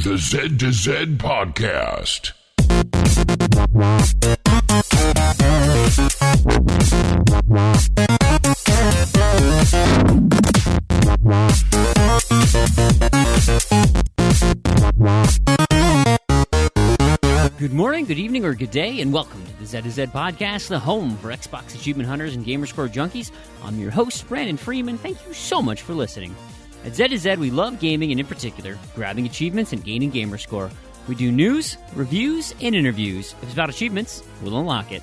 The Z to Z Podcast. Good morning, good evening, or good day, and welcome to the Z to Z Podcast, the home for Xbox Achievement Hunters and Gamerscore junkies. I'm your host, Brandon Freeman. Thank you so much for listening. At Z to Z, we love gaming, and in particular, grabbing achievements and gaining Gamerscore. We do news, reviews, and interviews. If it's about achievements, we'll unlock it.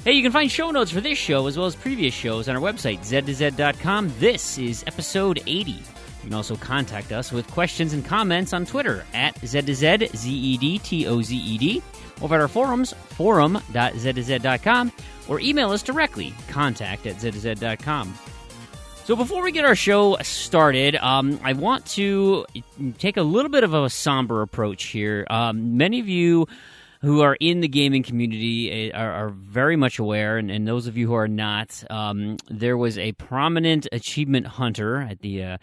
Hey, you can find show notes for this show as well as previous shows on our website, z2z.com. This is episode 80. You can also contact us with questions and comments on Twitter at Z2Z, Z-E-D-T-O-Z-E-D, over at our forums, forum.z2z.com, or email us directly, contact@z2z.com. So before we get our show started, I want to take a little bit of a somber approach here. Many of you who are in the gaming community are very much aware, and those of you who are not, there was a prominent achievement hunter in the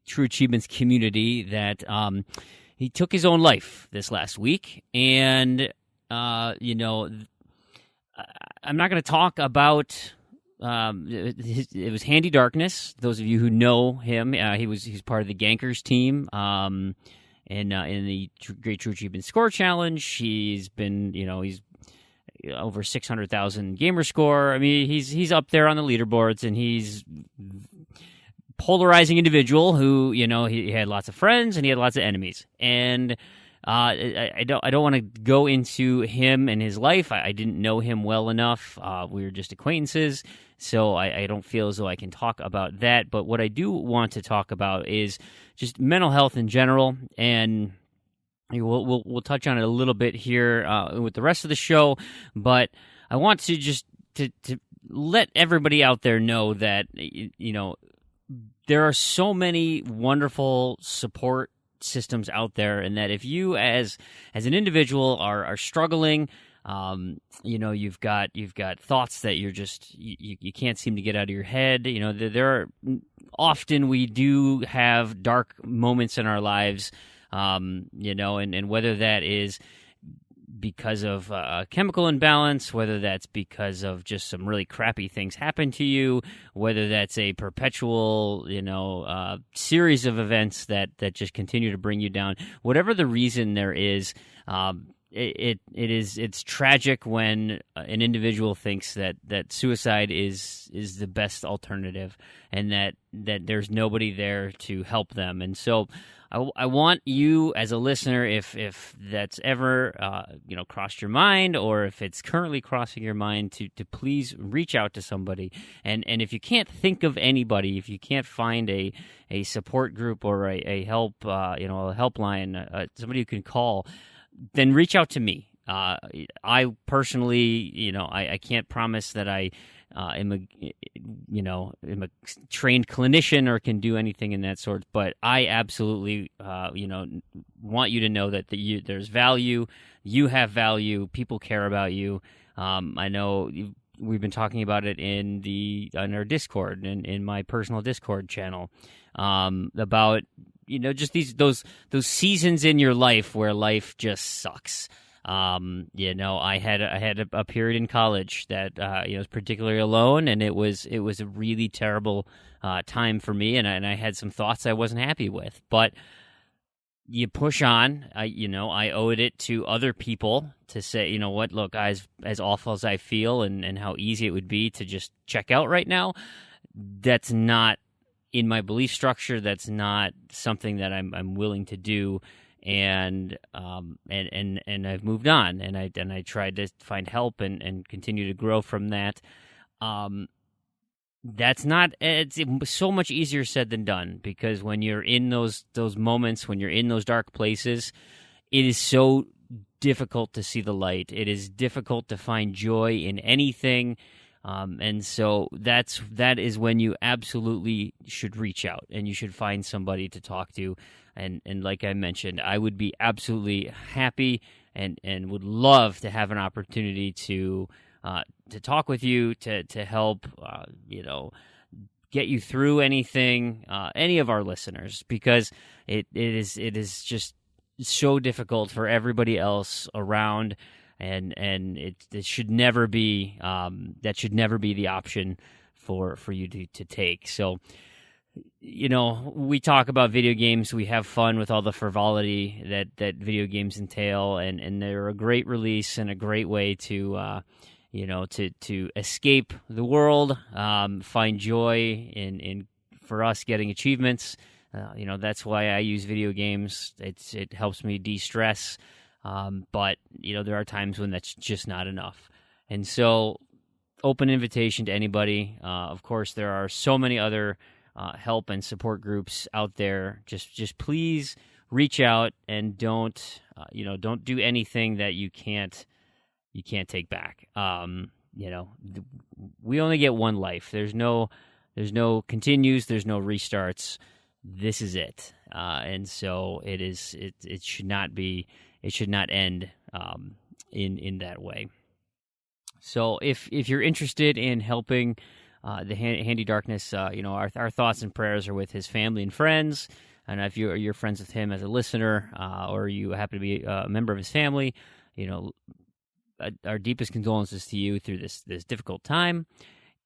True Achievements community that he took his own life this last week, and I'm not going to talk about. It was Handy Darkness. Those of you who know him, he's part of the Gankers team. In the Great True Achievement Score Challenge, he's been, he's over 600,000 gamer score. I mean, he's up there on the leaderboards, and he's polarizing individual who, he had lots of friends and he had lots of enemies. And I don't want to go into him and his life. I didn't know him well enough. We were just acquaintances, so I don't feel as though I can talk about that. But what I do want to talk about is just mental health in general, and we'll touch on it a little bit here with the rest of the show. But I want to just to let everybody out there know that there are so many wonderful support systems out there, and that if you as an individual are struggling, you've got thoughts that you're just you can't seem to get out of your head. There are often we do have dark moments in our lives, and whether that is because of a chemical imbalance, whether that's because of just some really crappy things happen to you, whether that's a perpetual, series of events that just continue to bring you down. Whatever the reason there is, it's tragic when an individual thinks that suicide is the best alternative, and that there's nobody there to help them. And so I want you as a listener, if that's ever crossed your mind, or if it's currently crossing your mind, to please reach out to somebody. And if you can't think of anybody, if you can't find a support group or a help a helpline, somebody you can call, then reach out to me. I personally, I can't promise that I am a trained clinician or can do anything in that sort, but I absolutely, want you to know that there's value, you have value, people care about you. I know we've been talking about it in our Discord, in my personal Discord channel, about just those seasons in your life where life just sucks. I had a period in college that was particularly alone, and it was a really terrible time for me, and I had some thoughts I wasn't happy with. But you push on. I owed it to other people to say, look, as awful as I feel, and how easy it would be to just check out right now, that's not in my belief structure. That's not something that I'm willing to do. And I've moved on, and I tried to find help and continue to grow from that. That's not. It's so much easier said than done, because when you're in those moments, when you're in those dark places, it is so difficult to see the light. It is difficult to find joy in anything. And so that is when you absolutely should reach out, and you should find somebody to talk to. And like I mentioned, I would be absolutely happy and would love to have an opportunity to talk with you, to help, get you through anything, any of our listeners, because it is just so difficult for everybody else around, and it should never be that should never be the option for you to take. So, we talk about video games, we have fun with all the frivolity that video games entail, and they're a great release and a great way to to escape the world, find joy in for us getting achievements. That's why I use video games. It helps me de-stress, but there are times when that's just not enough. And so, open invitation to anybody. Of course, there are so many other help and support groups out there. Just please reach out, and don't do anything that you can't take back. We only get one life. There's no continues. There's no restarts. This is it. And so it is. It should not be. It should not end in that way. So if you're interested in helping the Handy Darkness, our thoughts and prayers are with his family and friends. And if you're friends with him as a listener, or you happen to be a member of his family, our deepest condolences to you through this difficult time.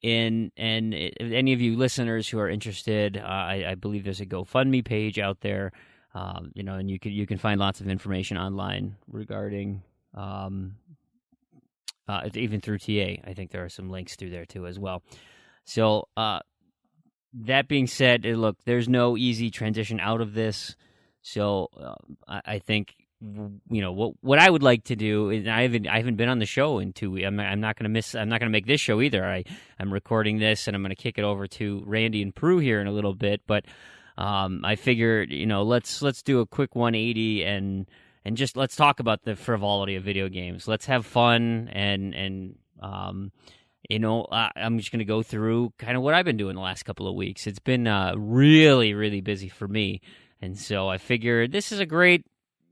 And if any of you listeners who are interested, I believe there's a GoFundMe page out there, and you can find lots of information online regarding, even through TA. I think there are some links through there too as well. So that being said, look, there's no easy transition out of this. So I think what I would like to do is I haven't been on the show in 2 weeks. I'm not going to make this show either. I'm recording this, and I'm going to kick it over to Randy and Prue here in a little bit. But I figured let's do a quick 180 and just let's talk about the frivolity of video games. Let's have fun, and I'm just going to go through kind of what I've been doing the last couple of weeks. It's been really, really busy for me, and so I figured this is a great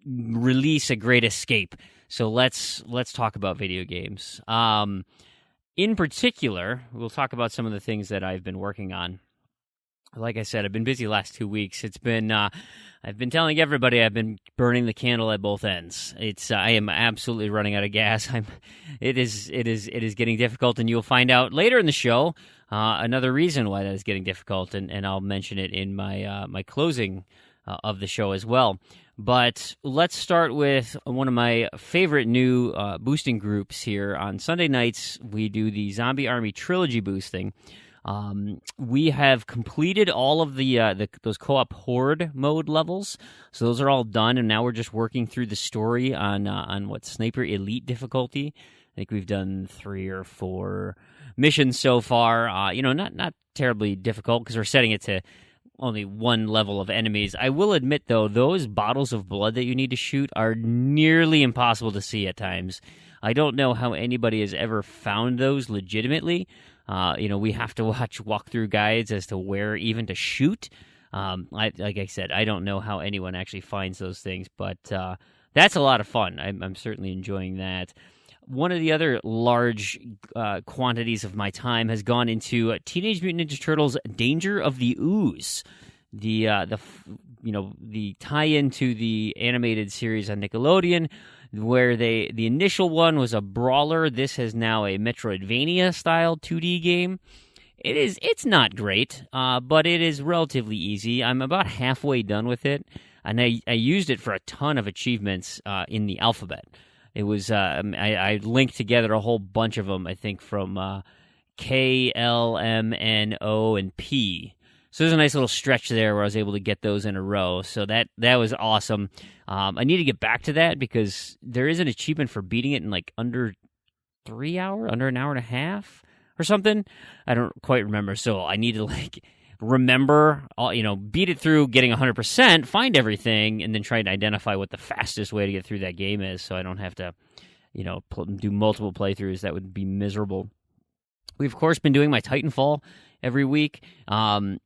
release, a great escape. So let's talk about video games. In particular, we'll talk about some of the things that I've been working on. Like I said, I've been busy the last 2 weeks. It's been I've been telling everybody I've been burning the candle at both ends. I am absolutely running out of gas. It is getting difficult, and you'll find out later in the show another reason why that is getting difficult, and I'll mention it in my closing of the show as well. But let's start with one of my favorite new boosting groups here. On Sunday nights, we do the Zombie Army Trilogy boosting. We have completed all of those co-op horde mode levels, so those are all done, and now we're just working through the story on what Sniper Elite difficulty. I think we've done 3 or 4 missions so far. Not terribly difficult because we're setting it to only one level of enemies. I will admit, though, those bottles of blood that you need to shoot are nearly impossible to see at times. I don't know how anybody has ever found those legitimately. We have to watch walkthrough guides as to where even to shoot. Like I said, I don't know how anyone actually finds those things, but that's a lot of fun. I'm certainly enjoying that. One of the other large quantities of my time has gone into Teenage Mutant Ninja Turtles: Danger of the Ooze, the tie-in to the animated series on Nickelodeon, where the initial one was a brawler. This is now a Metroidvania-style 2D game. It's not great, but it is relatively easy. I'm about halfway done with it, and I used it for a ton of achievements in the alphabet. It was I linked together a whole bunch of them, I think, from K, L, M, N, O, and P. So there's a nice little stretch there where I was able to get those in a row. So that was awesome. I need to get back to that because there is an achievement for beating it in like under 3 hours, under an hour and a half or something. I don't quite remember. So I need to remember, beat it through, getting 100%, find everything, and then try to identify what the fastest way to get through that game is, so I don't have to, do multiple playthroughs. That would be miserable. We've, of course, been doing my Titanfall every week. I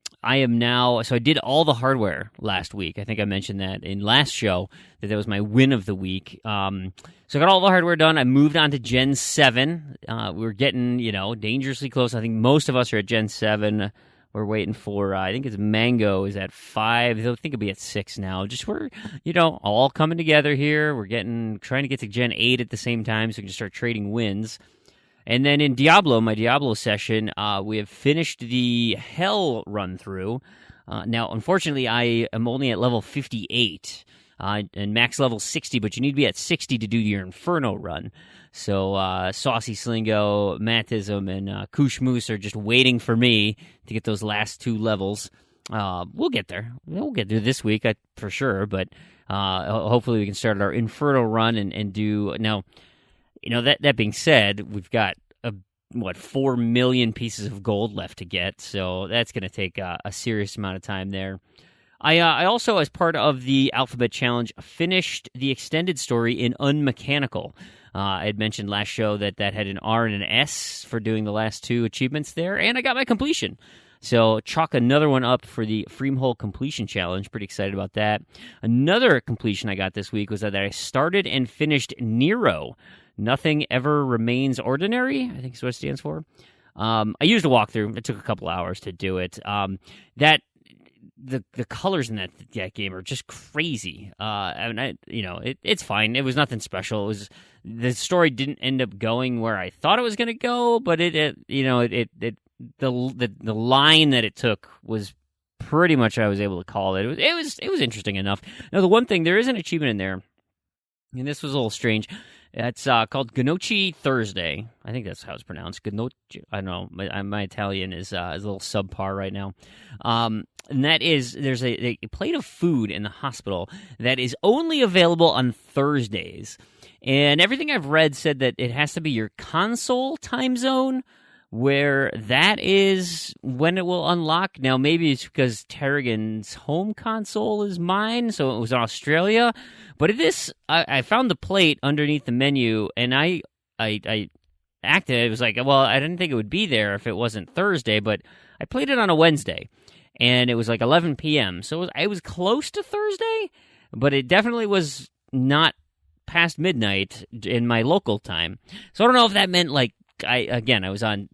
did all the hardware last week. I think I mentioned that in last show, that was my win of the week. So I got all the hardware done. I moved on to Gen 7. We're getting, dangerously close. I think most of us are at Gen 7. We're waiting for, I think it's Mango is at 5. I think it'll be at 6 now. Just we're, all coming together here. We're trying to get to Gen 8 at the same time so we can start trading wins. And then in Diablo, my Diablo session, we have finished the Hell run-through. Now, unfortunately, I am only at level 58 and max level 60, but you need to be at 60 to do your Inferno run. So Saucy Slingo, Matism, and Koosh Moose are just waiting for me to get those last 2 levels. We'll get there. We'll get there this week, for sure, but hopefully we can start our Inferno run and do... Now, that being said, we've got 4 million pieces of gold left to get, so that's going to take a serious amount of time there. I also, as part of the Alphabet Challenge, finished the extended story in Unmechanical. I had mentioned last show that had an R and an S for doing the last 2 achievements there, and I got my completion. So chalk another one up for the Freemhole Completion Challenge. Pretty excited about that. Another completion I got this week was that I started and finished Nero. Nothing Ever Remains Ordinary, I think is what it stands for. I used a walkthrough. It took a couple hours to do it. The colors in that game are just crazy. It's fine. It was nothing special. It was the story didn't end up going where I thought it was going to go, but the line that it took was pretty much I was able to call it. It was interesting enough. Now the one thing, there is an achievement in there, and this was a little strange. It's called Gnocchi Thursday. I think that's how it's pronounced. Gnocchi. I don't know. My Italian is a little subpar right now. And that is, there's a plate of food in the hospital that is only available on Thursdays. And everything I've read said that it has to be your console time zone where that is when it will unlock. Now, maybe it's because Tarragon's home console is mine, so it was in Australia. But I found the plate underneath the menu, and I acted. It was like, well, I didn't think it would be there if it wasn't Thursday, but I played it on a Wednesday, and it was like 11 p.m., so it was close to Thursday, but it definitely was not past midnight in my local time. So I don't know if that meant, like, I was on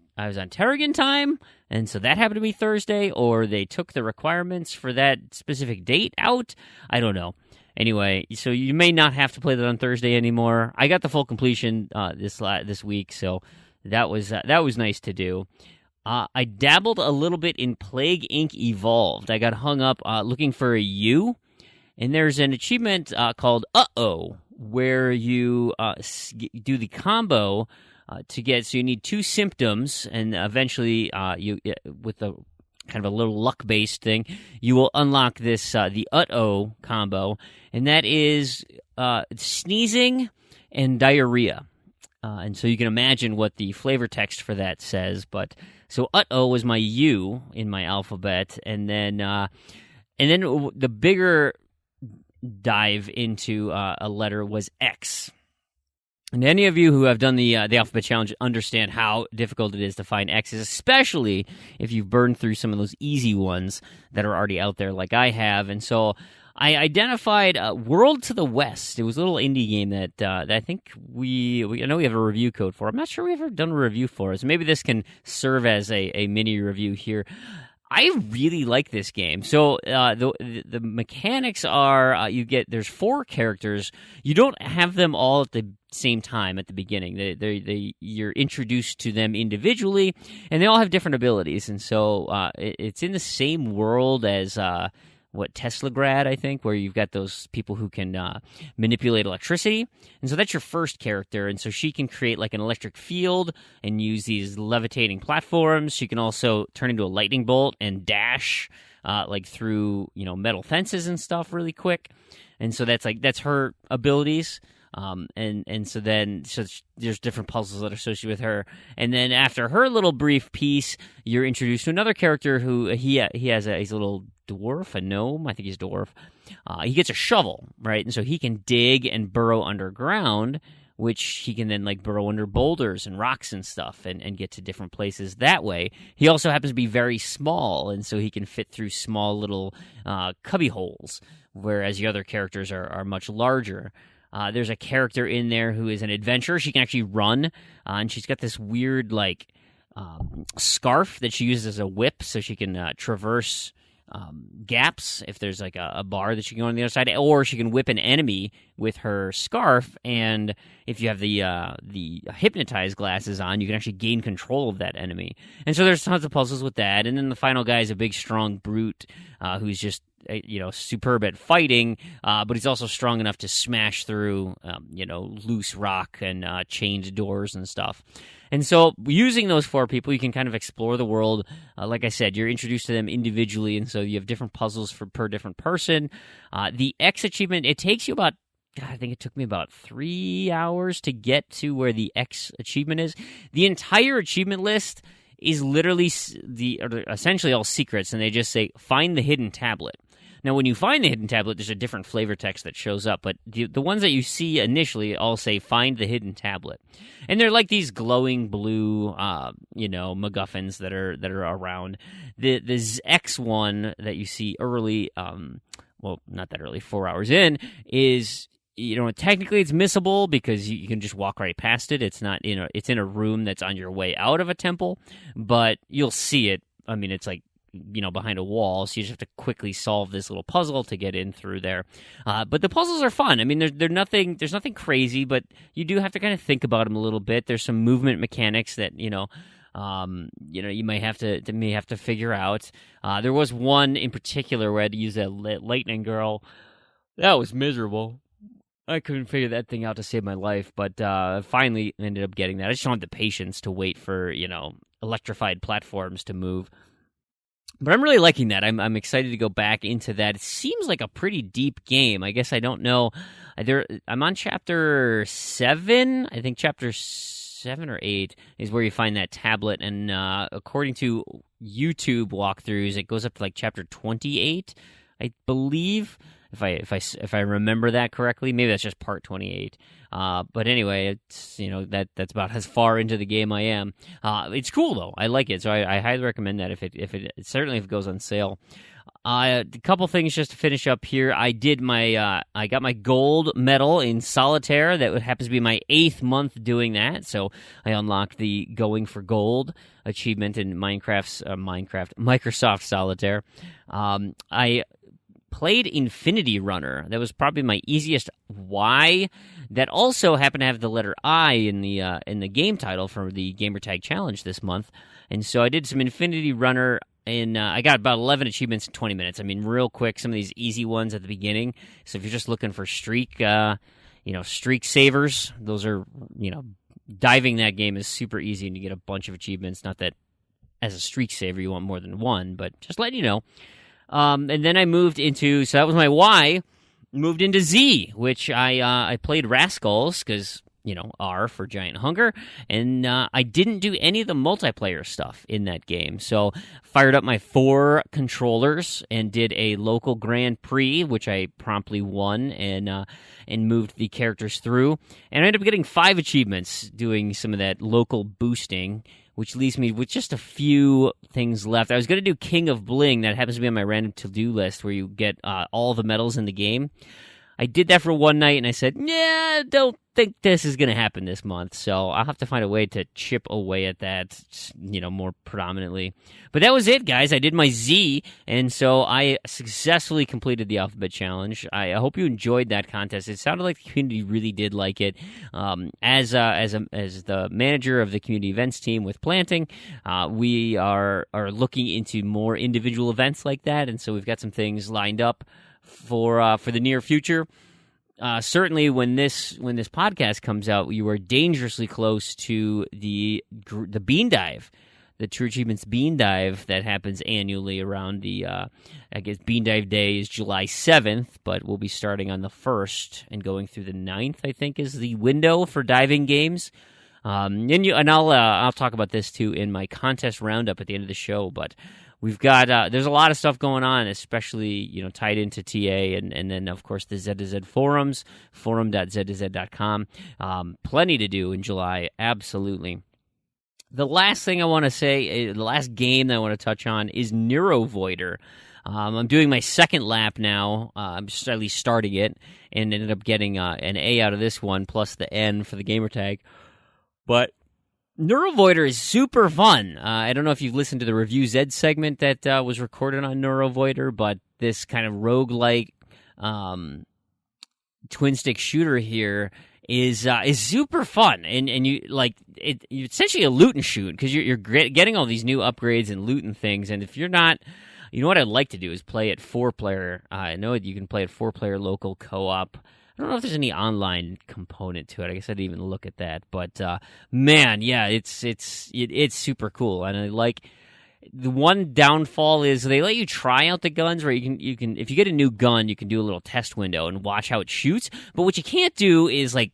Tarragon time, and so that happened to be Thursday, or they took the requirements for that specific date out. I don't know. Anyway, so you may not have to play that on Thursday anymore. I got the full completion this week, so that was nice to do. I dabbled a little bit in Plague Inc. Evolved. I got hung up looking for a U, and there's an achievement called Uh-Oh, where you do the combo to get, so you need 2 symptoms, and eventually you with a kind of a little luck-based thing, you will unlock this the Uh-Oh combo, and that is sneezing and diarrhea. And so you can imagine what the flavor text for that says. But so Uh-Oh was my U in my alphabet, and then the bigger dive into a letter was X. And any of you who have done the Alphabet Challenge understand how difficult it is to find X's, especially if you've burned through some of those easy ones that are already out there like I have. And so I identified World to the West. It was a little indie game that I think I know we have a review code for. I'm not sure we've ever done a review for it, so maybe this can serve as a mini review here. I really like this game. So the mechanics are there's 4 characters. You don't have them all at the same time at the beginning. You're introduced to them individually, and they all have different abilities. And so it's in the same world as Teslagrad, I think, where you've got those people who can manipulate electricity. And so that's your first character. And so she can create like an electric field and use these levitating platforms. She can also turn into a lightning bolt and dash through metal fences and stuff really quick. And so that's her abilities. So there's different puzzles that are associated with her. And then after her little brief piece, you're introduced to another character who he's a little dwarf, a gnome. I think he's a dwarf. He gets a shovel, right? And so he can dig and burrow underground, which he can then burrow under boulders and rocks and stuff and get to different places that way. He also happens to be very small, and so he can fit through small little cubby holes, whereas the other characters are much larger. There's a character in there who is an adventurer. She can actually run, and she's got this weird, scarf that she uses as a whip, so she can traverse gaps if there's like a bar that she can go on the other side, or she can whip an enemy with her scarf. And if you have the hypnotize glasses on, you can actually gain control of that enemy. And so there's tons of puzzles with that. And then the final guy is a big, strong brute who's just superb at fighting, but he's also strong enough to smash through loose rock and chained doors and stuff. And so using those 4 people, you can kind of explore the world. Like I said, you're introduced to them individually, and so you have different puzzles per different person. The X achievement, it takes you about, I think it took me about 3 hours to get to where the X achievement is. The entire achievement list is literally essentially all secrets, and they just say, find the hidden tablet. Now, when you find the hidden tablet, there's a different flavor text that shows up, but the ones that you see initially all say, find the hidden tablet. And they're like these glowing blue, MacGuffins that are around. The X one that you see early, not that early, 4 hours in, is, technically it's missable because you can just walk right past it. It's not, it's in a room that's on your way out of a temple, but you'll see it. I mean, it's like, behind a wall, so you just have to quickly solve this little puzzle to get in through there. But the puzzles are fun. I mean, there's nothing crazy, but you do have to kind of think about them a little bit. There's some movement mechanics that you may have to figure out. There was one in particular where I had to use that lightning girl. That was miserable. I couldn't figure that thing out to save my life, but finally ended up getting that. I just don't have the patience to wait for electrified platforms to move. But I'm really liking that. I'm excited to go back into that. It seems like a pretty deep game. I guess I don't know. I'm on chapter 7. I think chapter 7 or 8 is where you find that tablet. And according to YouTube walkthroughs, it goes up to like chapter 28, I believe. If I remember that correctly, maybe that's just part 28. But anyway, it's that's about as far into the game I am. It's cool though. I like it, so I highly recommend that if it goes on sale. A couple things just to finish up here. I got my gold medal in solitaire. That happens to be my 8th month doing that. So I unlocked the going for gold achievement in Microsoft Solitaire. I played Infinity Runner. That was probably my easiest Y. That also happened to have the letter I in the game title for the Gamertag Challenge this month. And so I did some Infinity Runner, and I got about 11 achievements in 20 minutes. I mean, real quick, some of these easy ones at the beginning. So if you're just looking for streak savers, those are, diving that game is super easy, and you get a bunch of achievements. Not that as a streak saver you want more than one, but just letting you know. And then I moved into, so that was my Y, moved into Z, which I played Rascals, because, R for Giant Hunger, and I didn't do any of the multiplayer stuff in that game. So fired up my 4 controllers and did a local Grand Prix, which I promptly won, and moved the characters through. And I ended up getting 5 achievements doing some of that local boosting, which leaves me with just a few things left. I was going to do King of Bling. That happens to be on my random to-do list, where you get all the medals in the game. I did that for one night, and I said, yeah, don't think this is going to happen this month. So I'll have to find a way to chip away at that, more predominantly. But that was it, guys. I did my Z, and so I successfully completed the Alphabet Challenge. I hope you enjoyed that contest. It sounded like the community really did like it. As the manager of the community events team with Planting, we are looking into more individual events like that, and so we've got some things lined up for the near future. Certainly, when this podcast comes out, you are dangerously close to the Bean Dive, the True Achievements Bean Dive that happens annually around the. I guess Bean Dive Day is July 7th, but we'll be starting on the 1st and going through the 9th. I think is the window for diving games. And I'll talk about this too in my contest roundup at the end of the show, but. We've got there's a lot of stuff going on, especially tied into TA, and then of course the Z2Z forums, forum.z2z.com. Plenty to do in July, absolutely. The last thing I want to say, the last game that I want to touch on is Neurovoider. I'm doing my second lap now. I'm just at least starting it, and ended up getting an A out of this one plus the N for the gamertag. But Neurovoider is super fun. I don't know if you've listened to the Review Z segment that was recorded on Neurovoider, but this kind of roguelike twin-stick shooter here is super fun, and you like it. You're essentially a loot and shoot because you're getting all these new upgrades and loot and things. And if you're not, you know what I'd like to do is play it 4-player. I know you can play it 4-player local co-op. I don't know if there's any online component to it. I guess I didn't even look at that. But man, yeah, it's super cool, and I like. The one downfall is they let you try out the guns where you can if you get a new gun, you can do a little test window and watch how it shoots. But what you can't do is like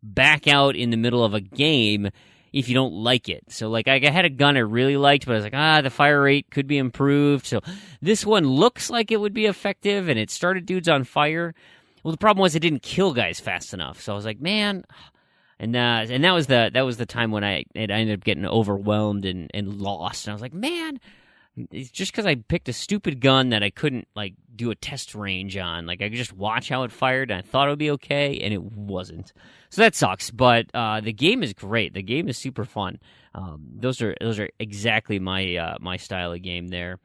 back out in the middle of a game if you don't like it. So like I had a gun I really liked, but I was like, the fire rate could be improved. So this one looks like it would be effective, and it started dudes on fire. Well, the problem was it didn't kill guys fast enough. So I was like, man. And that was the time when I ended up getting overwhelmed and lost. And I was like, man, it's just because I picked a stupid gun that I couldn't like do a test range on. Like I could just watch how it fired, and I thought it would be okay, and it wasn't. So that sucks. But the game is great. The game is super fun. Those are exactly my style of game there.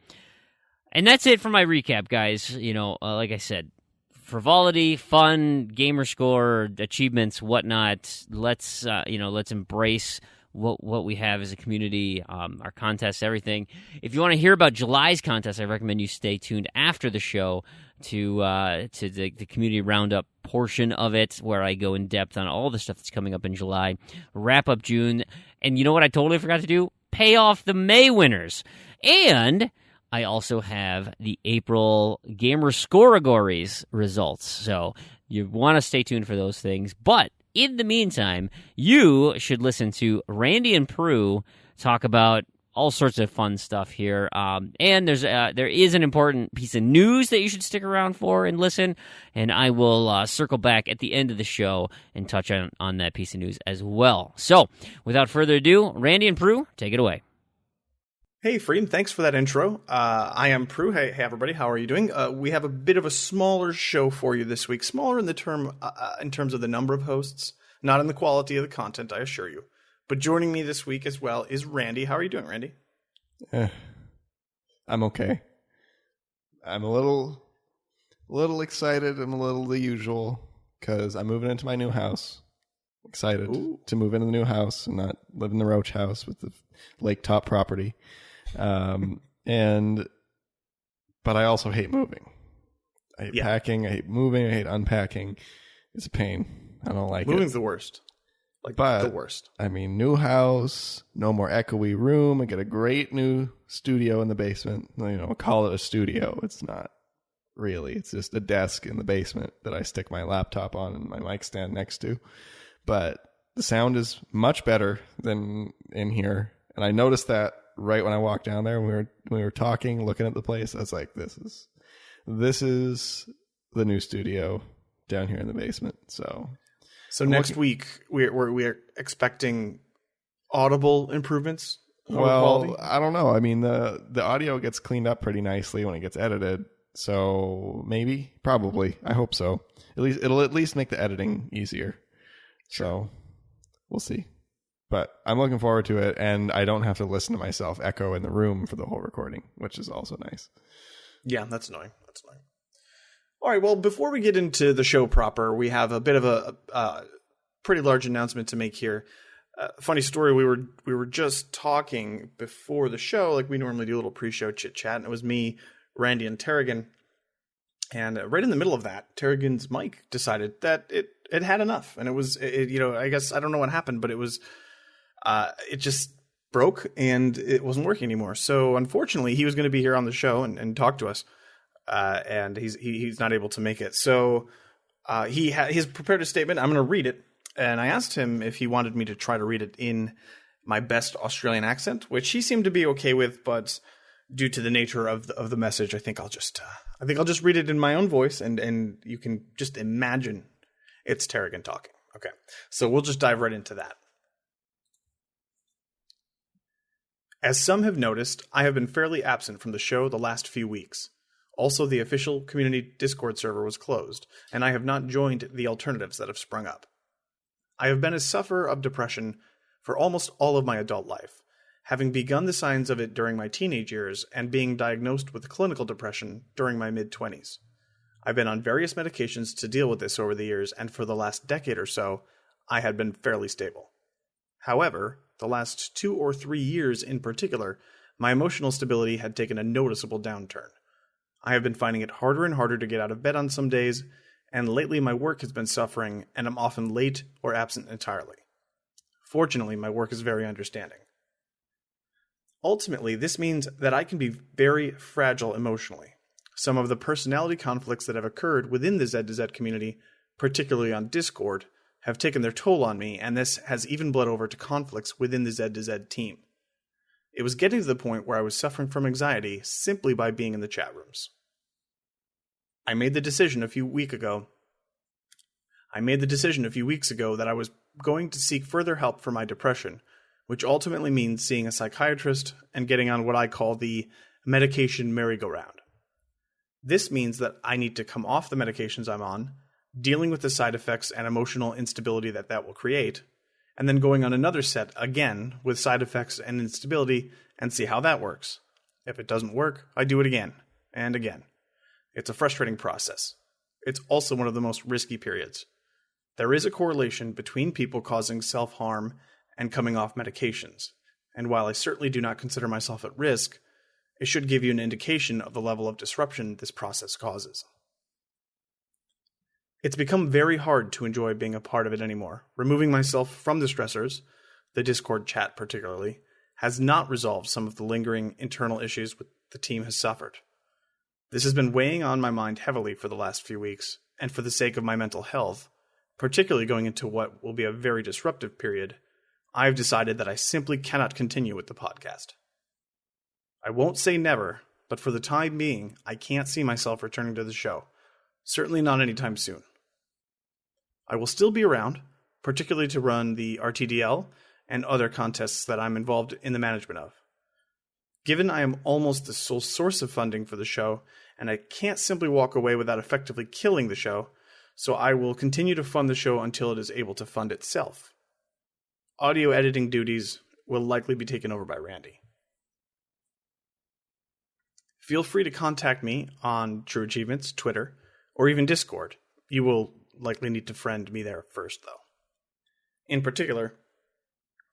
And that's it for my recap, guys. Like I said. Frivolity, fun, Gamerscore, achievements, whatnot. Let's embrace what we have as a community, our contests, everything. If you want to hear about July's contest, I recommend you stay tuned after the show to the community roundup portion of it, where I go in depth on all the stuff that's coming up in July, wrap up June, and you know what I totally forgot to do? Pay off the May winners. And I also have the April Gamerscore results, so you want to stay tuned for those things. But in the meantime, you should listen to Randy and Prue talk about all sorts of fun stuff here. And there is an important piece of news that you should stick around for and listen. And I will circle back at the end of the show and touch on that piece of news as well. So without further ado, Randy and Prue, take it away. Hey, Freedom, thanks for that intro. I am Prue. Hey, everybody, how are you doing? We have a bit of a smaller show for you this week. Smaller in terms of the number of hosts, not in the quality of the content, I assure you. But joining me this week as well is Randy. How are you doing, Randy? I'm okay. I'm a little excited. I'm a little the usual because I'm moving into my new house. Excited to move into the new house and not live in the roach house with the lake top property. But I also hate moving. I hate packing. I hate moving. I hate unpacking. It's a pain. I don't like Moving's the worst. The worst. I mean, new house, no more echoey room. I get a great new studio in the basement. I'll call it a studio. It's not really. It's just a desk in the basement that I stick my laptop on and my mic stand next to. But the sound is much better than in here. And I noticed that right when I walked down there, when we were talking, looking at the place. I was like, this is the new studio down here in the basement. So next week we're expecting audible improvements. Well, I don't know. I mean, the audio gets cleaned up pretty nicely when it gets edited. So maybe, probably, I hope so. It'll at least make the editing easier. So we'll see. But I'm looking forward to it, and I don't have to listen to myself echo in the room for the whole recording, which is also nice. Yeah, that's annoying. All right, well, before we get into the show proper, we have a bit of a pretty large announcement to make here. Funny story, we were just talking before the show, like we normally do a little pre-show chit-chat, and it was me, Randy, and Terrigan. And right in the middle of that, Terrigan's mic decided that it had enough, and I guess I don't know what happened, but it was it just broke and it wasn't working anymore. So unfortunately, he was going to be here on the show and talk to us, and he's not able to make it. So he's prepared a statement. I'm going to read it, and I asked him if he wanted me to try to read it in my best Australian accent, which he seemed to be okay with, but due to the nature of the message, I think I'll just read it in my own voice, and you can just imagine it's Terrigan talking. Okay, so we'll just dive right into that. As some have noticed, I have been fairly absent from the show the last few weeks. Also, the official community Discord server was closed, and I have not joined the alternatives that have sprung up. I have been a sufferer of depression for almost all of my adult life, having begun the signs of it during my teenage years and being diagnosed with clinical depression during my mid-20s. I've been on various medications to deal with this over the years, and for the last decade or so, I had been fairly stable. However, the last 2 or 3 years in particular, my emotional stability had taken a noticeable downturn. I have been finding it harder and harder to get out of bed on some days, and lately my work has been suffering, and I'm often late or absent entirely. Fortunately, my work is very understanding. Ultimately, this means that I can be very fragile emotionally. Some of the personality conflicts that have occurred within the Z2Z community, particularly on Discord, have taken their toll on me, and this has even bled over to conflicts within the Z2Z team. It was getting to the point where I was suffering from anxiety simply by being in the chat rooms. I made the decision a few weeks ago that I was going to seek further help for my depression, which ultimately means seeing a psychiatrist and getting on what I call the medication merry-go-round. This means that I need to come off the medications I'm on, dealing with the side effects and emotional instability that will create, and then going on another set again with side effects and instability and see how that works. If it doesn't work, I do it again and again. It's a frustrating process. It's also one of the most risky periods. There is a correlation between people causing self-harm and coming off medications, and while I certainly do not consider myself at risk, it should give you an indication of the level of disruption this process causes. It's become very hard to enjoy being a part of it anymore. Removing myself from the stressors, the Discord chat particularly, has not resolved some of the lingering internal issues the team has suffered. This has been weighing on my mind heavily for the last few weeks, and for the sake of my mental health, particularly going into what will be a very disruptive period, I've decided that I simply cannot continue with the podcast. I won't say never, but for the time being, I can't see myself returning to the show. Certainly not anytime soon. I will still be around, particularly to run the RTDL and other contests that I'm involved in the management of. Given I am almost the sole source of funding for the show, and I can't simply walk away without effectively killing the show, so I will continue to fund the show until it is able to fund itself. Audio editing duties will likely be taken over by Randy. Feel free to contact me on True Achievements, Twitter, or even Discord. You will likely need to friend me there first, though. In particular,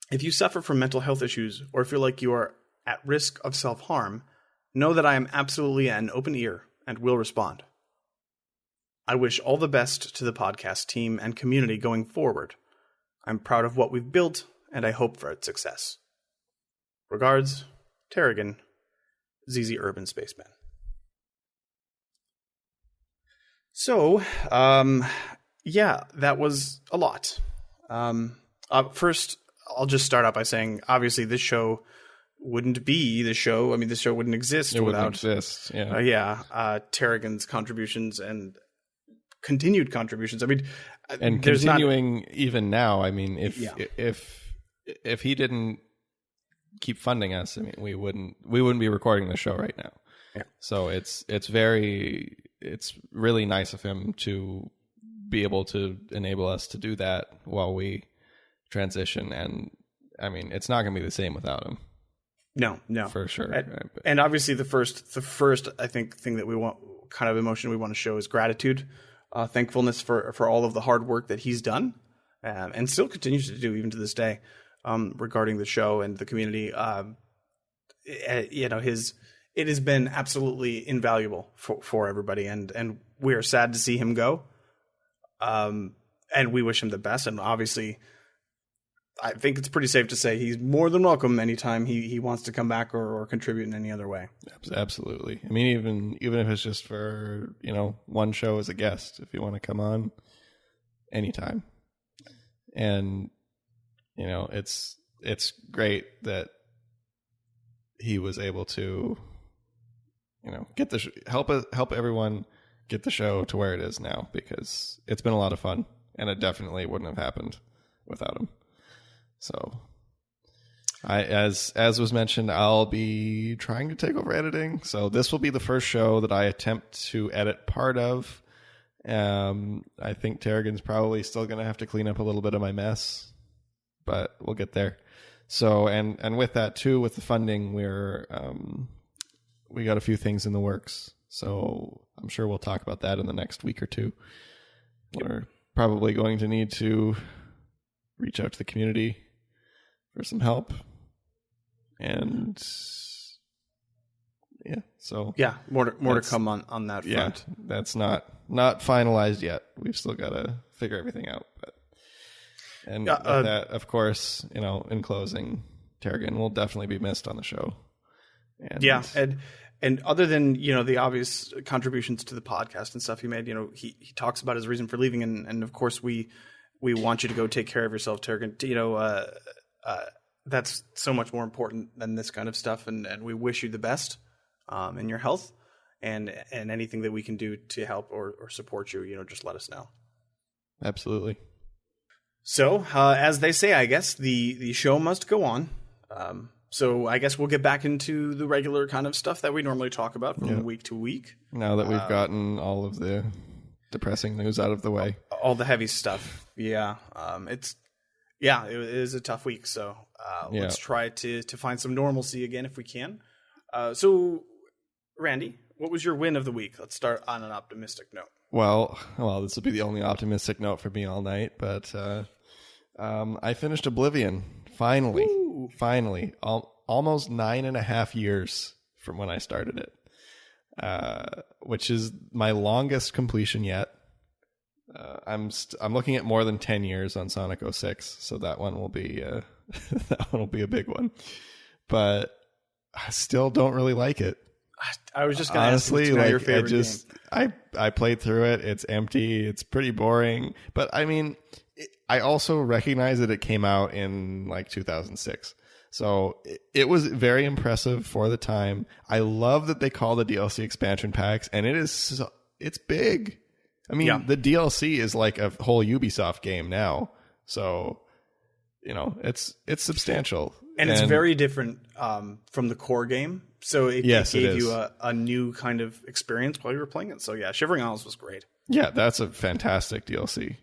if you suffer from mental health issues or feel like you are at risk of self-harm, know that I am absolutely an open ear and will respond. I wish all the best to the podcast team and community going forward. I'm proud of what we've built, and I hope for its success. Regards, Tarragon, ZZ Urban Spaceman. So, that was a lot. First, I'll just start out by saying, obviously, this show wouldn't be the show. I mean, this show wouldn't exist without Tarragon's contributions and continued contributions. I mean, and continuing even now. I mean, if he didn't keep funding us, I mean, we wouldn't be recording the show right now. Yeah. So it's really nice of him to be able to enable us to do that while we transition. And I mean, it's not going to be the same without him. No, for sure. And obviously, the first I think thing that we want, kind of emotion we want to show is gratitude, thankfulness for all of the hard work that he's done, and still continues to do even to this day, regarding the show and the community. It has been absolutely invaluable for everybody, and we are sad to see him go. And we wish him the best. And obviously, I think it's pretty safe to say he's more than welcome anytime he wants to come back or contribute in any other way. Absolutely. I mean, even if it's just for, one show as a guest, if you want to come on anytime. And, it's great that he was able to, get the help everyone get the show to where it is now, because it's been a lot of fun, and it definitely wouldn't have happened without him. So, as was mentioned, I'll be trying to take over editing. So this will be the first show that I attempt to edit part of. I think Tarragon's probably still going to have to clean up a little bit of my mess, but we'll get there. So, and with that too, with the funding, we got a few things in the works. So I'm sure we'll talk about that in the next week or two. Yep. We're probably going to need to reach out to the community for some help. And more to come on that front. Yeah, that's not finalized yet. We've still got to figure everything out. With that, of course, in closing, Tarragon will definitely be missed on the show. And other than the obvious contributions to the podcast and stuff he made, he talks about his reason for leaving, and of course we want you to go take care of yourself, Tarragon. That's so much more important than this kind of stuff, and we wish you the best in your health, and anything that we can do to help or support you, just let us know. Absolutely. So, as they say, I guess the show must go on. So I guess we'll get back into the regular kind of stuff that we normally talk about from week to week. Now that we've gotten all of the depressing news out of the way. All the heavy stuff. Yeah. It is a tough week. So let's try to find some normalcy again if we can. So, Randy, what was your win of the week? Let's start on an optimistic note. Well, this will be the only optimistic note for me all night, but I finished Oblivion. Finally. Woo. Finally. Almost 9.5 years from when I started it, which is my longest completion yet. I'm looking at more than 10 years on Sonic 06, so that one will be a big one. But I still don't really like it. I was just going to ask you your favorite game. I played through it. It's empty. It's pretty boring. But I mean, I also recognize that it came out in like 2006. So it was very impressive for the time. I love that they call the DLC expansion packs, and it's big. I mean, the DLC is like a whole Ubisoft game now. So, it's substantial. And it's very different from the core game. So it gave you a new kind of experience while you were playing it. So yeah, Shivering Isles was great. Yeah, that's a fantastic DLC.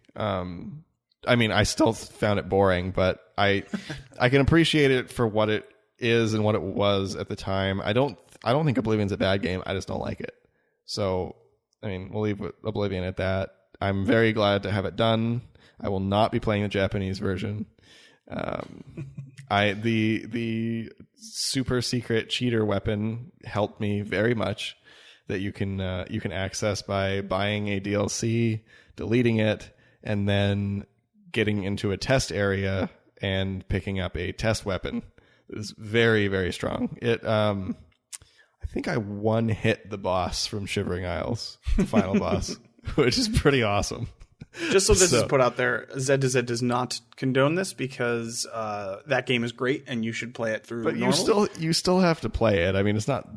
I mean, I still found it boring, but I can appreciate it for what it is and what it was at the time. I don't think Oblivion's a bad game. I just don't like it. So, I mean, we'll leave Oblivion at that. I'm very glad to have it done. I will not be playing the Japanese version. The super secret cheater weapon helped me very much, that you can access by buying a DLC, deleting it, and then getting into a test area and picking up a test weapon. It's very, very strong. I think I one-hit the boss from Shivering Isles, the final boss, which is pretty awesome. Just so this is put out there, Z2Z does not condone this, because that game is great and you should play it through normal. But you still have to play it. I mean, it's not...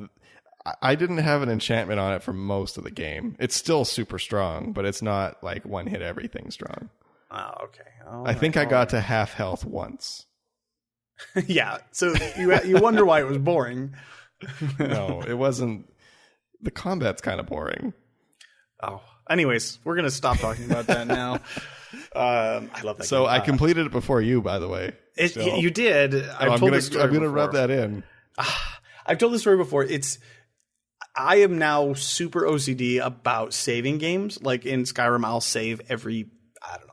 I didn't have an enchantment on it for most of the game. It's still super strong, but it's not like one-hit everything strong. Oh, okay. I think I got to half health once. Yeah, so you wonder why it was boring. No, it wasn't. The combat's kind of boring. Oh, anyways, we're going to stop talking about that now. I love that game. So I completed it before you, by the way. You did. I'm going to rub that in. I've told this story before. I am now super OCD about saving games. Like in Skyrim, I'll save every,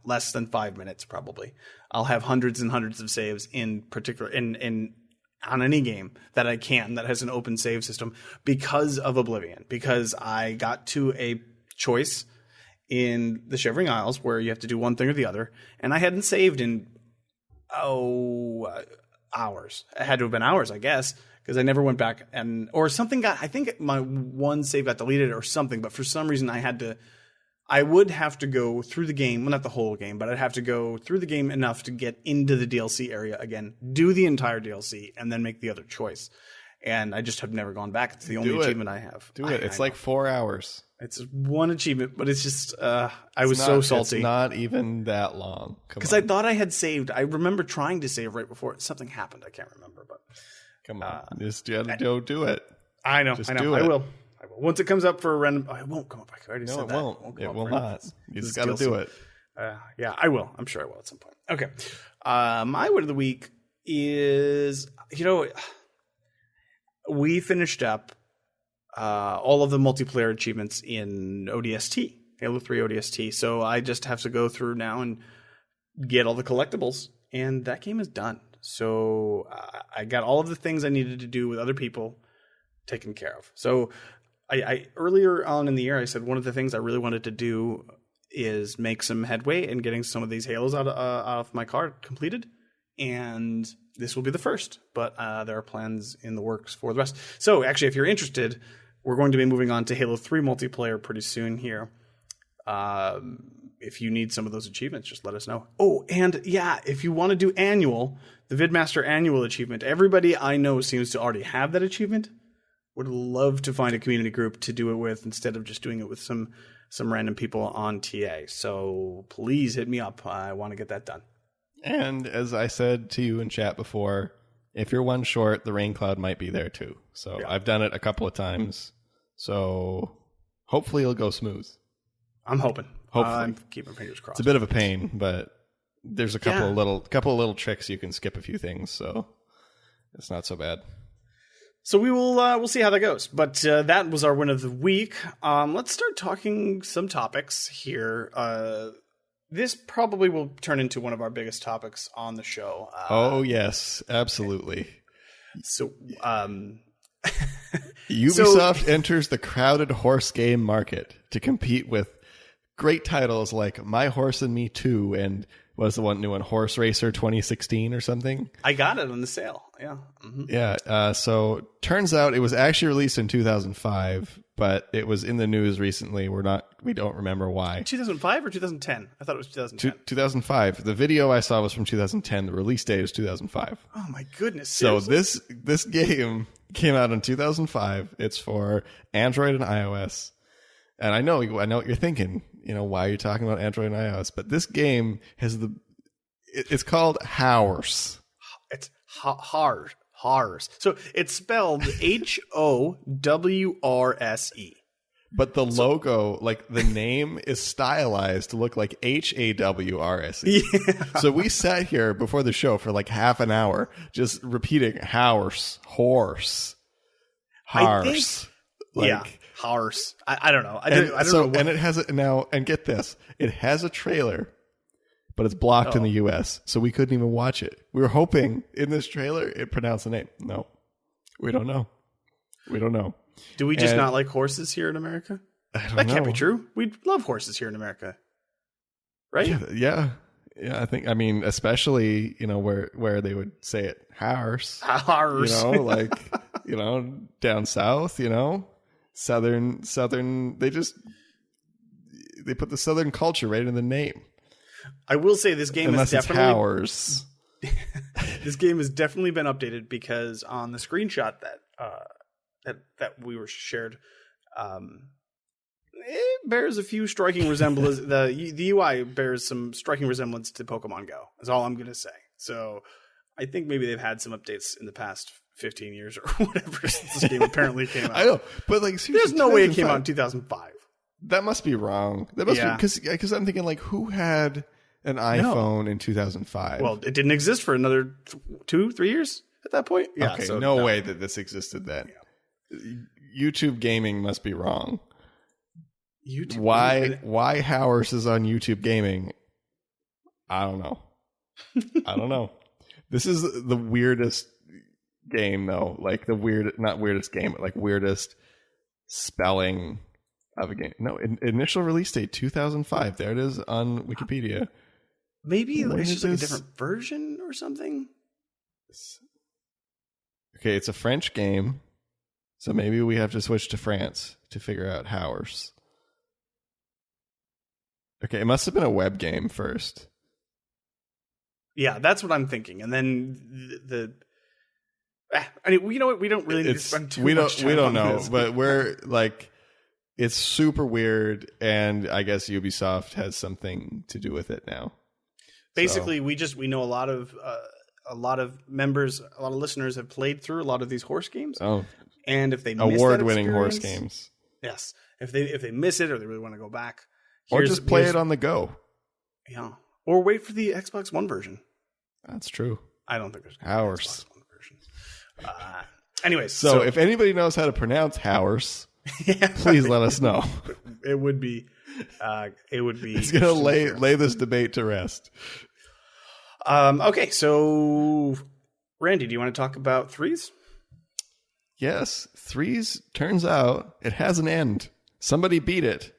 less than 5 minutes probably. I'll have hundreds and hundreds of saves in particular on any game that I can that has an open save system, because of Oblivion. Because I got to a choice in the Shivering Isles where you have to do one thing or the other, and I hadn't saved in hours. It had to have been hours, I guess, because I never went back, or something I think my one save got deleted or something, but for some reason I would have to go through the game, well, not the whole game, but I'd have to go through the game enough to get into the DLC area again, do the entire DLC, and then make the other choice. And I just have never gone back. It's the only achievement I have. Do it. It's like 4 hours. It's one achievement, but it's just, I was so salty. It's not even that long. Because I thought I had saved. I remember trying to save right before something happened. I can't remember, but. Come on. Just go do it. I know. Just I know. do it. I will. Once it comes up for a random, it won't come up. I already said that. It won't. It will not. You just got to do it. Yeah, I will. I'm sure I will at some point. Okay. My word of the week is, we finished up all of the multiplayer achievements in ODST, Halo 3 ODST. So I just have to go through now and get all the collectibles, and that game is done. So I got all of the things I needed to do with other people taken care of. So I earlier on in the year, I said one of the things I really wanted to do is make some headway in getting some of these Halos out of my card completed. And this will be the first, but there are plans in the works for the rest. So actually, if you're interested, we're going to be moving on to Halo 3 multiplayer pretty soon here. If you need some of those achievements, just let us know. Oh, and yeah, if you want to do the VidMaster annual achievement, everybody I know seems to already have that achievement. Would love to find a community group to do it with instead of just doing it with some random people on TA. So please hit me up. I want to get that done. And as I said to you in chat before, if you're one short, the rain cloud might be there too. So yeah. I've done it a couple of times. So hopefully it'll go smooth. I'm hoping. Hopefully. I'm keeping fingers crossed. It's a bit of a pain, but there's a couple of little tricks you can skip a few things, so it's not so bad. So we'll see how that goes. But that was our win of the week. Let's start talking some topics here. This probably will turn into one of our biggest topics on the show. Oh yes, absolutely. So Ubisoft enters the crowded horse game market to compete with great titles like My Horse and Me 2 and what is the one new one, Horse Racer 2016 or something? I got it on the sale. Yeah. Mm-hmm. Yeah. So turns out it was actually released in 2005, but it was in the news recently. We don't remember why. 2005 or 2010? I thought it was 2010. 2005. The video I saw was from 2010. The release date is 2005. Oh my goodness. Seriously? So this game came out in 2005. It's for Android and iOS. And I know what you're thinking. Why are you talking about Android and iOS? But this game has it's called Horse. It's Horse. So it's spelled HOWRSE. But the logo, like the name, is stylized to look like HAWRSE. Yeah. So we sat here before the show for like half an hour just repeating horse. Yeah. Horse. I don't know. I don't know. And it has and get this, it has a trailer, but it's blocked in the US, so we couldn't even watch it. We were hoping in this trailer it pronounced the name. No, we don't know. Do we just not like horses here in America? That can't be true. We love horses here in America, right? Yeah. I think. I mean, especially where they would say it, horse. Down south. Southern, they put the Southern culture right in the name. I will say this game Unless is definitely Horse. This game has definitely been updated because on the screenshot that we were shared, it bears a few striking resemblance. The UI bears some striking resemblance to Pokemon Go. That's all I'm going to say. So I think maybe they've had some updates in the past 15 years or whatever since this game apparently came out. I know, but there's no way it came out in 2005. That must be wrong. That must be because I'm thinking who had an iPhone in 2005? Well, it didn't exist for another 2-3 years at that point. Yeah, okay, so no way that this existed then. Yeah. YouTube gaming must be wrong. Why Horse is on YouTube gaming? I don't know. This is the weirdest game though, not weirdest game, but weirdest spelling of a game. No, initial release date 2005. There it is on Wikipedia. Maybe it's just a different version or something. Okay, it's a French game, so maybe we have to switch to France to figure out Horse. Okay, it must have been a web game first. Yeah, that's what I'm thinking, and then you know what? We don't really need to spend too much time we don't on know, this. But we're it's super weird, and I guess Ubisoft has something to do with it now. Basically, we know a lot of members, a lot of listeners have played through a lot of these horse games. Oh, and if they miss award-winning horse games, yes. If they miss it or they really want to go back, or just play it on the go, yeah, or wait for the Xbox One version. That's true. I don't think there's going to be Hours. an Xbox One version. Anyways, So if anybody knows how to pronounce Hours, please let us know. it would be. It's going to lay this debate to rest. Okay, so Randy, do you want to talk about threes? Yes, threes, turns out it has an end. Somebody beat it.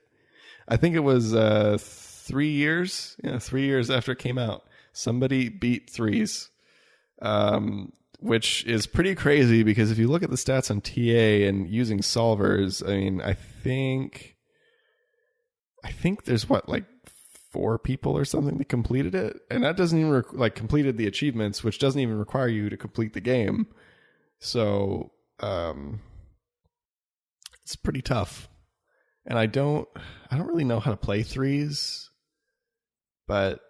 I think it was 3 years. 3 years after it came out. Somebody beat threes, which is pretty crazy because if you look at the stats on TA and using solvers, I mean, I think there's like 4 people or something that completed it, and that doesn't even completed the achievements, which doesn't even require you to complete the game. So it's pretty tough, and I don't really know how to play threes, but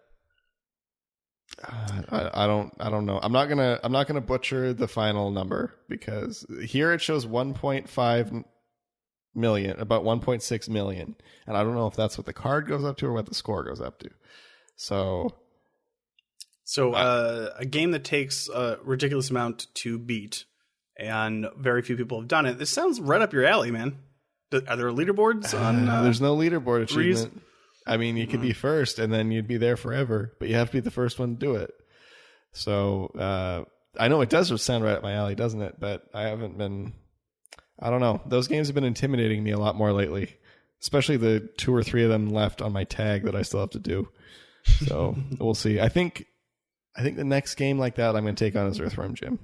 I don't know. I'm not gonna butcher the final number because here it shows 1.5 million, about 1.6 million, and I don't know if that's what the card goes up to or what the score goes up to. So a game that takes a ridiculous amount to beat, and very few people have done it. This sounds right up your alley, man. Are there leaderboards on? There's no leaderboard threes? achievement. I mean, you could be first, and then you'd be there forever, but you have to be the first one to do it. So I know it does sound right up my alley, doesn't it? But I haven't been. I don't know. Those games have been intimidating me a lot more lately, especially the 2 or 3 of them left on my tag that I still have to do. So we'll see. I think the next game like that I'm going to take on is Earthworm Jim.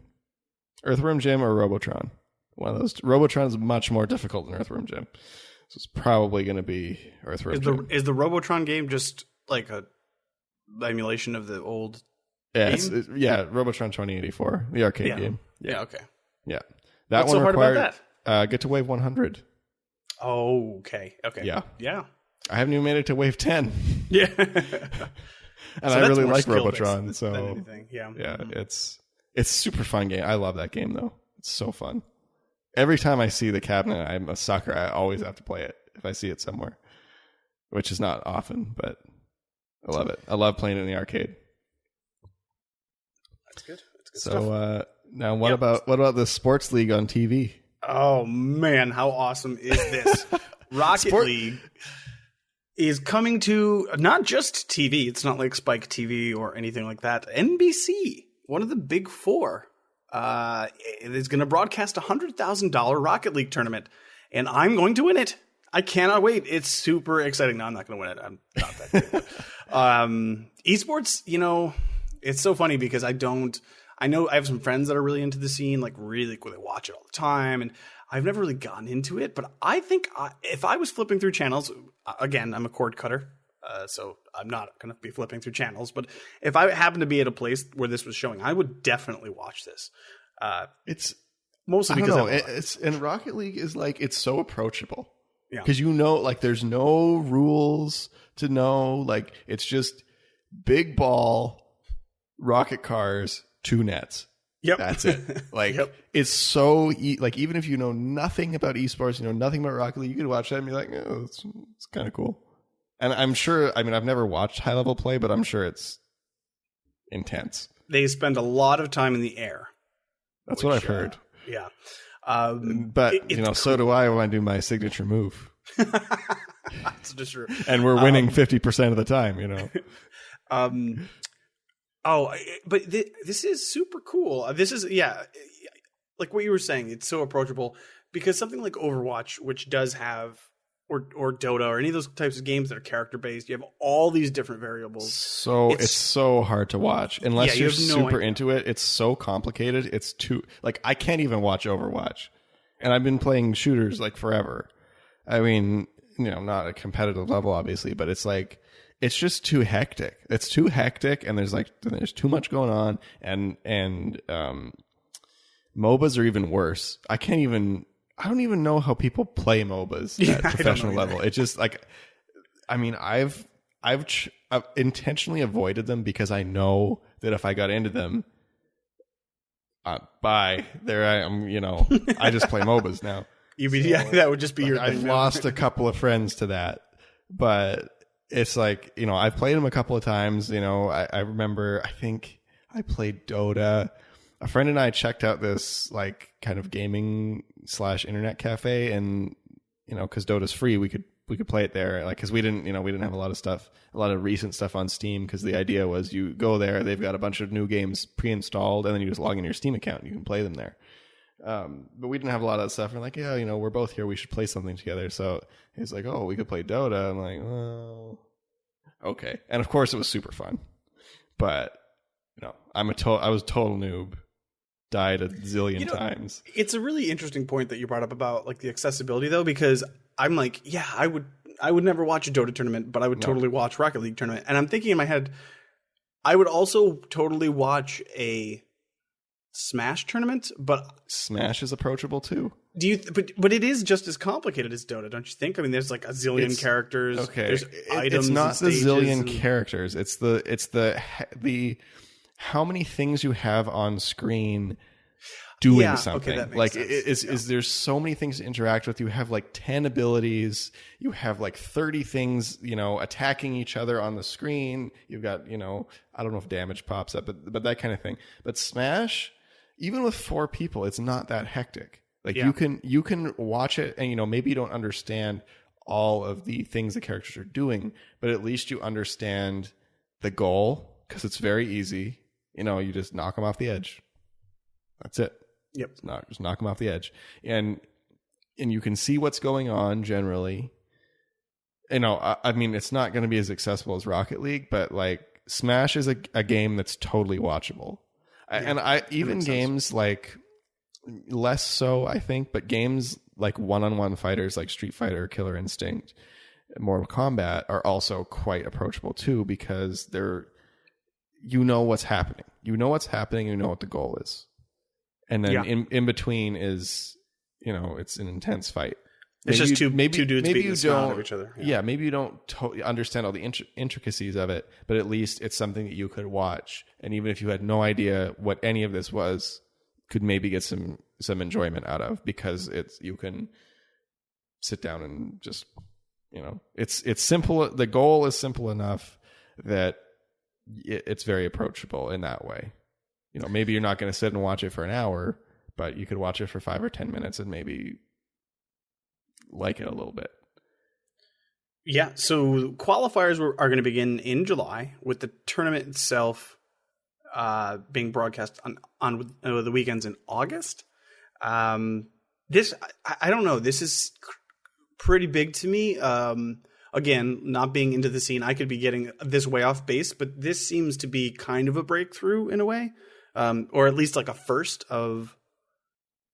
Earthworm Jim or Robotron. One of those. Robotron is much more difficult than Earthworm Jim. So it's probably going to be Earthworm Jim. Is the Robotron game just like a emulation of the old game? Robotron 2084, the arcade game. Yeah, okay. Yeah. That What's one so hard required, about that? Get to wave 100. Oh, okay. Yeah. Yeah. I haven't even made it to wave 10. Yeah. And I really like Robotron, so yeah, it's a super fun game. I love that game though. It's so fun. Every time I see the cabinet, I'm a sucker. I always have to play it if I see it somewhere, which is not often, but I love it. I love playing it in the arcade. That's good. So now what about the sports league on TV? Oh man, how awesome is this? Rocket League is coming to not just TV. It's not like Spike TV or anything like that. NBC, one of the big 4, is going to broadcast a $100,000 Rocket League tournament, and I'm going to win it. I cannot wait. It's super exciting. No, I'm not going to win it. I'm not that good. Esports, it's so funny because I know I have some friends that are really into the scene, like really cool. They watch it all the time, and I've never really gotten into it. But I think if I was flipping through channels, again, I'm a cord cutter, so I'm not going to be flipping through channels. But if I happen to be at a place where this was showing, I would definitely watch this. It's mostly because and Rocket League is like, it's so approachable. Yeah. Because there's no rules to know. Like, it's just big ball, rocket cars, 2 nets. Yep. That's it. Like, It's so like, even if you know nothing about esports, nothing about Rocket League, you could watch that and be like, oh, it's kind of cool. And I'm sure, I've never watched high level play, but I'm sure it's intense. They spend a lot of time in the air. That's what I've heard. Yeah. But so do I when I do my signature move. That's just true. And we're winning 50% of the time, But this is super cool. This is, like what you were saying, it's so approachable because something like Overwatch, which does have, or Dota, or any of those types of games that are character based, you have all these different variables. So it's so hard to watch unless you're super idea. into it. It's so complicated. It's too, like, I can't even watch Overwatch, and I've been playing shooters like forever. I mean, not a competitive level, obviously, but it's like, it's just too hectic. It's too hectic, and there's too much going on, and MOBAs are even worse. I don't even know how people play MOBAs at professional level. It's just like, I've intentionally avoided them because I know that if I got into them, there I am. I just play MOBAs now. That would just be your thing. I've lost a couple of friends to that, but it's like, I've played them a couple of times. I remember, I I played Dota. A friend and I checked out this like kind of gaming / internet cafe, and because Dota's free, we could play it there. Like, because we didn't have a lot of recent stuff on Steam. Because the idea was you go there, they've got a bunch of new games pre-installed, and then you just log in your Steam account and you can play them there. But we didn't have a lot of that stuff. We're like, yeah, we're both here. We should play something together. So he's like, oh, we could play Dota. I'm like, well, okay. And of course, it was super fun. But I was a total noob. Died a zillion times. It's a really interesting point that you brought up about like the accessibility, though, because I'm like, yeah, I would never watch a Dota tournament, but I would totally watch Rocket League tournament. And I'm thinking in my head, I would also totally watch a Smash tournament, but Smash is approachable too. Do you? But it is just as complicated as Dota, don't you think? I mean, there's like a zillion characters. Okay, there's items. It's not the zillion and characters. It's the how many things you have on screen doing something. Okay, that makes like sense. is there's so many things to interact with. You have like 10 abilities. You have like 30 things, attacking each other on the screen. You've got, I don't know if damage pops up, but that kind of thing. But Smash, even with 4 people, it's not that hectic. Like you can watch it and maybe you don't understand all of the things the characters are doing, but at least you understand the goal, because it's very easy. You just knock them off the edge. That's it. Yep. Just knock them off the edge. And you can see what's going on generally. I mean, it's not going to be as accessible as Rocket League, but like Smash is a game that's totally watchable. Yeah, even games like less so, I think, but games like one-on-one fighters like Street Fighter, Killer Instinct, Mortal Kombat are also quite approachable too, because they're what's happening. You know what's happening, you know what the goal is. And then in between is, it's an intense fight. It's just two dudes beating the snot out of each other. Yeah, maybe you don't understand all the intricacies of it, but at least it's something that you could watch. And even if you had no idea what any of this was, could maybe get some enjoyment out of, because you can sit down and just, it's simple. The goal is simple enough that it's very approachable in that way. Maybe you're not going to sit and watch it for an hour, but you could watch it for 5 or 10 minutes and maybe like it a little bit. Yeah. So qualifiers are going to begin in July, with the tournament itself being broadcast on the weekends in August. This, I don't know. This is pretty big to me. Again, not being into the scene, I could be getting this way off base, but this seems to be kind of a breakthrough in a way, or at least like a first of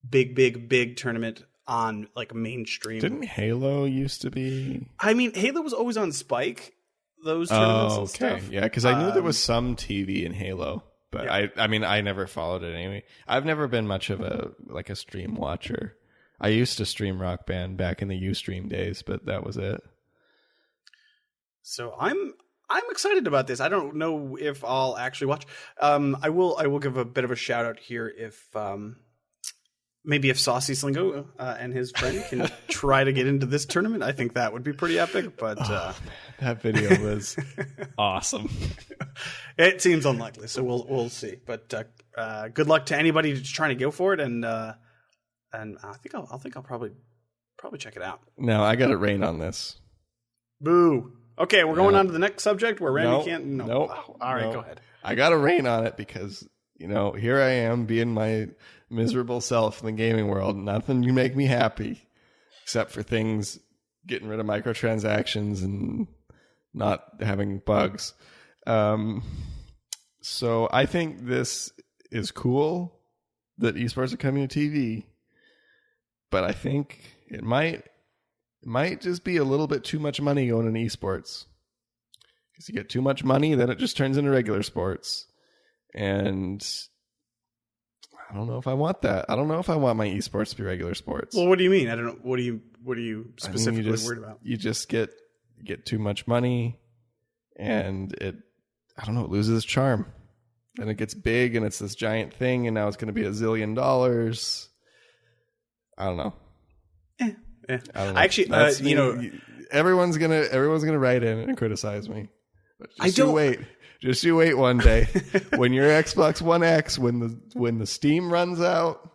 big tournament on like mainstream. Didn't Halo used to be? I mean, Halo was always on Spike. Those tournaments and stuff. Yeah, because I knew there was some TV in Halo, but yeah. I mean, I never followed it anyway. I've never been much of a stream watcher. I used to stream Rock Band back in the Ustream days, but that was it. So I'm excited about this. I don't know if I'll actually watch. I will give a bit of a shout out here if maybe if Saucy Slingo and his friend can try to get into this tournament. I think that would be pretty epic. But that video was awesome. It seems unlikely, so we'll see. But good luck to anybody who's trying to go for it, and I think I'll probably check it out. No, I got it rain on this. Boo. Okay, we're going on to the next subject where Randy can't. No. Nope. Oh, all right, go ahead. I got a rain on it because, here I am being my miserable self in the gaming world. Nothing can make me happy except for things getting rid of microtransactions and not having bugs. So I think this is cool that esports are coming to TV, but I think it might just be a little bit too much money going in esports. Because you get too much money, then it just turns into regular sports. And I don't know if I want that. I don't know if I want my esports to be regular sports. Well, what do you mean? I don't know. What are you specifically worried about? You just get too much money, and it loses its charm. And it gets big, and it's this giant thing, and now it's going to be $1 zillion. I don't know. Yeah. I don't know. Actually, everyone's gonna write in and criticize me. Just you wait one day when your Xbox One X, when the Steam runs out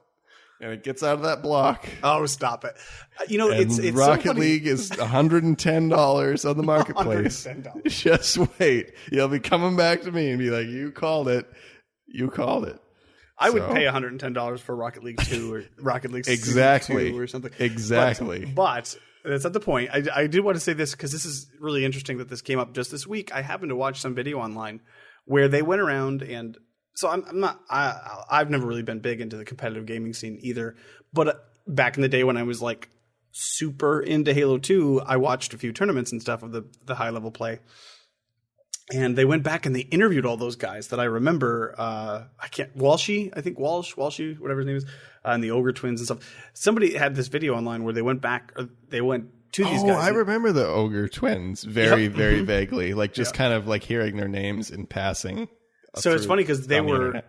and it gets out of that block. Oh, stop it! It's Rocket so funny. League is $110 on the marketplace. $110. Just wait. You'll be coming back to me and be like, "You called it. You called it." I would pay $110 for Rocket League 2 or Rocket League exactly 2 or something. Exactly. But that's not the point. I did want to say this because this is really interesting that this came up just this week. I happened to watch some video online where they went around and so I've never really been big into the competitive gaming scene either. But back in the day when I was like super into Halo 2, I watched a few tournaments and stuff of the high level play. And they went back and they interviewed all those guys that I remember. Walsh, whatever his name is, and the Ogre Twins and stuff. Somebody had this video online where they went back, or they went to these guys. Oh, I remember the Ogre Twins very vaguely, like just kind of like hearing their names in passing. So it's funny because they were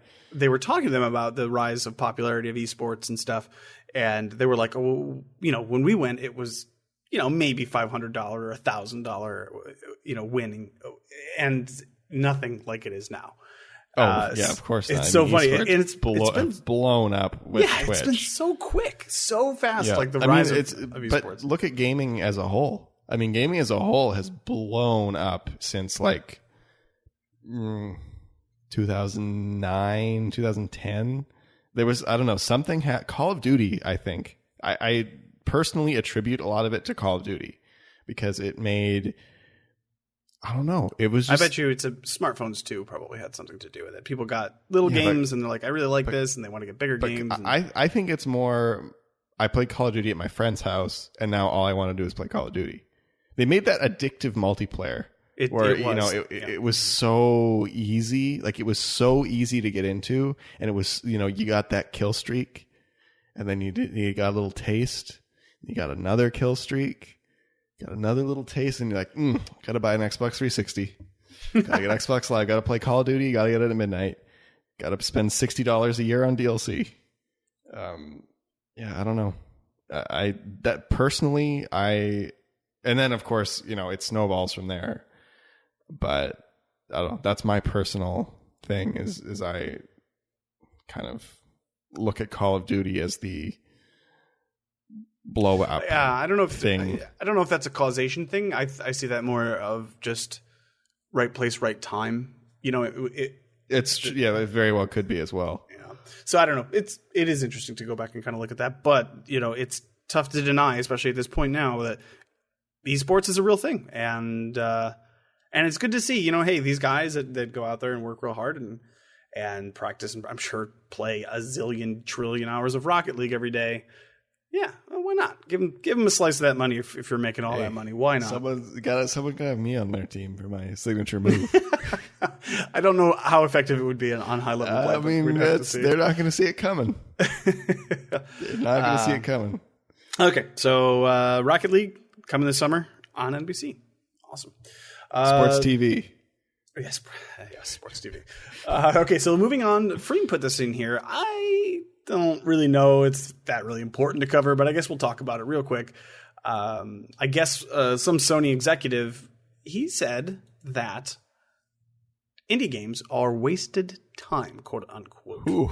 talking to them about the rise of popularity of esports and stuff, and they were like, "Oh, when we went, it was." Maybe $500 or $1,000, winning, and nothing like it is now. Oh, yeah, of course not. It's so funny. And it's been blown up with Twitch. It's been so quick, so fast, like the rise of esports. But look at gaming as a whole. I mean, gaming as a whole has blown up since like 2009, 2010. There was, I don't know, something, Call of Duty, I think. I personally attribute a lot of it to Call of Duty because it made, I don't know, it was just, I bet you smartphones too probably had something to do with it. People got little games and they're like, I really like this, and they want to get bigger games. I think it's more, I played Call of Duty at my friend's house and now all I want to do is play Call of Duty. They made that addictive multiplayer. It was so easy. Like it was so easy to get into, and it was, you got that kill streak and then you got a little taste. You got another kill streak, got another little taste, and you're like, gotta buy an Xbox 360. Gotta get Xbox Live, gotta play Call of Duty, gotta get it at midnight. Gotta spend $60 a year on DLC. I don't know. And then of course, it snowballs from there. But I don't know. That's my personal thing is I kind of look at Call of Duty as the blow up. Yeah, I don't know thing. I don't know if that's a causation thing. I see that more of just right place, right time. It very well could be as well. Yeah. So I don't know. It is interesting to go back and kind of look at that, but it's tough to deny, especially at this point now, that esports is a real thing, and it's good to see. Hey, these guys that go out there and work real hard and practice, and I'm sure play a zillion trillion hours of Rocket League every day. Yeah, well, why not? Give them a slice of that money if you're making all that money. Why not? Someone got to have me on their team for my signature move. I don't know how effective it would be on high level play. I mean, they're not going to see it coming. They're not going to see it coming. Okay, so Rocket League coming this summer on NBC. Awesome. Sports TV. Yes, sports TV. Okay, so moving on. Freem put this in here. I don't really know it's that really important to cover, but I guess we'll talk about it real quick. I guess some Sony executive, he said that indie games are wasted time, quote unquote. Ooh.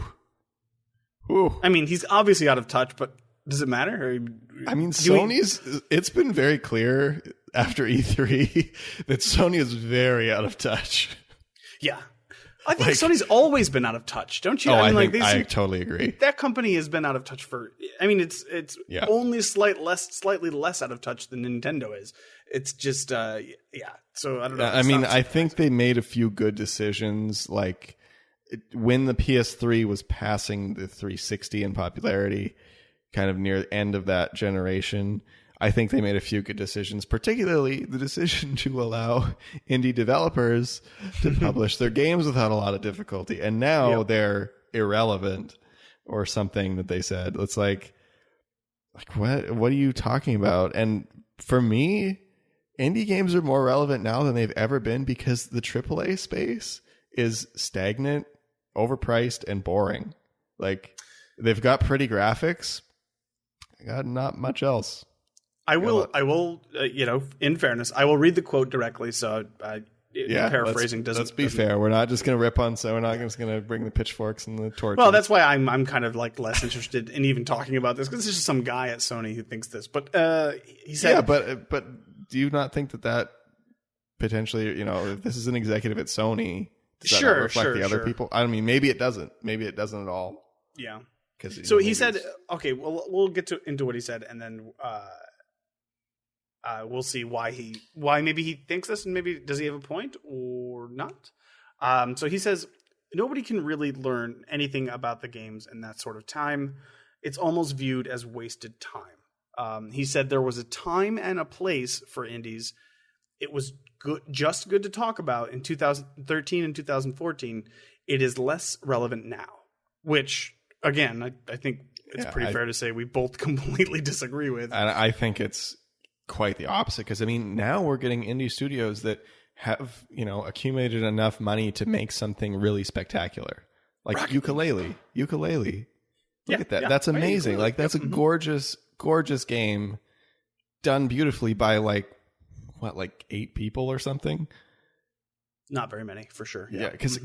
I mean, he's obviously out of touch, but does it matter? It's been very clear after E3 that Sony is very out of touch. Yeah. I think Sony's always been out of touch, don't you? I totally agree. That company has been out of touch it's only slightly less out of touch than Nintendo is. It's just, So I don't know. I think they made a few good decisions. Like when the PS3 was passing the 360 in popularity, kind of near the end of that generation, I think they made a few good decisions, particularly the decision to allow indie developers to publish their games without a lot of difficulty. And now they're irrelevant or something that they said. It's like what are you talking about? And for me, indie games are more relevant now than they've ever been because the AAA space is stagnant, overpriced, and boring. Like they've got pretty graphics. I got not much else. I will, in fairness, I will read the quote directly. So, paraphrasing doesn't. Let's be fair. We're not just going to rip on. So we're not just going to bring the pitchforks and the torches. Well, that's why I'm kind of like less interested in even talking about this, because there's just some guy at Sony who thinks this. But he said, yeah, but do you not think that potentially, if this is an executive at Sony, does that not reflect the other people? I mean, maybe it doesn't. Maybe it doesn't at all. Yeah. So he said, okay, well, we'll get into what he said, and then we'll see why maybe he thinks this, and maybe does he have a point or not. So he says, nobody can really learn anything about the games in that sort of time. It's almost viewed as wasted time. He said there was a time and a place for indies. It was just good to talk about in 2013 and 2014. It is less relevant now, which, again, I think it's pretty fair to say we both completely disagree with. And I think it's quite the opposite, because, I mean, now we're getting indie studios that have, accumulated enough money to make something really spectacular. Like Yooka-Laylee. Look at that. Yeah, that's amazing. Like, that's a gorgeous, gorgeous game done beautifully by, like 8 people or something? Not very many, for sure. Yeah, because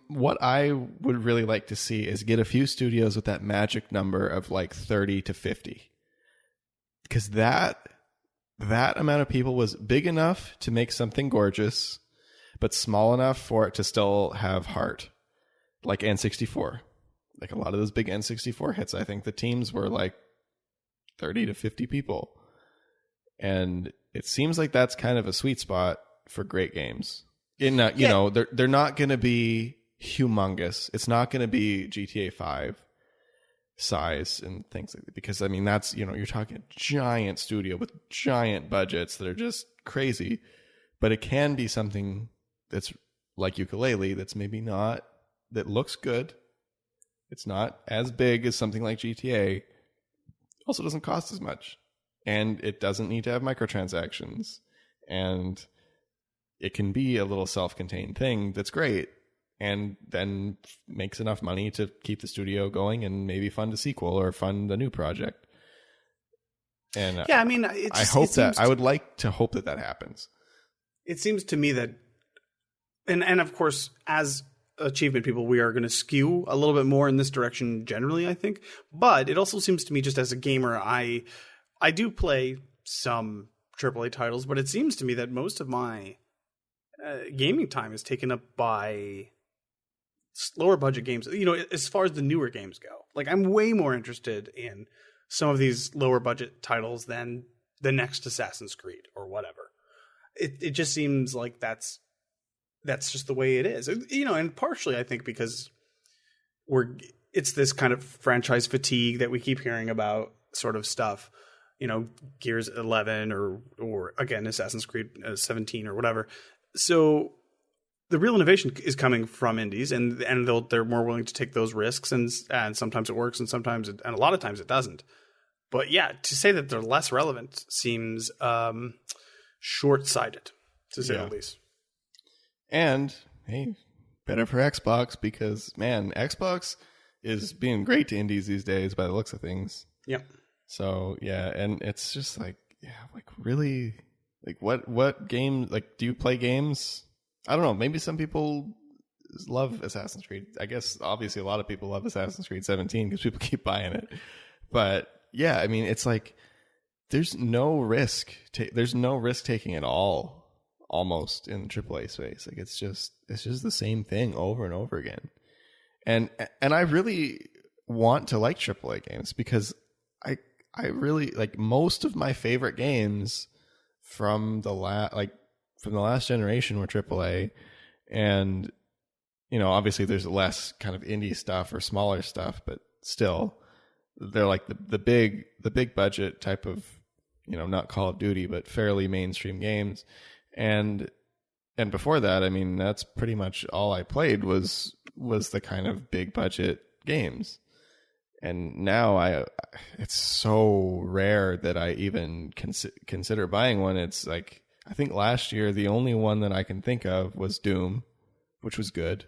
what I would really like to see is get a few studios with that magic number of like 30 to 50. Because that amount of people was big enough to make something gorgeous, but small enough for it to still have heart. Like N64. Like a lot of those big N64 hits, I think the teams were like 30 to 50 people. And it seems like that's kind of a sweet spot for great games. They're not going to be humongous. It's not going to be GTA 5 size and things like that, because I mean that's, you're talking a giant studio with giant budgets that are just crazy, but it can be something that's like Yooka-Laylee, that's maybe not, that looks good. It's not as big as something like GTA. Also doesn't cost as much. And it doesn't need to have microtransactions. And it can be a little self-contained thing that's great, and then makes enough money to keep the studio going and maybe fund a sequel or fund a new project. And yeah, I mean, I would like to hope that happens. It seems to me that, and of course, as achievement people, we are going to skew a little bit more in this direction generally, I think. But it also seems to me, just as a gamer, I do play some AAA titles, but it seems to me that most of my gaming time is taken up by lower budget games. As far as the newer games go, like I'm way more interested in some of these lower budget titles than the next Assassin's Creed or whatever. It just seems like that's just the way it is. And partially I think because it's this kind of franchise fatigue that we keep hearing about, sort of stuff. Gears 11 or again Assassin's Creed 17 or whatever. So the real innovation is coming from indies, and they're more willing to take those risks, and sometimes it works, and a lot of times it doesn't. But yeah, to say that they're less relevant seems short-sighted, to say the least. And hey, better for Xbox, because man, Xbox is being great to indies these days by the looks of things. Yeah. So yeah, and it's just like, really, like what game, like, do you play games? I don't know, maybe some people love Assassin's Creed. I guess obviously a lot of people love Assassin's Creed 17 because people keep buying it. But yeah, I mean, it's like there's no risk taking at all, almost, in the AAA space. Like it's just the same thing over and over again. And I really want to like AAA games, because I really like most of my favorite games from the last generation were AAA, and obviously there's less kind of indie stuff or smaller stuff, but still they're like the big budget type of, not Call of Duty, but fairly mainstream games. And before that, I mean, that's pretty much all I played was the kind of big budget games. And now it's so rare that I even consider buying one. It's like, I think last year the only one that I can think of was Doom, which was good.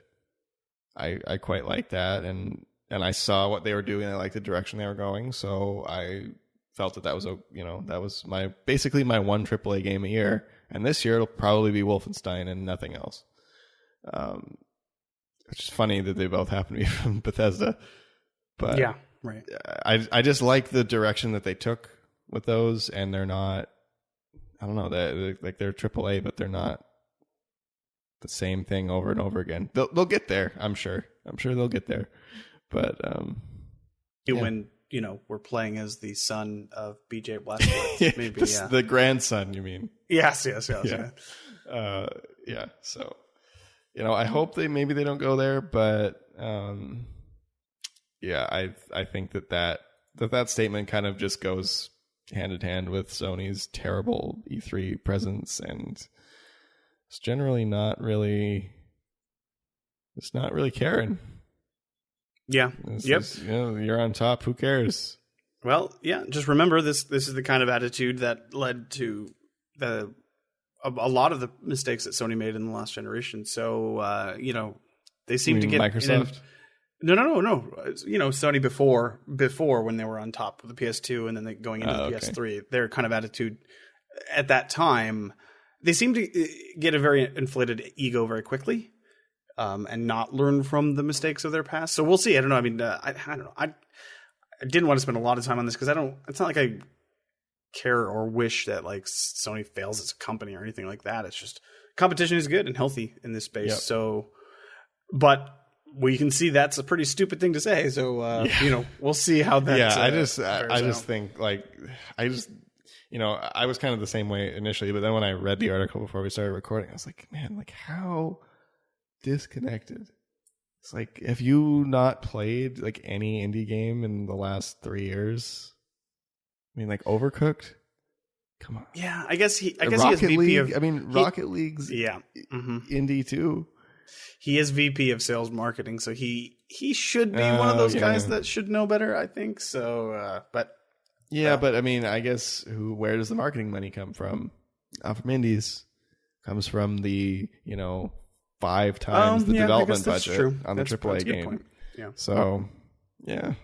I quite liked that, and I saw what they were doing. I liked the direction they were going, so I felt that was that was basically my one AAA game a year, and this year it'll probably be Wolfenstein and nothing else. Which is funny that they both happen to be from Bethesda, but yeah, right. I just like the direction that they took with those, and they're not. I don't know, they're AAA, but they're not the same thing over and over again. They'll get there, I'm sure. I'm sure they'll get there, but when we're playing as the son of BJ Blazkowicz, maybe the grandson, you mean? Yes. Yeah. So, I hope maybe they don't go there, but I think that statement kind of just goes hand in hand with Sony's terrible E3 presence, and it's generally not really caring. Yeah. You're on top. Who cares? Well, yeah. Just remember this is the kind of attitude that led to a lot of the mistakes that Sony made in the last generation. So, they seem to get Microsoft. No. Sony before when they were on top of the PS2 and then going into the PS3, their kind of attitude at that time, they seemed to get a very inflated ego very quickly, and not learn from the mistakes of their past. So we'll see. I don't know. I mean, I don't know. I didn't want to spend a lot of time on this because it's not like I care or wish that like Sony fails as a company or anything like that. It's just competition is good and healthy in this space. Yep. So, but we can see that's a pretty stupid thing to say. So, we'll see how that. Yeah, I just think I was kind of the same way initially, but then when I read the article before we started recording, I was like, man, like how disconnected. It's like, have you not played like any indie game in the last 3 years? I mean, like Overcooked. Come on. Yeah, I guess he has Rocket VP League. of Rocket League's indie too. He is VP of sales marketing, so he should be one of those guys that should know better, I think. So, but I mean, I guess where does the marketing money come from? Not from indies. Comes from the 5 times the development budget on the AAA game. Point. Yeah. So, yeah,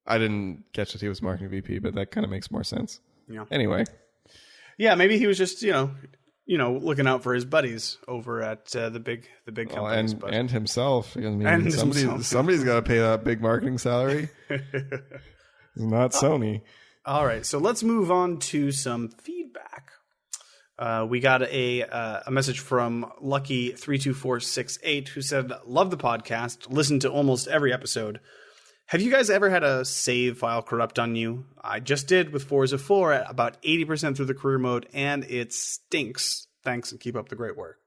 I didn't catch that he was marketing VP, but that kind of makes more sense. Yeah. Anyway. Yeah, maybe he was just looking out for his buddies over at the big companies, and himself. I mean, somebody's got to pay that big marketing salary. It's not Sony. All right, so let's move on to some feedback. We got a message from Lucky32468 who said, "Love the podcast. Listen to almost every episode. Have you guys ever had a save file corrupt on you? I just did with Forza 4 at about 80% through the career mode, and it stinks. Thanks, and keep up the great work."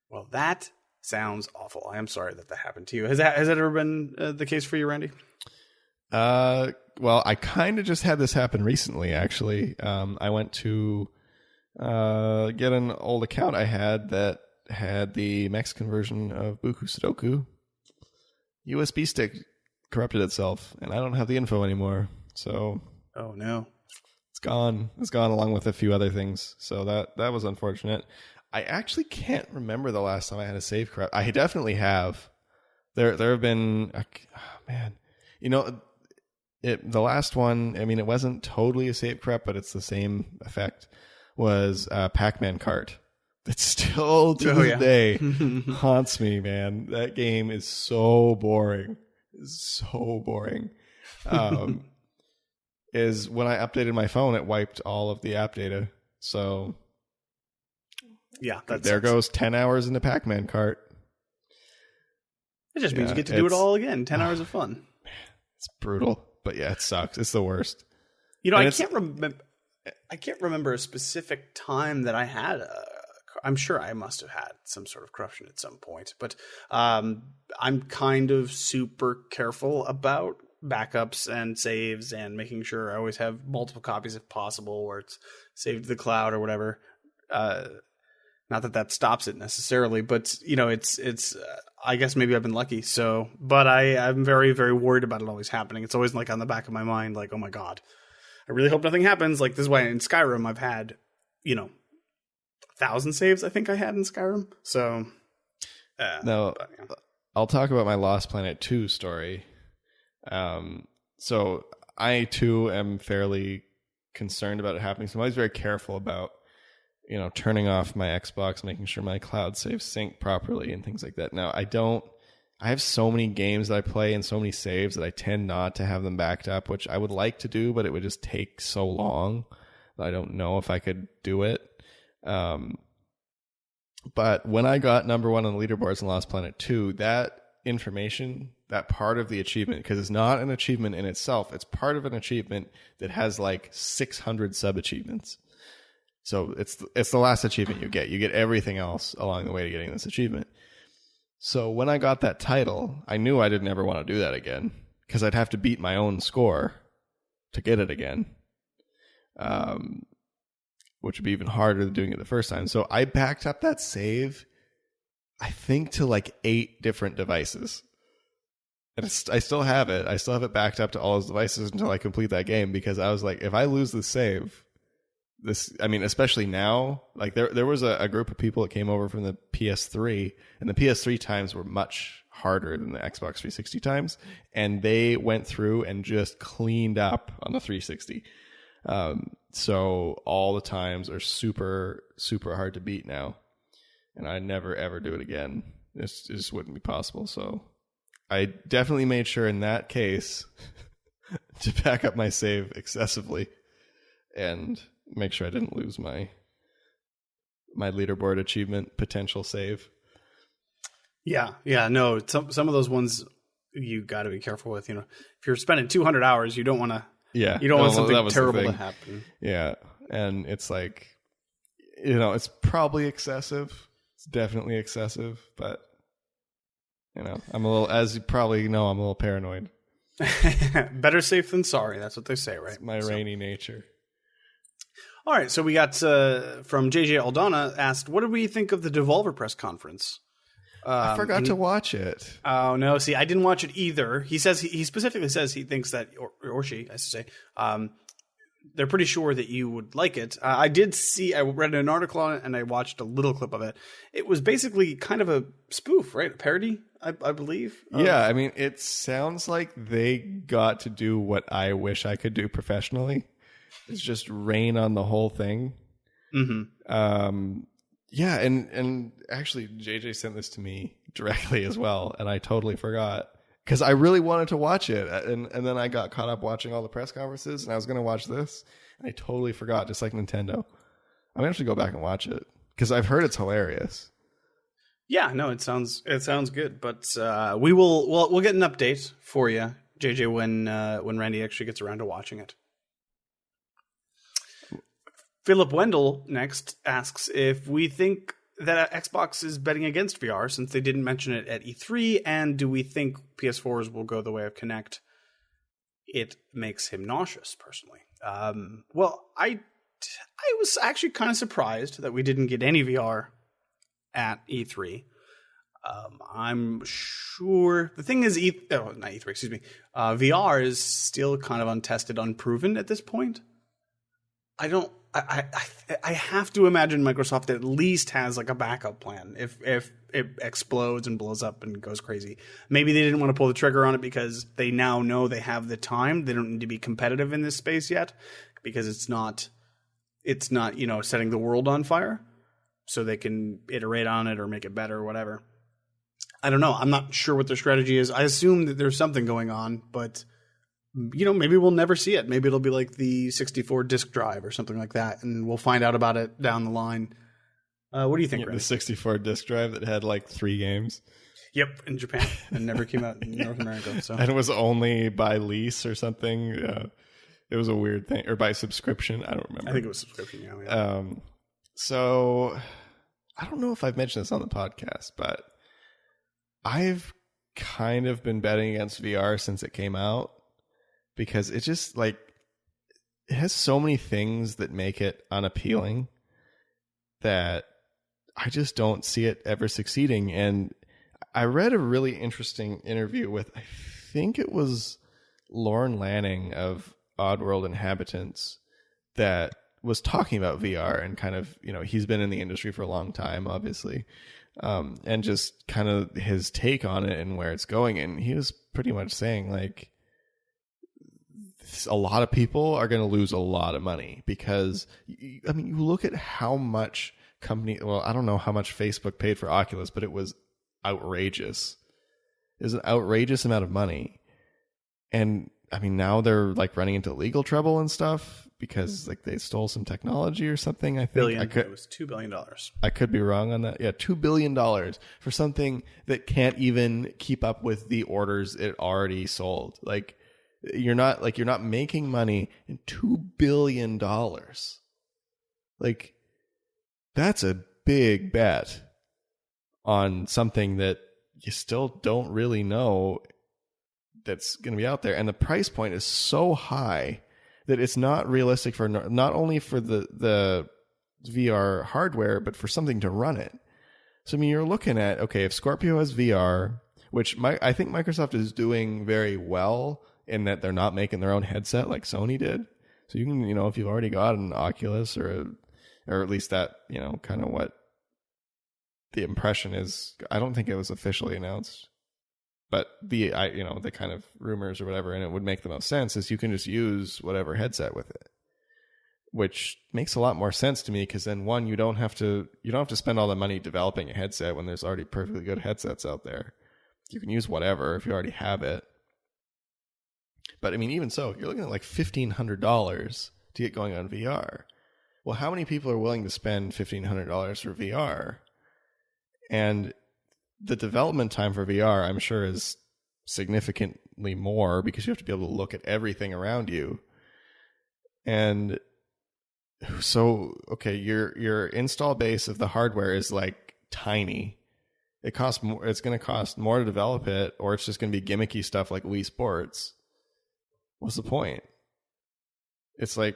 Well, that sounds awful. I am sorry that happened to you. Has that ever been the case for you, Randy? Well, I kind of just had this happen recently, actually. I went to get an old account I had that had the Mexican version of Buku Sudoku. USB stick corrupted itself, and I don't have the info anymore. So, oh no, it's gone. It's gone along with a few other things. So that was unfortunate. I actually can't remember the last time I had a save corrupt. I definitely have. There have been. The last one. I mean, it wasn't totally a save corrupt, but it's the same effect. Was Pac-Man Kart. That still to this day haunts me, man. That game is so boring. So boring. Is when I updated my phone, it wiped all of the app data. So yeah, there goes 10 hours into Pac-Man Kart. It just means you get to do it all again. 10 hours of fun. It's brutal, but yeah, it sucks. It's the worst. I can't remember a specific time that I had. I'm sure I must have had some sort of corruption at some point, but I'm kind of super careful about backups and saves and making sure I always have multiple copies if possible, or it's saved to the cloud or whatever. Not that stops it necessarily, but it's I guess maybe I've been lucky. So, but I'm very, very worried about it always happening. It's always like on the back of my mind, like, oh my God, I really hope nothing happens. Like this is why in Skyrim I've had, 1,000 saves I think I had in Skyrim. So I'll talk about my Lost Planet 2 story. So I too am fairly concerned about it happening. So I'm always very careful about, turning off my Xbox, making sure my cloud saves sync properly and things like that. Now, I have so many games that I play and so many saves that I tend not to have them backed up, which I would like to do, but it would just take so long that I don't know if I could do it. But when I got number 1 on the leaderboards in Lost Planet 2, that information, that part of the achievement, because it's not an achievement in itself, it's part of an achievement that has like 600 sub-achievements. So it's the last achievement you get. You get everything else along the way to getting this achievement. So when I got that title, I knew I didn't ever want to do that again, because I'd have to beat my own score to get it again. Which would be even harder than doing it the first time. So I backed up that save, I think, to like 8 different devices. And I still have it. I still have it backed up to all those devices until I complete that game, because I was like, if I lose this save, especially now, like there was a group of people that came over from the PS3, and the PS3 times were much harder than the Xbox 360 times, and they went through and just cleaned up on the 360. So all the times are super, super hard to beat now. And I never, ever do it again. It just wouldn't be possible. So I definitely made sure in that case to back up my save excessively and make sure I didn't lose my leaderboard achievement potential save. Yeah. No, some of those ones you got to be careful with. If you're spending 200 hours, you don't want to. Yeah, you don't want something terrible to happen. Yeah, and it's like, it's probably excessive. It's definitely excessive, but I'm a little, as you probably know, I'm a little paranoid. Better safe than sorry. That's what they say, right? It's my rainy nature. All right, so we got from JJ Aldana asked, what did we think of the Devolver press conference? I forgot to watch it. Oh, no. See, I didn't watch it either. He specifically says he thinks that, or she, I should say, they're pretty sure that you would like it. I read an article on it and I watched a little clip of it. It was basically kind of a spoof, right? A parody, I believe. Yeah, it sounds like they got to do what I wish I could do professionally. It's just rain on the whole thing. Mm-hmm. Yeah, and actually, JJ sent this to me directly as well, and I totally forgot, because I really wanted to watch it, and then I got caught up watching all the press conferences, and I was going to watch this, and I totally forgot, just like Nintendo. I'm going to have to go back and watch it, because I've heard it's hilarious. Yeah, no, it sounds good, but we'll get an update for you, JJ, when Randy actually gets around to watching it. Philip Wendell next asks if we think that Xbox is betting against VR, since they didn't mention it at E3, and do we think PS4s will go the way of Kinect? It makes him nauseous, personally. Well, I was actually kind of surprised that we didn't get any VR at E3. I'm sure the thing is, not E3, excuse me. VR is still kind of untested, unproven at this point. I have to imagine Microsoft at least has like a backup plan if it explodes and blows up and goes crazy. Maybe they didn't want to pull the trigger on it because they now know they have the time. They don't need to be competitive in this space yet, because it's not setting the world on fire, so they can iterate on it or make it better or whatever. I don't know. I'm not sure what their strategy is. I assume that there's something going on, but maybe we'll never see it. Maybe it'll be like the 64 disk drive or something like that, and we'll find out about it down the line. What do you think, The 64 disk drive that had like 3 games? Yep, in Japan, and never came out in North America. So. And it was only by lease or something. It was a weird thing, or by subscription. I don't remember. I think it was subscription, yeah. So I don't know if I've mentioned this on the podcast, but I've kind of been betting against VR since it came out, because it just it has so many things that make it unappealing that I just don't see it ever succeeding. And I read a really interesting interview with, I think it was Lorne Lanning of Oddworld Inhabitants, that was talking about VR and kind of, he's been in the industry for a long time, obviously. And just kind of his take on it and where it's going. And he was pretty much saying a lot of people are going to lose a lot of money because, I mean, you look at how much I don't know how much Facebook paid for Oculus, but it was outrageous. It was an outrageous amount of money. And I mean, now they're like running into legal trouble and stuff because like they stole some technology or something. I think it was $2 billion. I could be wrong on that. Yeah, $2 billion for something that can't even keep up with the orders it already sold. Like you're not making money in $2 billion. Like that's a big bet on something that you still don't really know that's going to be out there. And the price point is so high that it's not realistic for not only for the VR hardware, but for something to run it. So, I mean, you're looking at, okay, if Scorpio has VR, which I think Microsoft is doing very well in that they're not making their own headset like Sony did. So you can, if you've already got an Oculus or at least that, kind of what the impression is. I don't think it was officially announced. But the kind of rumors or whatever, and it would make the most sense, is you can just use whatever headset with it, which makes a lot more sense to me because then one, you don't have to spend all the money developing a headset when there's already perfectly good headsets out there. You can use whatever if you already have it. But I mean, even so, you're looking at like $1,500 to get going on VR. Well, how many people are willing to spend $1,500 for VR? And the development time for VR, I'm sure, is significantly more because you have to be able to look at everything around you. And so, okay, your install base of the hardware is like tiny. It costs more. It's going to cost more to develop it, or it's just going to be gimmicky stuff like Wii Sports. What's the point? It's like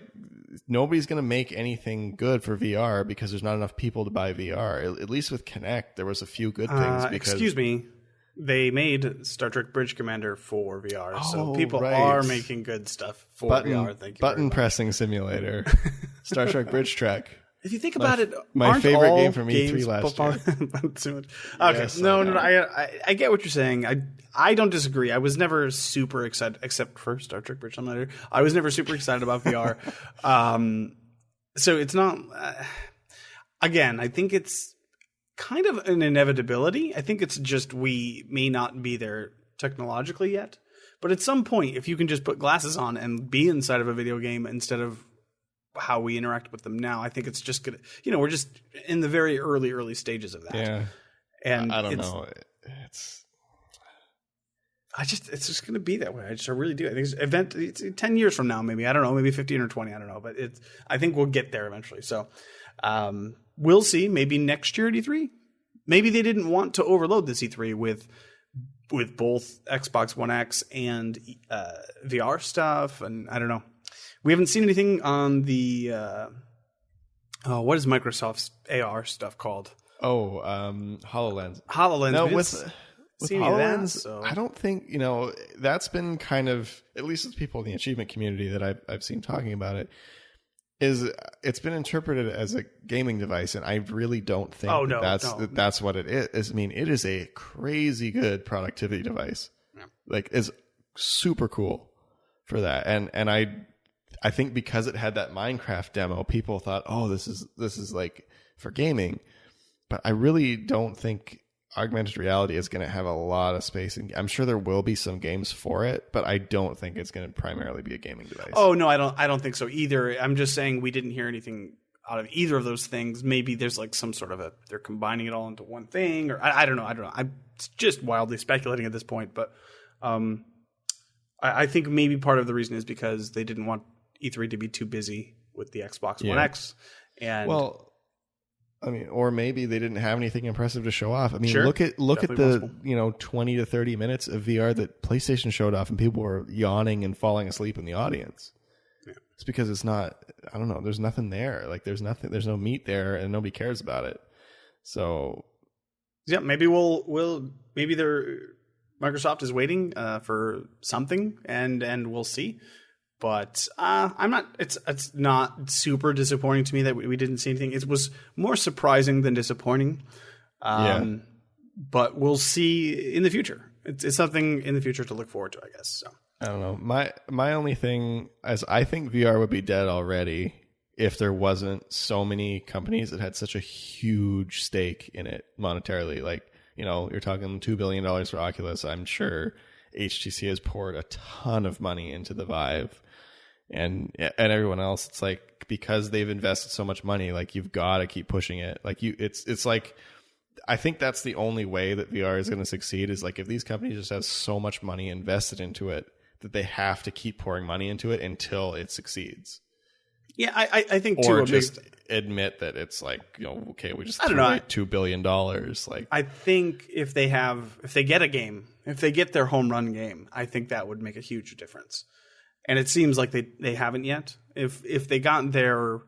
nobody's going to make anything good for VR because there's not enough people to buy VR. At least with Kinect, there was a few good things. Excuse me. They made Star Trek Bridge Commander for VR, so people are making good stuff for VR. Thank you. Button pressing simulator. Star Trek Bridge Track. If you think about it, my favorite game from E3 last year. Okay, yes, no, I get what you're saying. I don't disagree. I was never super excited, except for Star Trek Bridge Simulator. I was never super excited about VR. So it's not. Again, I think it's kind of an inevitability. I think it's just we may not be there technologically yet. But at some point, if you can just put glasses on and be inside of a video game instead of how we interact with them now, I think it's just gonna, we're just in the very early stages of that. Yeah. And I don't know. It's just gonna be that way. I really do. I think it's 10 years from now, maybe, I don't know, maybe 15 or 20, I don't know, but I think we'll get there eventually. So, we'll see. Maybe next year at E3. Maybe they didn't want to overload this E3 with both Xbox One X and VR stuff, and I don't know. We haven't seen anything on the what is Microsoft's AR stuff called? HoloLens. HoloLens. No, with HoloLens, so. I don't think that's been kind of, at least with people in the achievement community that I've seen talking about it, is it's been interpreted as a gaming device, and I really don't think that's what it is. I mean, it is a crazy good productivity device. Yeah. Like, it's super cool for that, and I think because it had that Minecraft demo, people thought, oh, this is like for gaming. But I really don't think augmented reality is going to have a lot of space. And I'm sure there will be some games for it, but I don't think it's going to primarily be a gaming device. Oh, no, I don't think so either. I'm just saying we didn't hear anything out of either of those things. Maybe there's like some sort of they're combining it all into one thing, or I don't know. I'm just wildly speculating at this point, but I think maybe part of the reason is because they didn't want E3 to be too busy with the Xbox One X. And I mean, or maybe they didn't have anything impressive to show off. I mean, sure, look at the possible. 20 to 30 minutes of VR that PlayStation showed off, and people were yawning and falling asleep in the audience. Yeah. It's because it's not. I don't know. There's nothing there. Like there's nothing. There's no meat there, and nobody cares about it. So yeah, maybe maybe Microsoft is waiting for something, and we'll see. But I'm not. It's not super disappointing to me that we didn't see anything. It was more surprising than disappointing. But we'll see in the future. It's something in the future to look forward to, I guess. So I don't know. My only thing is I think VR would be dead already if there wasn't so many companies that had such a huge stake in it monetarily. Like, you're talking $2 billion for Oculus. I'm sure HTC has poured a ton of money into the Vive, and everyone else. It's like, because they've invested so much money, like, you've got to keep pushing it. Like, it's like, I think that's the only way that VR is going to succeed, is like if these companies just have so much money invested into it that they have to keep pouring money into it until it succeeds. Yeah, I think too. Or just admit that it's like, okay, we just threw away $2 billion. Like, I think if they get a game, if they get their home run game, I think that would make a huge difference. And it seems like they haven't yet. If they got their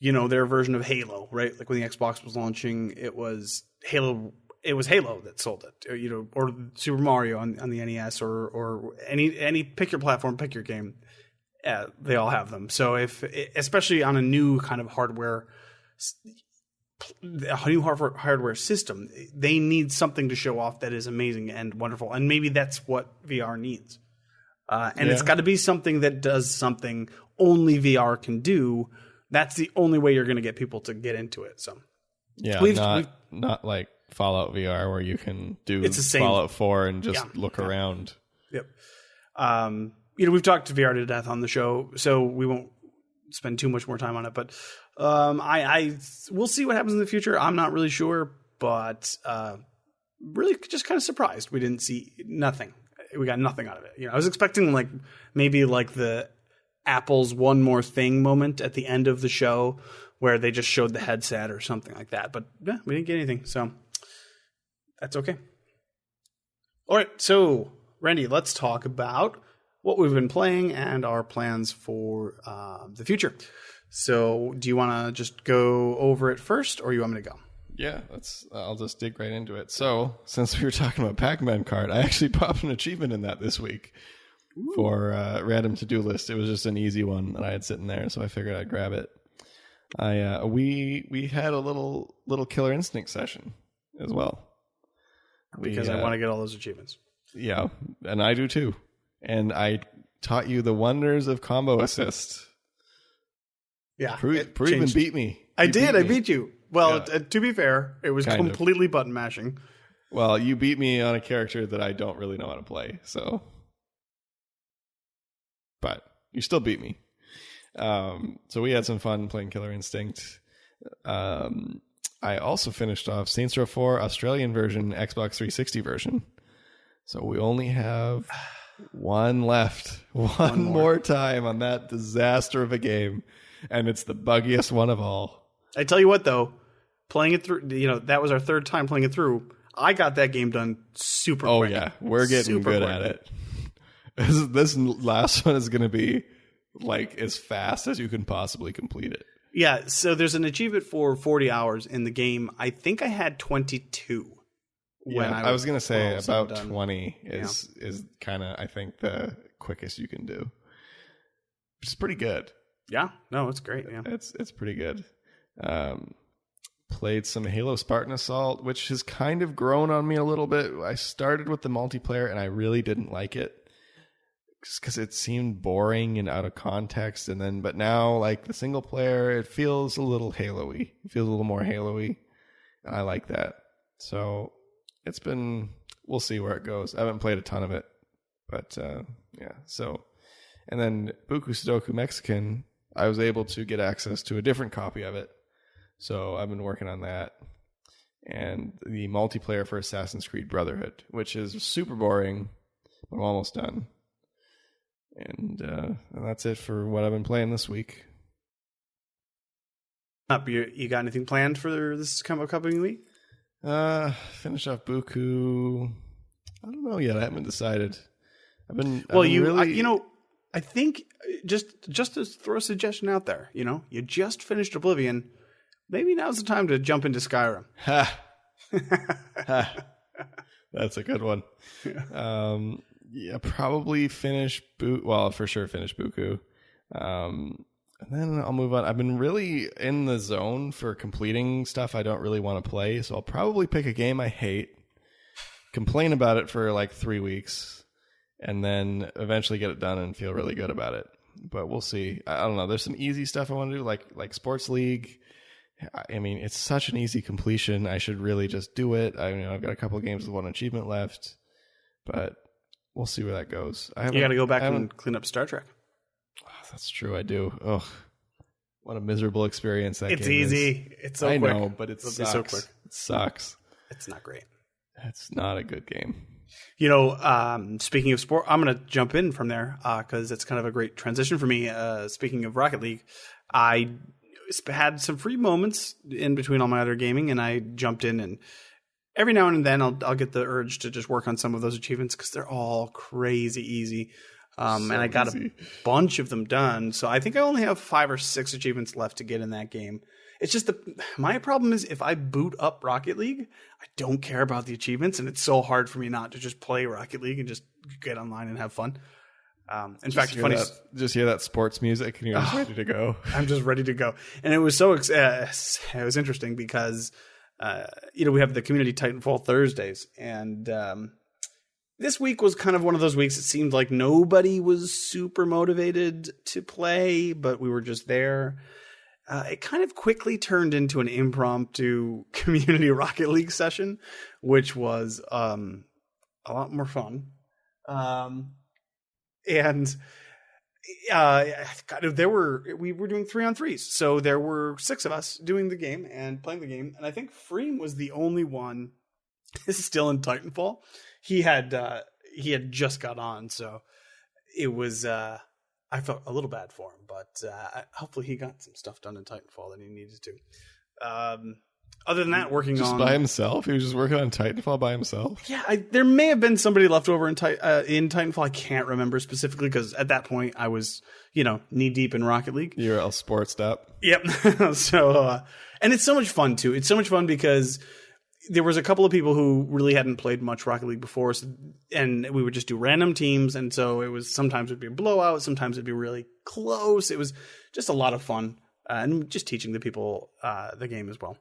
version of Halo, right? Like when the Xbox was launching, it was Halo that sold it, or Super Mario on the NES, or any pick your platform, pick your game. They all have them. So especially on a new kind of hardware system, they need something to show off that is amazing and wonderful. And maybe that's what VR needs. It's got to be something that does something only VR can do. That's the only way you're going to get people to get into it. So not like Fallout VR where you can do Fallout 4 and just look around. Yep. We've talked VR to death on the show, so we won't spend too much more time on it. But we'll see what happens in the future. I'm not really sure, but really just kind of surprised we didn't see nothing. We got nothing out of it. I was expecting maybe the Apple's one more thing moment at the end of the show where they just showed the headset or something like that. But yeah, we didn't get anything, so that's okay. All right, so Randy, let's talk about what we've been playing and our plans for the future. So do you want to just go over it first, or you want me to go? Yeah, I'll just dig right into it. So since we were talking about Pac-Man card, I actually popped an achievement in that this week. Ooh. For random to-do list. It was just an easy one that I had sitting there, so I figured I'd grab it. We had a little Killer Instinct session as well. Because I want to get all those achievements. Yeah, and I do too. And I taught you the wonders of combo assist. Yeah. Even beat me. I beat you. Well, to be fair, it was completely button mashing. Well, you beat me on a character that I don't really know how to play, so... But you still beat me. So we had some fun playing Killer Instinct. I also finished off Saints Row 4 Australian version, Xbox 360 version. So we only have one left. One more time on that disaster of a game. And it's the buggiest one of all. I tell you what, though, playing it through, that was our third time playing it through. I got that game done super quick. Oh, yeah. We're getting good at it. This last one is going to be as fast as you can possibly complete it. Yeah, so there's an achievement for 40 hours in the game. I think I had 22. I was going to say about 20 is kind of, I think, the quickest you can do. Which is pretty good. Yeah, no, it's great. Yeah, it's pretty good. Played some Halo Spartan Assault, which has kind of grown on me a little bit. I started with the multiplayer and I really didn't like it. Just because it seemed boring and out of context, but now the single player, it feels a little Halo-y. It feels a little more Halo-y, and I like that. So we'll see where it goes. I haven't played a ton of it, but yeah. So, and then Buku Sudoku Mexican, I was able to get access to a different copy of it, so I've been working on that. And the multiplayer for Assassin's Creed Brotherhood, which is super boring, but I'm almost done. And that's it for what I've been playing this week. You got anything planned for this upcoming week? Finish off Buku. I don't know yet. I haven't decided. I think just to throw a suggestion out there, you just finished Oblivion. Maybe now's the time to jump into Skyrim. Ha! That's a good one. Yeah, probably finish for sure finish Buku. And then I'll move on. I've been really in the zone for completing stuff I don't really want to play, so I'll probably pick a game I hate, complain about it for 3 weeks, and then eventually get it done and feel really good about it. But we'll see. I don't know. There's some easy stuff I want to do, like Sports League. I mean, it's such an easy completion. I should really just do it. I've got a couple of games with one achievement left, but we'll see where that goes. You got to go back and clean up Star Trek. Oh, that's true. I do. Ugh, what a miserable experience that game is. It's easy. It's so quick. I know, but it'll sucks. Be so quick. It sucks. It's not great. It's not a good game. Speaking of sport, I'm going to jump in from there because it's kind of a great transition for me. Speaking of Rocket League, I had some free moments in between all my other gaming, and I jumped in, and every now and then I'll get the urge to just work on some of those achievements because they're all crazy easy. And I got a bunch of them done. So I think I only have 5 or 6 achievements left to get in that game. It's just my problem is if I boot up Rocket League, I don't care about the achievements, and it's so hard for me not to just play Rocket League and just get online and have fun. In fact, funny. Just hear that sports music, and you're just ready to go. I'm just ready to go, and it was it was interesting because we have the community Titanfall Thursdays, and this week was kind of one of those weeks. It seemed like nobody was super motivated to play, but we were just there. It kind of quickly turned into an impromptu community Rocket League session, which was a lot more fun. And we were doing 3-on-3s. So there were 6 of us doing the game and playing the game. And I think Freem was the only one still in Titanfall. He had just got on. So it was, I felt a little bad for him, but hopefully he got some stuff done in Titanfall that he needed to. Other than that, working just on by himself. He was just working on Titanfall by himself. Yeah, there may have been somebody left over in Titanfall. I can't remember specifically because at that point I was, knee deep in Rocket League. You're all sportsed up. Yep. So, and it's so much fun too. It's so much fun because there was a couple of people who really hadn't played much Rocket League before, and we would just do random teams. And so it was sometimes it'd be a blowout, sometimes it'd be really close. It was just a lot of fun, and just teaching the people the game as well.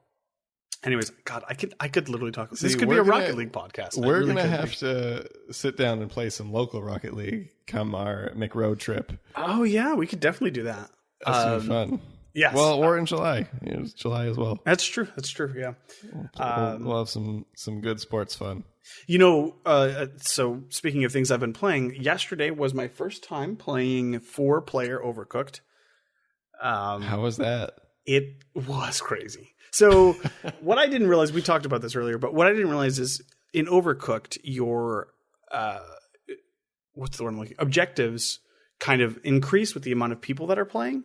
Anyways, God, I could literally talk. This could be a Rocket League podcast. We're really gonna have to sit down and play some local Rocket League come our McRoad trip. Oh yeah, we could definitely do that. That's gonna be fun. Yes. Well, or in July. It's July as well. That's true. Yeah. We'll have some good sports fun. So speaking of things I've been playing, yesterday was my first time playing 4-player Overcooked. How was that? It was crazy. So what I didn't realize, we talked about this earlier, but what I didn't realize is in Overcooked, your what's the word I'm looking? Objectives kind of increase with the amount of people that are playing.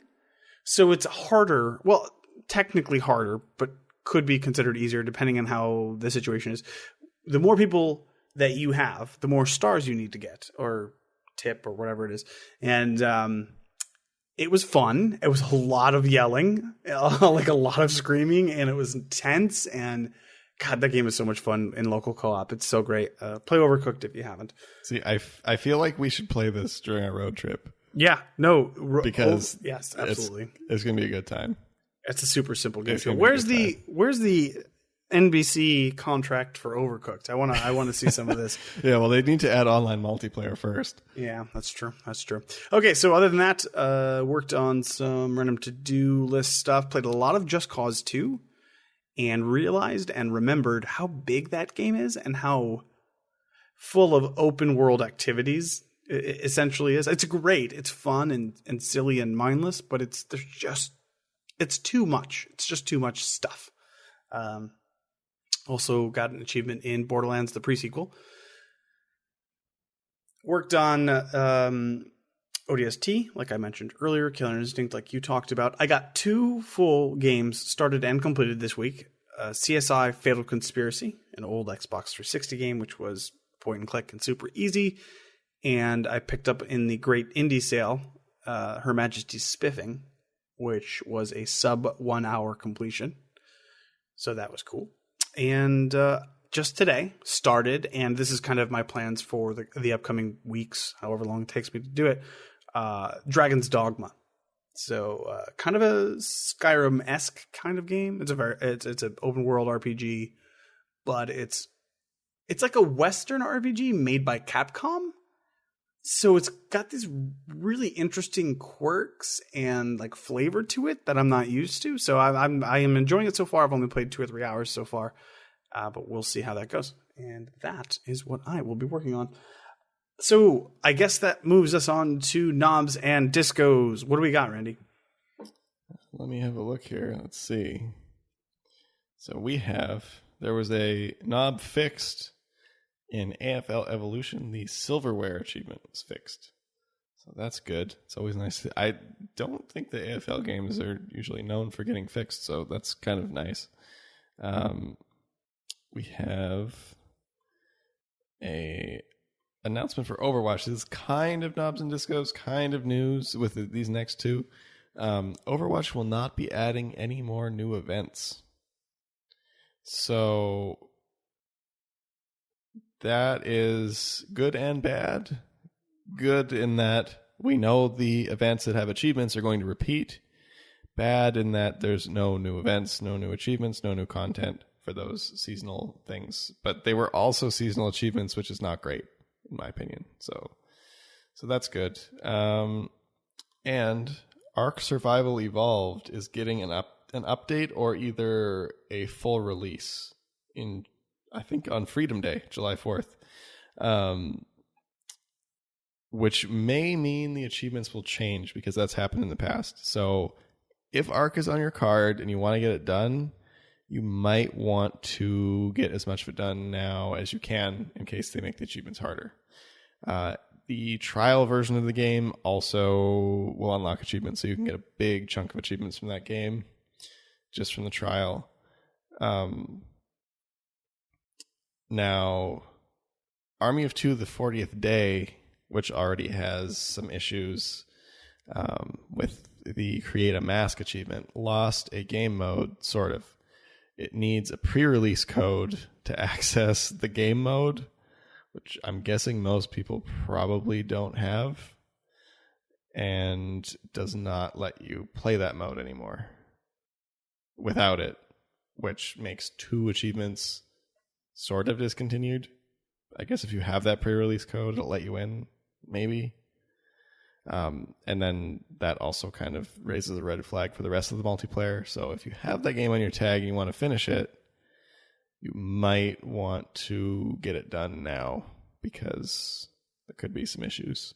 So it's harder, well, technically harder, but could be considered easier depending on how the situation is. The more people that you have, the more stars you need to get, or tip, or whatever it is. And it was fun. It was a lot of yelling, like a lot of screaming, and it was intense. And God, that game is so much fun in local co-op. It's so great. Play Overcooked if you haven't. See, I feel like we should play this during our road trip. Yeah, no, because yes, absolutely, it's going to be a good time. It's a super simple game. So where's the NBC contract for Overcooked? I want to see some of this. Yeah, well, they need to add online multiplayer first. Yeah, that's true. Okay, so other than that, worked on some random to-do list stuff. Played a lot of Just Cause 2, and realized and remembered how big that game is and how full of open world activities it essentially is. It's great. It's fun and silly and mindless, but it's too much. It's just too much stuff. Also got an achievement in Borderlands, the pre-sequel. Worked on ODST, like I mentioned earlier, Killer Instinct, like you talked about. I got 2 full games started and completed this week. CSI Fatal Conspiracy, an old Xbox 360 game, which was point and click and super easy. And I picked up in the great indie sale, Her Majesty's Spiffing, which was a sub 1 hour completion. So that was cool. And just today started, and this is kind of my plans for the upcoming weeks, however long it takes me to do it, Dragon's Dogma. So kind of a Skyrim-esque kind of game. It's an open world RPG, but it's like a Western RPG made by Capcom. So it's got these really interesting quirks and like flavor to it that I'm not used to. So I am enjoying it so far. I've only played 2 or 3 hours so far, but we'll see how that goes. And that is what I will be working on. So I guess that moves us on to knobs and discos. What do we got, Randy? Let me have a look here. Let's see. So there was a knob fixed in AFL Evolution. The silverware achievement was fixed. So that's good. It's always nice. I don't think the AFL games are usually known for getting fixed, so that's kind of nice. We have a announcement for Overwatch. This is kind of knobs and discos, kind of news with these next two. Overwatch will not be adding any more new events. So that is good and bad. Good in that we know the events that have achievements are going to repeat. Bad in that there's no new events, no new achievements, no new content for those seasonal things. But they were also seasonal achievements, which is not great, in my opinion. So that's good. And Ark Survival Evolved is getting an update or either a full release in, I think, on Freedom Day, July 4th, which may mean the achievements will change because that's happened in the past. So if Ark is on your card and you want to get it done, you might want to get as much of it done now as you can in case they make the achievements harder. The trial version of the game also will unlock achievements, so you can get a big chunk of achievements from that game just from the trial. Now, Army of Two, the 40th Day, which already has some issues with the Create a Mask achievement, lost a game mode, sort of. It needs a pre-release code to access the game mode, which I'm guessing most people probably don't have, and does not let you play that mode anymore without it, which makes 2 achievements sort of discontinued. I guess if you have that pre-release code, it'll let you in, maybe. And then that also kind of raises a red flag for the rest of the multiplayer. So if you have that game on your tag and you want to finish it, you might want to get it done now because there could be some issues.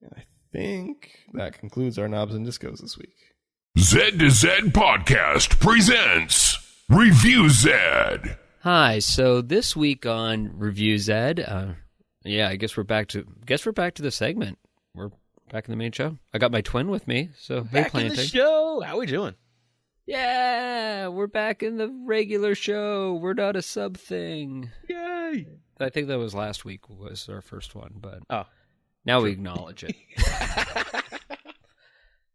And I think that concludes our knobs and discos this week. Z to Z Podcast presents Review Zed. Hi, so this week on Review Zed, I guess we're back to the segment. We're back in the main show. I got my twin with me, so hey, back in the show. How we doing? Yeah, we're back in the regular show. We're not a sub thing. Yay! I think that was last week was our first one, but true. now we acknowledge it.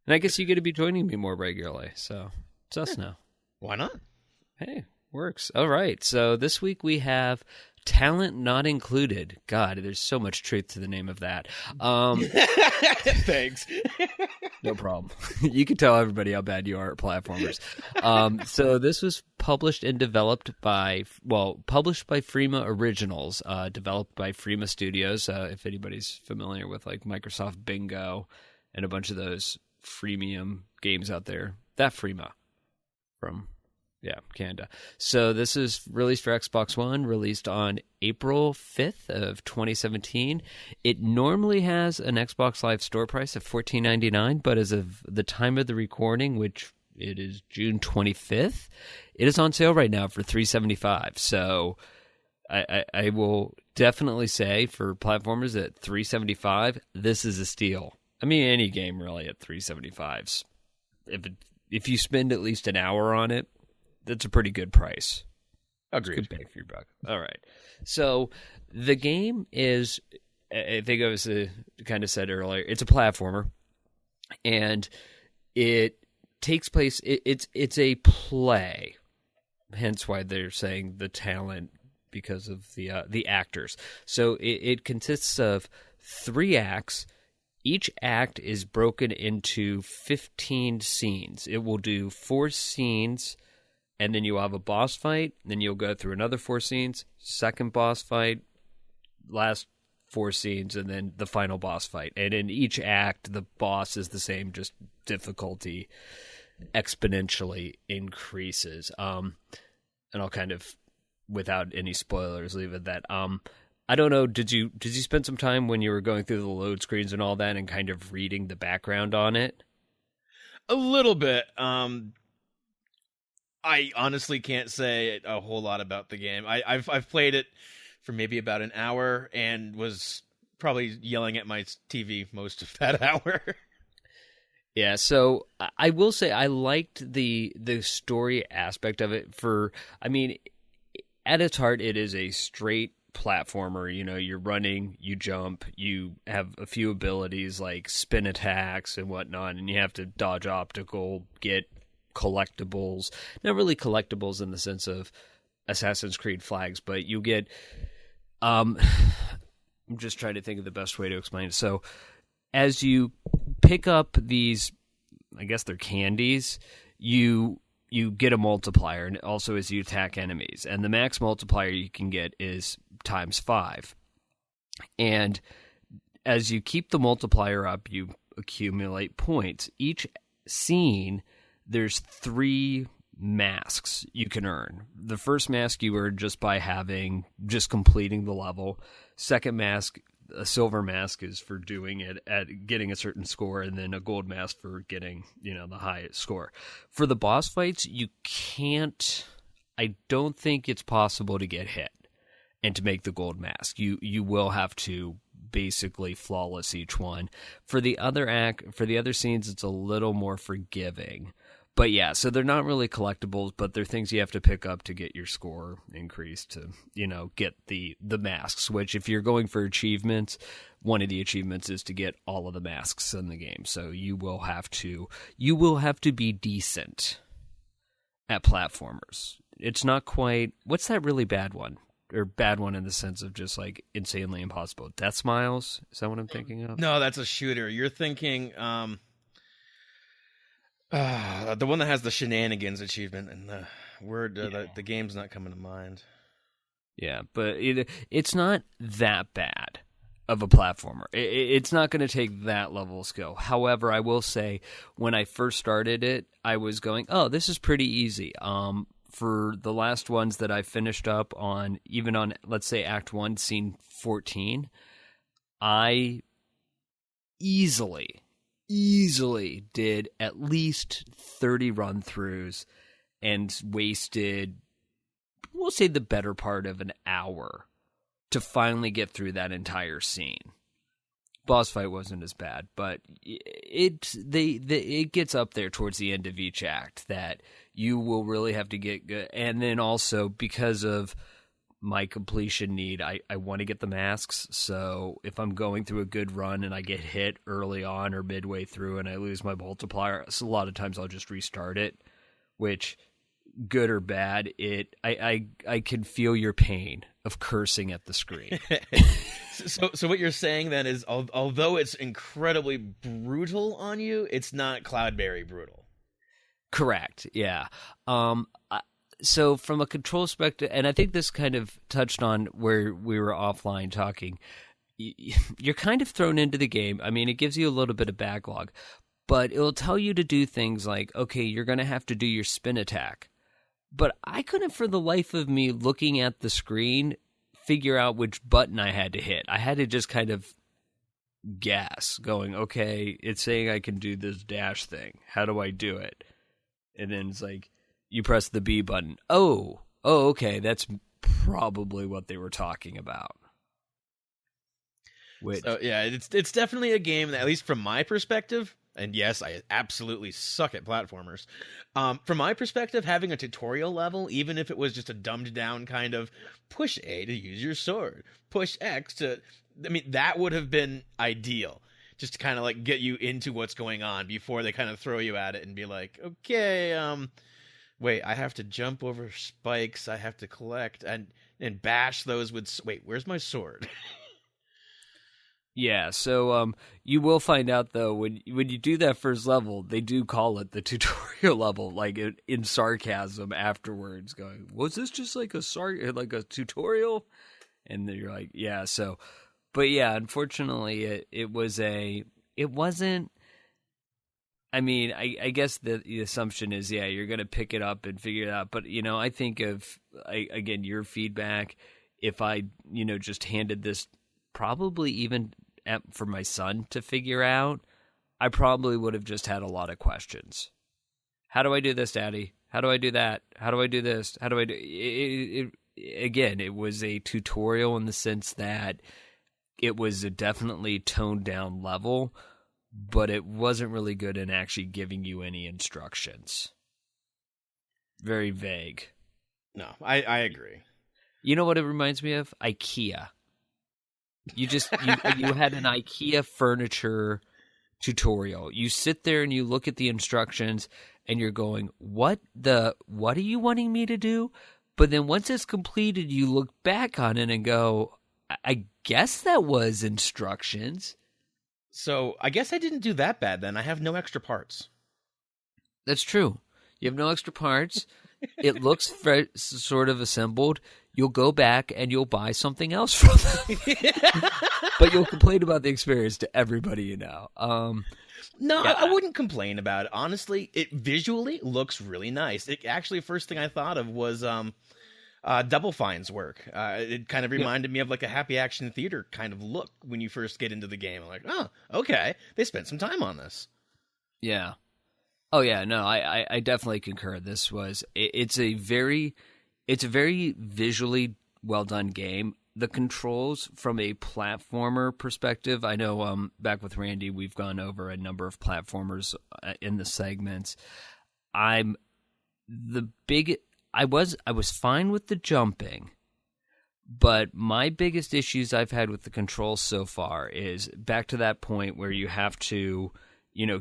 And I guess you get to be joining me more regularly, so it's us now. Why not? Hey, works. All right, so this week we have Talent Not Included. God, there's so much truth to the name of that. Thanks. No problem. You can tell everybody how bad you are at platformers. So this was published and developed published by Freema Originals, developed by Freema Studios. If anybody's familiar with like Microsoft Bingo and a bunch of those freemium games out there, that Freema from Canada. So this is released for Xbox One, released on April 5th of 2017. It normally has an Xbox Live store price of $14.99, but as of the time of the recording, which it is June 25th, it is on sale right now for $3.75. So I will definitely say for platformers at $3.75, this is a steal. I mean, any game really at $3.75. If you spend at least an hour on it, that's a pretty good price. Agreed. Good bang for your buck. All right. So the game is, I think I was kind of said earlier, it's a platformer, and it takes place. It's a play, hence why they're saying the talent because of the actors. So it consists of 3 acts. Each act is broken into 15 scenes. It will do 4 scenes. And then you'll have a boss fight. Then you'll go through another 4 scenes. Second boss fight. Last 4 scenes, and then the final boss fight. And in each act, the boss is the same, just difficulty exponentially increases. And I'll kind of, without any spoilers, leave it at that. I don't know, did you spend some time when you were going through the load screens and all that and kind of reading the background on it? A little bit. I honestly can't say a whole lot about the game. I've played it for maybe about an hour and was probably yelling at my TV most of that hour. Yeah, so I will say I liked the story aspect of it. At its heart, it is a straight platformer. You know, you're running, you jump, you have a few abilities like spin attacks and whatnot, and you have to dodge obstacle, get collectibles. Not really collectibles in the sense of Assassin's Creed flags, but you get I'm just trying to think of the best way to explain it. So as you pick up these, I guess they're candies, you get a multiplier, and also as you attack enemies. And the max multiplier you can get is ×5. And as you keep the multiplier up, you accumulate points. Each scene, there's 3 masks you can earn. The first mask you earn just by completing the level. Second mask, a silver mask, is for doing it at getting a certain score, and then a gold mask for getting, the highest score. For the boss fights, I don't think it's possible to get hit and to make the gold mask. You will have to basically flawless each one. For the other scenes, it's a little more forgiving. But yeah, so they're not really collectibles, but they're things you have to pick up to get your score increased to, get the masks, which if you're going for achievements, one of the achievements is to get all of the masks in the game. So you will have to be decent at platformers. It's not quite, what's that really bad one? Or bad one in the sense of just like insanely impossible. Death Smiles? Is that what I'm thinking of? No, that's a shooter. You're thinking the one that has the shenanigans achievement, and the game's not coming to mind. Yeah, but it's not that bad of a platformer. It's not going to take that level of skill. However, I will say when I first started it, I was going, oh, this is pretty easy. For the last ones that I finished up on, even on, let's say, Act 1, Scene 14, I easily did at least 30 run-throughs and wasted, we'll say, the better part of an hour to finally get through that entire scene. Boss fight wasn't as bad, but it gets up there towards the end of each act that you will really have to get good. And then also, because of my completion need, I want to get the masks. So if I'm going through a good run and I get hit early on or midway through and I lose my multiplier, so a lot of times I'll just restart it, which, good or bad, I can feel your pain of cursing at the screen. So what you're saying then is, although it's incredibly brutal on you, it's not Cloudberry brutal. Correct. Yeah. So from a control perspective, and I think this kind of touched on where we were offline talking, you're kind of thrown into the game. I mean, it gives you a little bit of backlog, but it'll tell you to do things like, okay, you're going to have to do your spin attack. But I couldn't, for the life of me, looking at the screen, figure out which button I had to hit. I had to just kind of guess, going, okay, it's saying I can do this dash thing. How do I do it? And then it's like, you press the B button. Oh, okay, that's probably what they were talking about. So yeah, it's definitely a game that, at least from my perspective, and yes, I absolutely suck at platformers. From my perspective, having a tutorial level, even if it was just a dumbed down kind of push A to use your sword, push X to, that would have been ideal. Just to kind of like get you into what's going on before they kind of throw you at it and be like, okay, wait, I have to jump over spikes, I have to collect and bash those with, wait, where's my sword? Yeah, so you will find out, though, when you do that first level, they do call it the tutorial level, like in sarcasm afterwards, going, was this just like a tutorial? And then you're like, yeah, so, But yeah, unfortunately, it wasn't. I mean, I guess the assumption is, yeah, you're going to pick it up and figure it out. But, I think again, your feedback, if I, just handed this probably even for my son to figure out, I probably would have just had a lot of questions. How do I do this, Daddy? How do I do that? How do I do this? How do I do it? Again, it was a tutorial in the sense that it was a definitely toned down level, but it wasn't really good in actually giving you any instructions. Very vague. No, I agree. You know what it reminds me of? IKEA. You had an IKEA furniture tutorial. You sit there and you look at the instructions and you're going, what are you wanting me to do? But then once it's completed, you look back on it and go, I guess that was instructions. So I guess I didn't do that bad then. I have no extra parts. That's true. You have no extra parts. It looks sort of assembled. You'll go back and you'll buy something else from them. But you'll complain about the experience to everybody you know. No, yeah. I wouldn't complain about it. Honestly, it visually looks really nice. It actually, first thing I thought of was Double Fine's work. It kind of reminded me of like a Happy Action Theater kind of look when you first get into the game. I'm like, oh, okay. They spent some time on this. Yeah. Oh, yeah. No, I definitely concur. This was it's a very visually well done game. The controls from a platformer perspective, I know back with Randy, we've gone over a number of platformers in the segments. I was fine with the jumping, but my biggest issues I've had with the controls so far is back to that point where you have to,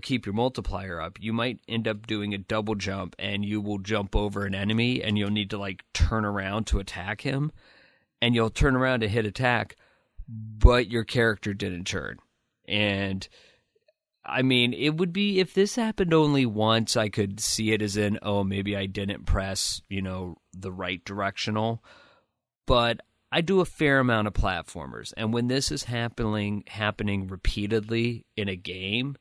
keep your multiplier up. You might end up doing a double jump and you will jump over an enemy and you'll need to turn around to attack him. And you'll turn around to hit attack, but your character didn't turn. And I mean, it would be, if this happened only once, I could see it as in, oh, maybe I didn't press, the right directional. But I do a fair amount of platformers. And when this is happening repeatedly in a game,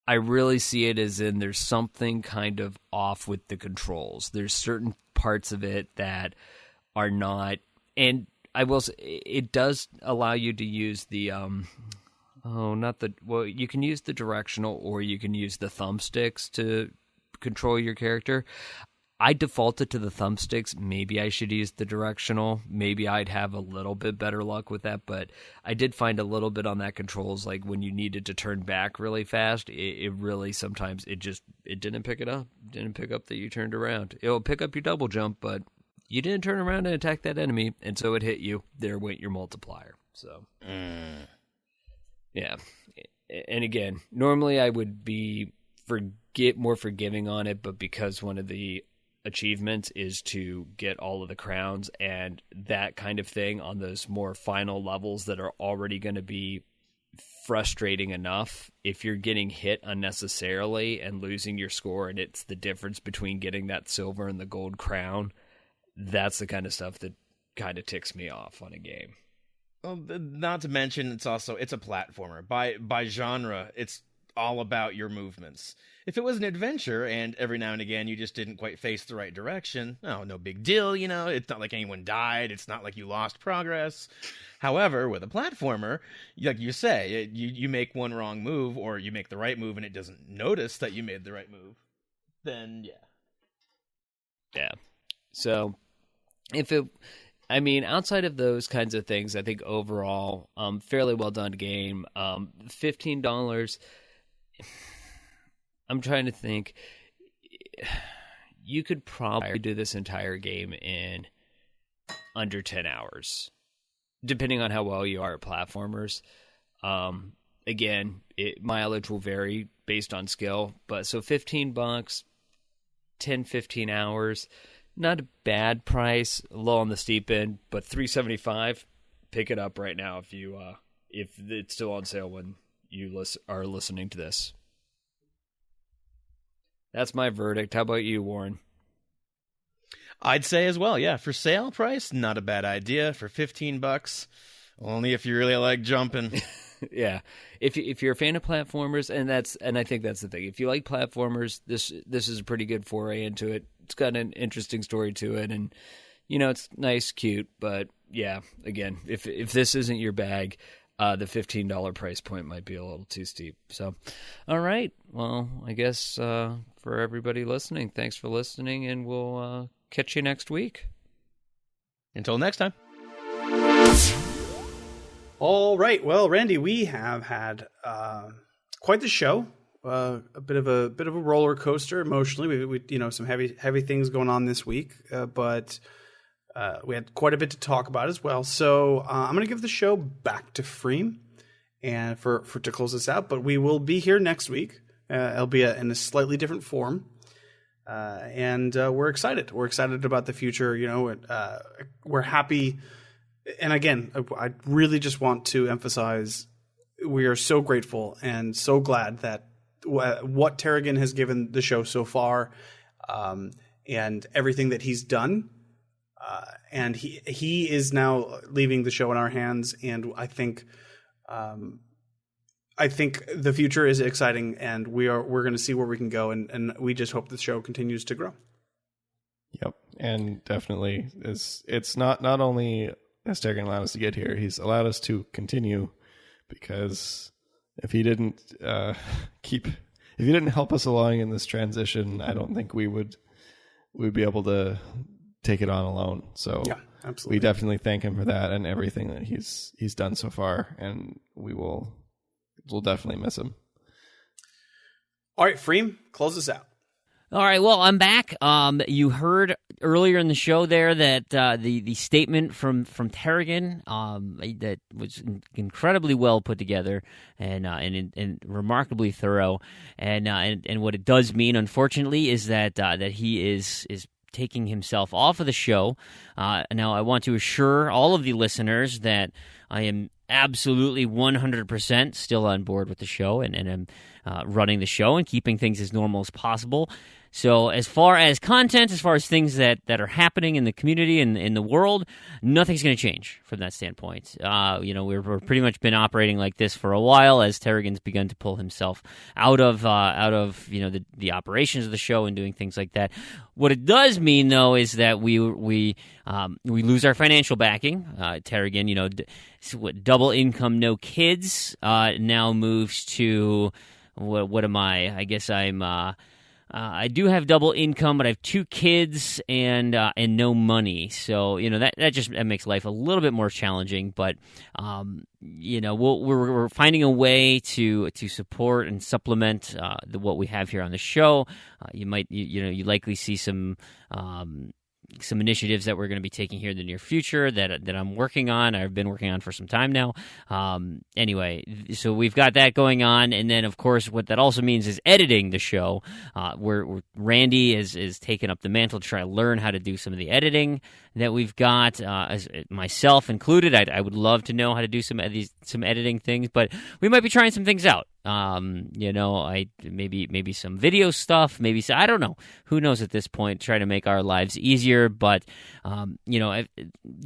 I really see it as in there's something kind of off with the controls. There's certain parts of it that are not, and I will say, it does allow you to use the, you can use the directional or you can use the thumbsticks to control your character. I defaulted to the thumbsticks. Maybe I should use the directional. Maybe I'd have a little bit better luck with that, but I did find a little bit on that controls, like when you needed to turn back really fast, it really sometimes it didn't pick it up. Didn't pick up that you turned around. It'll pick up your double jump, but you didn't turn around and attack that enemy, and so it hit you. There went your multiplier. So, yeah. And again, normally I would be more forgiving on it, but because one of the achievements is to get all of the crowns and that kind of thing on those more final levels that are already going to be frustrating enough, if you're getting hit unnecessarily and losing your score, and it's the difference between getting that silver and the gold crown, that's the kind of stuff that kind of ticks me off on a game. Well, not to mention, it's a platformer. By genre, it's all about your movements. If it was an adventure and every now and again you just didn't quite face the right direction, no big deal, it's not like anyone died, it's not like you lost progress. However, with a platformer, like you say, you make one wrong move or you make the right move and it doesn't notice that you made the right move, then yeah. So, outside of those kinds of things, I think overall, fairly well done game. $15. I'm trying to think. You could probably do this entire game in under 10 hours, depending on how well you are at platformers. Again, mileage will vary based on skill, but so $15, 10, 15 hours. Not a bad price, low on the steep end, but $375. Pick it up right now if it's still on sale when you are listening to this. That's my verdict. How about you, Warren? I'd say as well, yeah. For sale price, not a bad idea. For $15, Only if you really like jumping. Yeah, if you're a fan of platformers, and I think that's the thing. If you like platformers, this is a pretty good foray into it. It's got an interesting story to it, and it's nice, cute. But yeah, again, if this isn't your bag, the $15 price point might be a little too steep. So, all right, well, I guess for everybody listening, thanks for listening, and we'll catch you next week. Until next time. All right. Well, Randy, we have had quite the show. A bit of a roller coaster emotionally. We some heavy things going on this week, but we had quite a bit to talk about as well. So I'm going to give the show back to Freem and for to close this out. But we will be here next week. It'll be in a slightly different form, and we're excited. We're excited about the future. We're happy. And again, I really just want to emphasize we are so grateful and so glad that what Tarragon has given the show so far, and everything that he's done. And he is now leaving the show in our hands, and I think the future is exciting, and we're going to see where we can go, and we just hope the show continues to grow. Yep, and definitely it's not only has Tarragon allowed us to get here, he's allowed us to continue, because if he didn't help us along in this transition, I don't think we'd be able to take it on alone. So yeah, absolutely. We definitely thank him for that and everything that he's done so far, and we'll definitely miss him. All right, Freem, close us out. All right, well, I'm back. You heard earlier in the show there that the statement from Tarragon that was incredibly well put together and remarkably thorough, and what it does mean, unfortunately, is that he is taking himself off of the show. Now, I want to assure all of the listeners that I am absolutely 100% still on board with the show, and I'm running the show and keeping things as normal as possible. So as far as content, as far as things that are happening in the community and in the world, nothing's going to change from that standpoint. We're pretty much been operating like this for a while as Tarragon's begun to pull himself out of the operations of the show and doing things like that. What it does mean, though, is that we lose our financial backing. Tarragon, double income, no kids, now moves to what am I? I guess I do have double income, but I have 2 kids and no money. So that just makes life a little bit more challenging. But we're finding a way to support and supplement what we have here on the show. You likely see some initiatives that we're going to be taking here in the near future that I'm working on. I've been working on for some time now. Anyway, so we've got that going on, and then of course what that also means is editing the show. Where Randy is taking up the mantle to try to learn how to do some of the editing that we've got, as myself included. I would love to know how to do some editing things, but we might be trying some things out. Maybe some video stuff, I don't know. Who knows at this point? Try to make our lives easier. But,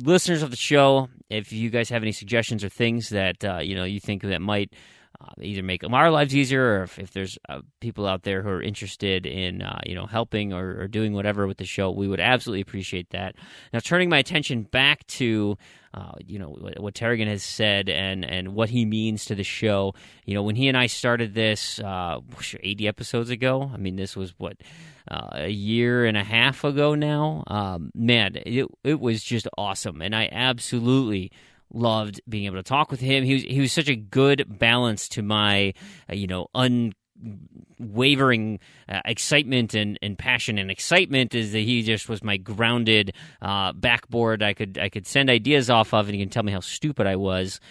listeners of the show, if you guys have any suggestions or things that, you think that might either make our lives easier, or if there's people out there who are interested in, helping or doing whatever with the show, we would absolutely appreciate that. Now, turning my attention back to what Tarragon has said and what he means to the show. When he and I started this 80 episodes ago, this was a year and a half ago now. Man, it was just awesome, and I absolutely loved being able to talk with him. He was such a good balance to my unwavering excitement and passion. And excitement is that he just was my grounded backboard. I could send ideas off of, and he can tell me how stupid I was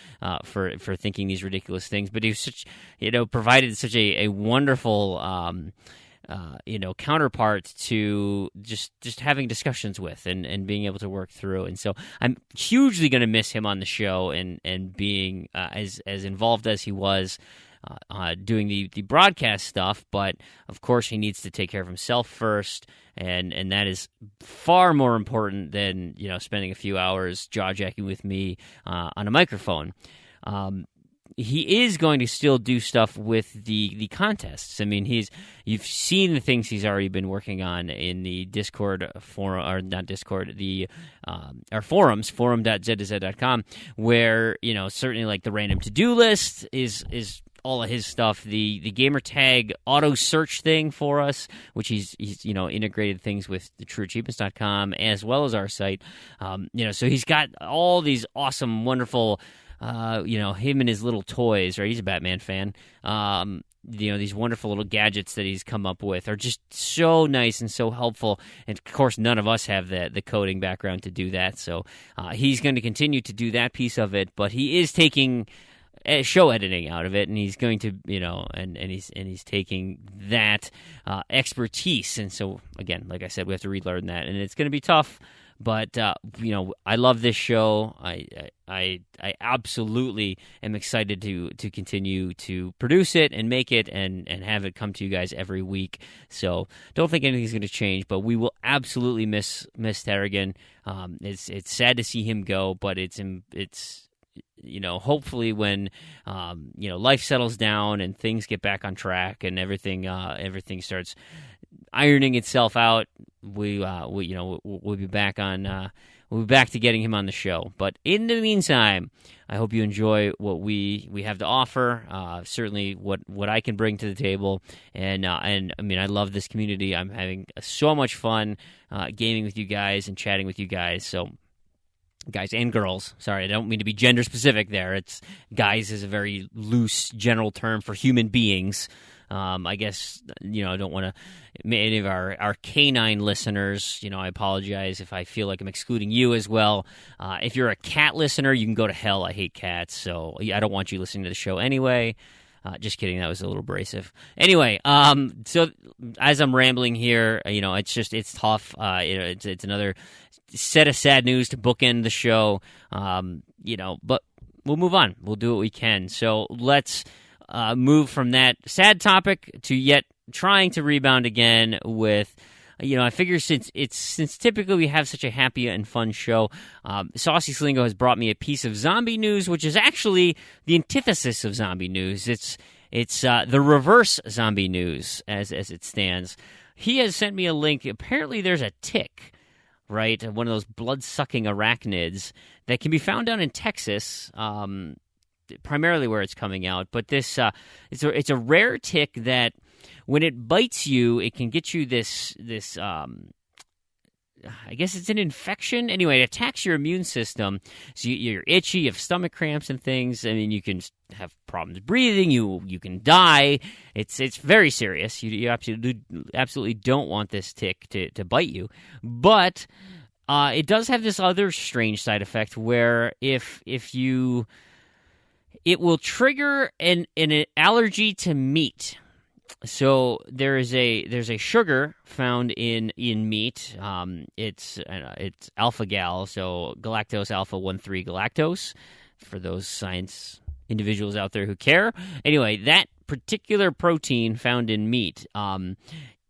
for thinking these ridiculous things. But he was such provided such a wonderful counterpart to just having discussions with and being able to work through. And so I'm hugely going to miss him on the show and being as involved as he was doing the broadcast stuff. But of course he needs to take care of himself first. and that is far more important than spending a few hours jaw-jacking with me on a microphone. He is going to still do stuff with the contests. I mean, you've seen the things he's already been working on in the Discord forum, or not Discord, our forums, forum.z2z.com, where certainly like the random to-do list is all of his stuff. The gamer tag auto search thing for us, which he's integrated things with the trueachievements.com as well as our site. So he's got all these awesome, wonderful. Him and his little toys, right? He's a Batman fan. These wonderful little gadgets that he's come up with are just so nice and so helpful. And of course, none of us have the coding background to do that. So he's going to continue to do that piece of it, but he is taking show editing out of it, and he's going to, and he's taking that expertise. And so again, like I said, we have to relearn that, and it's going to be tough. But I love this show. I absolutely am excited to continue to produce it and make it and have it come to you guys every week. So don't think anything's going to change. But we will absolutely miss Tarragon. It's sad to see him go, but it's hopefully when life settles down and things get back on track and everything starts ironing itself out, we'll be back to getting him on the show. But in the meantime, I hope you enjoy what we have to offer. Certainly, what I can bring to the table, and I mean, I love this community. I'm having so much fun gaming with you guys and chatting with you guys. So. Guys and girls. Sorry, I don't mean to be gender specific there. It's guys is a very loose general term for human beings. I guess, I don't want to, any of our canine listeners, I apologize if I feel like I'm excluding you as well. If you're a cat listener, you can go to hell. I hate cats, so I don't want you listening to the show anyway. Just kidding, that was a little abrasive. Anyway, so as I'm rambling here, it's tough. It's another set of sad news to bookend the show, but we'll move on. We'll do what we can. So let's move from that sad topic to yet trying to rebound again with, I figure since typically we have such a happy and fun show, Saucy Slingo has brought me a piece of zombie news, which is actually the antithesis of zombie news. It's the reverse zombie news as it stands. He has sent me a link. Apparently there's a tick, right? One of those blood-sucking arachnids that can be found down in Texas, primarily where it's coming out. But this it's a rare tick that when it bites you, it can get you this I guess it's an infection. Anyway, it attacks your immune system. So you're itchy, you have stomach cramps and things. I mean, you can have problems breathing. You can die. It's very serious. You absolutely don't want this tick to bite you. But it does have this other strange side effect where if you, it will trigger an allergy to meat. So there's a sugar found in meat. It's alpha gal, so galactose alpha 1,3 galactose for those science individuals out there who care. Anyway, that particular protein found in meat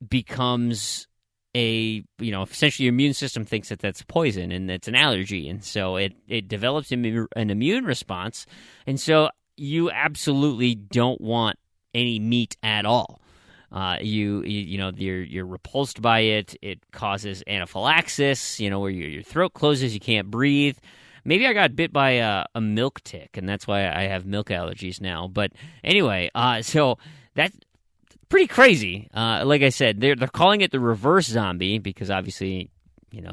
becomes essentially your immune system thinks that that's poison and that's an allergy, and so it develops an immune response, and so you absolutely don't want any meat at all. You're repulsed by it. It causes anaphylaxis, where your throat closes, you can't breathe. Maybe I got bit by a milk tick, and that's why I have milk allergies now. But anyway, so that's pretty crazy. Like I said, they're calling it the reverse zombie because obviously,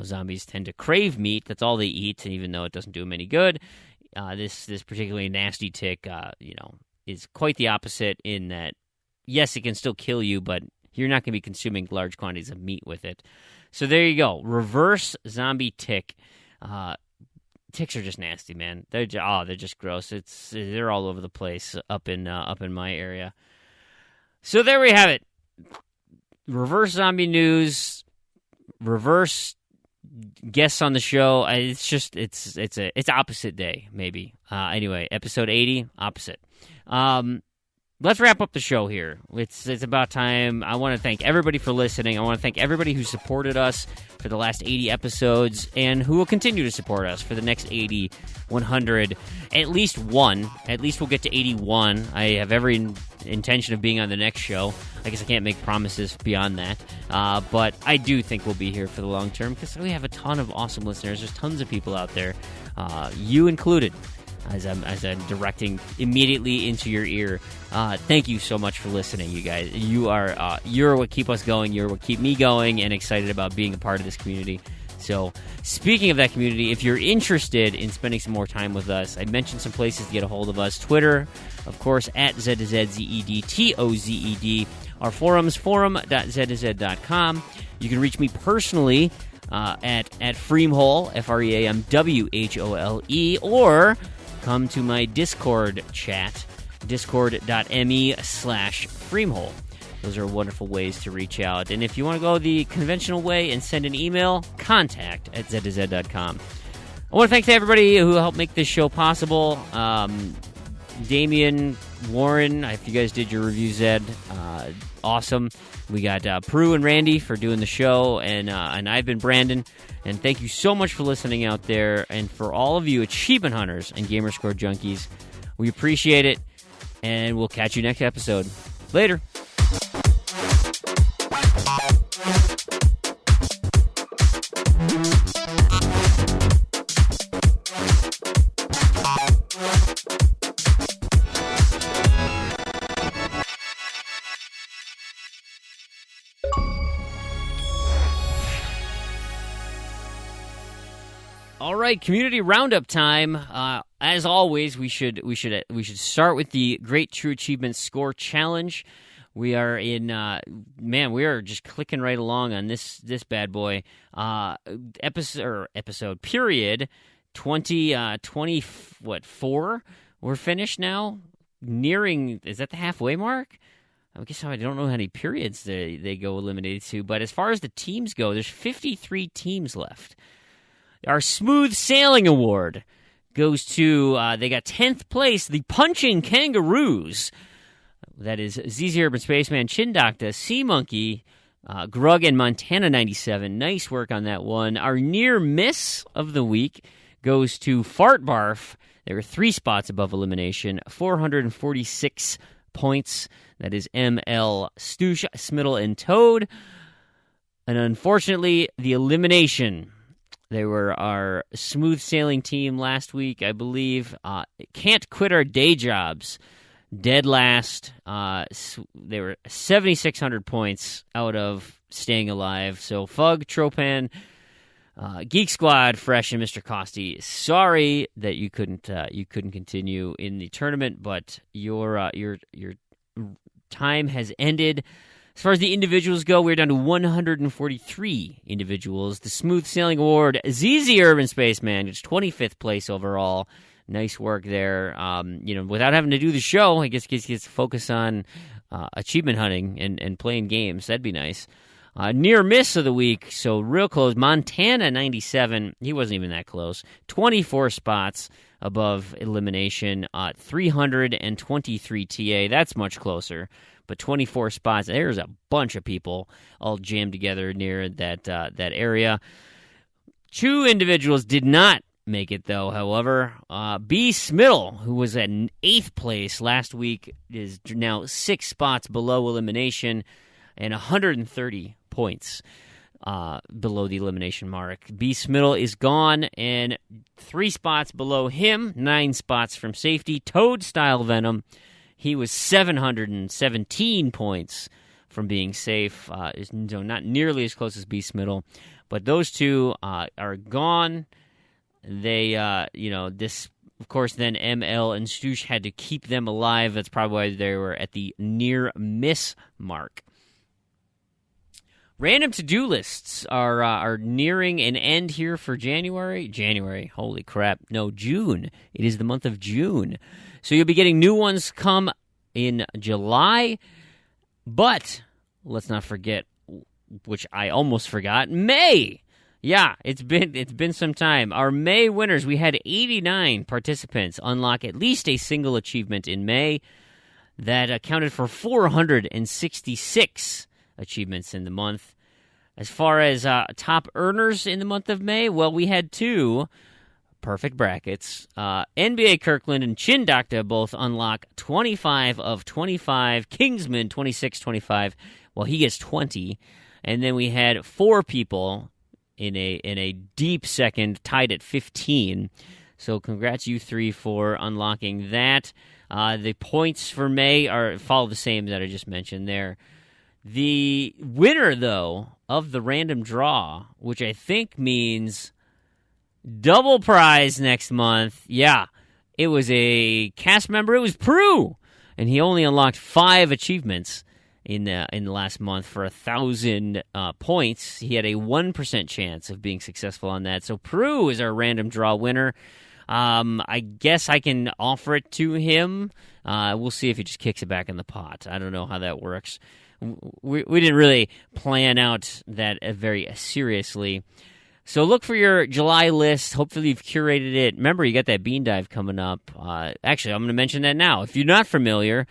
zombies tend to crave meat. That's all they eat, and even though it doesn't do them any good, this particularly nasty tick, is quite the opposite in that, yes, it can still kill you, but you're not going to be consuming large quantities of meat with it. So there you go. Reverse zombie tick. Ticks are just nasty, man. They're just gross. They're all over the place up in my area. So there we have it. Reverse zombie news. Reverse guests on the show. It's opposite day maybe. Anyway, episode 80, opposite. let's wrap up the show here. It's about time. I want to thank everybody for listening. I want to thank everybody who supported us for the last 80 episodes and who will continue to support us for the next 80, 100, at least one. At least we'll get to 81. I have every intention of being on the next show. I guess I can't make promises beyond that. But I do think we'll be here for the long term because we have a ton of awesome listeners. There's tons of people out there, you included, as I'm directing immediately into your ear. Thank you so much for listening, you guys. You're what keep us going. You're what keep me going and excited about being a part of this community. So, speaking of that community, if you're interested in spending some more time with us, I mentioned some places to get a hold of us. Twitter, of course, at ZZZEDTOZED. Our forums, forum.zzz.com. You can reach me personally at Freemhole, FREAMWHOLE, or come to my Discord chat, discord.me/Freemhole. Those are wonderful ways to reach out. And if you want to go the conventional way and send an email, contact@zzz.com. I want to thank everybody who helped make this show possible. Damian, Warren, if you guys did your review, Zed, awesome. We got Prue and Randy for doing the show, and I've been Brandon. And thank you so much for listening out there. And for all of you achievement hunters and Gamerscore junkies, we appreciate it. And we'll catch you next episode. Later. All right, community roundup time. As always, we should start with the Great True Achievement Score Challenge. We are in we are just clicking right along on this bad boy. Episode period 4. We're finished now. Nearing, is that the halfway mark? I guess I don't know how many periods they go eliminated to, but as far as the teams go, there's 53 teams left. Our Smooth Sailing Award goes to, they got 10th place, the Punching Kangaroos. That is ZZ Urban Spaceman, Chindocta, Sea Monkey, Grug, and Montana 97. Nice work on that one. Our near miss of the week goes to Fart Barf. They were 3 spots above elimination, 446 points. That is ML, Stoosh, Smiddle, and Toad. And unfortunately, the elimination... They were our smooth sailing team last week, I believe. Can't quit our day jobs. Dead last. They were 7,600 points out of staying alive. So Fug, Tropan, Geek Squad, Fresh, and Mr. Costi. Sorry that you couldn't continue in the tournament, but your time has ended. As far as the individuals go, we're down to 143 individuals. The Smooth Sailing Award, ZZ Urban Spaceman, gets 25th place overall. Nice work there. Without having to do the show, I guess gets to focus on achievement hunting and playing games. That'd be nice. Near miss of the week, so real close. Montana 97. He wasn't even that close. 24 spots above elimination. 323 TA. That's much closer. But 24 spots, there's a bunch of people all jammed together near that area. 2 individuals did not make it, though, however. B. Smiddle, who was at 8th place last week, is now 6 spots below elimination and 130 points below the elimination mark. B. Smiddle is gone, and 3 spots below him, 9 spots from safety. Toad Style Venom. He was 717 points from being safe. Is not nearly as close as Beast Middle, but those 2 are gone. They, this, of course, then ML and Stoosh had to keep them alive. That's probably why they were at the near miss mark. Random to-do lists are nearing an end here for January. Holy crap. No, June. It is the month of June. So you'll be getting new ones come in July. But let's not forget, which I almost forgot, May. Yeah, it's been some time. Our May winners, we had 89 participants unlock at least a single achievement in May. that accounted for 466 achievements in the month. As far as top earners in the month of May, well, we had two perfect brackets. NBA Kirkland and Chin Doctor both unlock 25 of 25. Kingsman 26-25. Well, he gets 20. And then we had four people in a deep second, tied at 15. So congrats, you three, for unlocking that. The points for May follow the same that I just mentioned there. The winner, though, of the random draw, which I think means double prize next month. Yeah, it was a cast member. It was Prue, and he only unlocked 5 achievements in the last month for 1,000 points. He had a 1% chance of being successful on that. So Prue is our random draw winner. I guess I can offer it to him. We'll see if he just kicks it back in the pot. I don't know how that works. We didn't really plan out that very seriously. So look for your July list. Hopefully you've curated it. Remember, you got that Bean Dive coming up. Actually, I'm going to mention that now. If you're not familiar,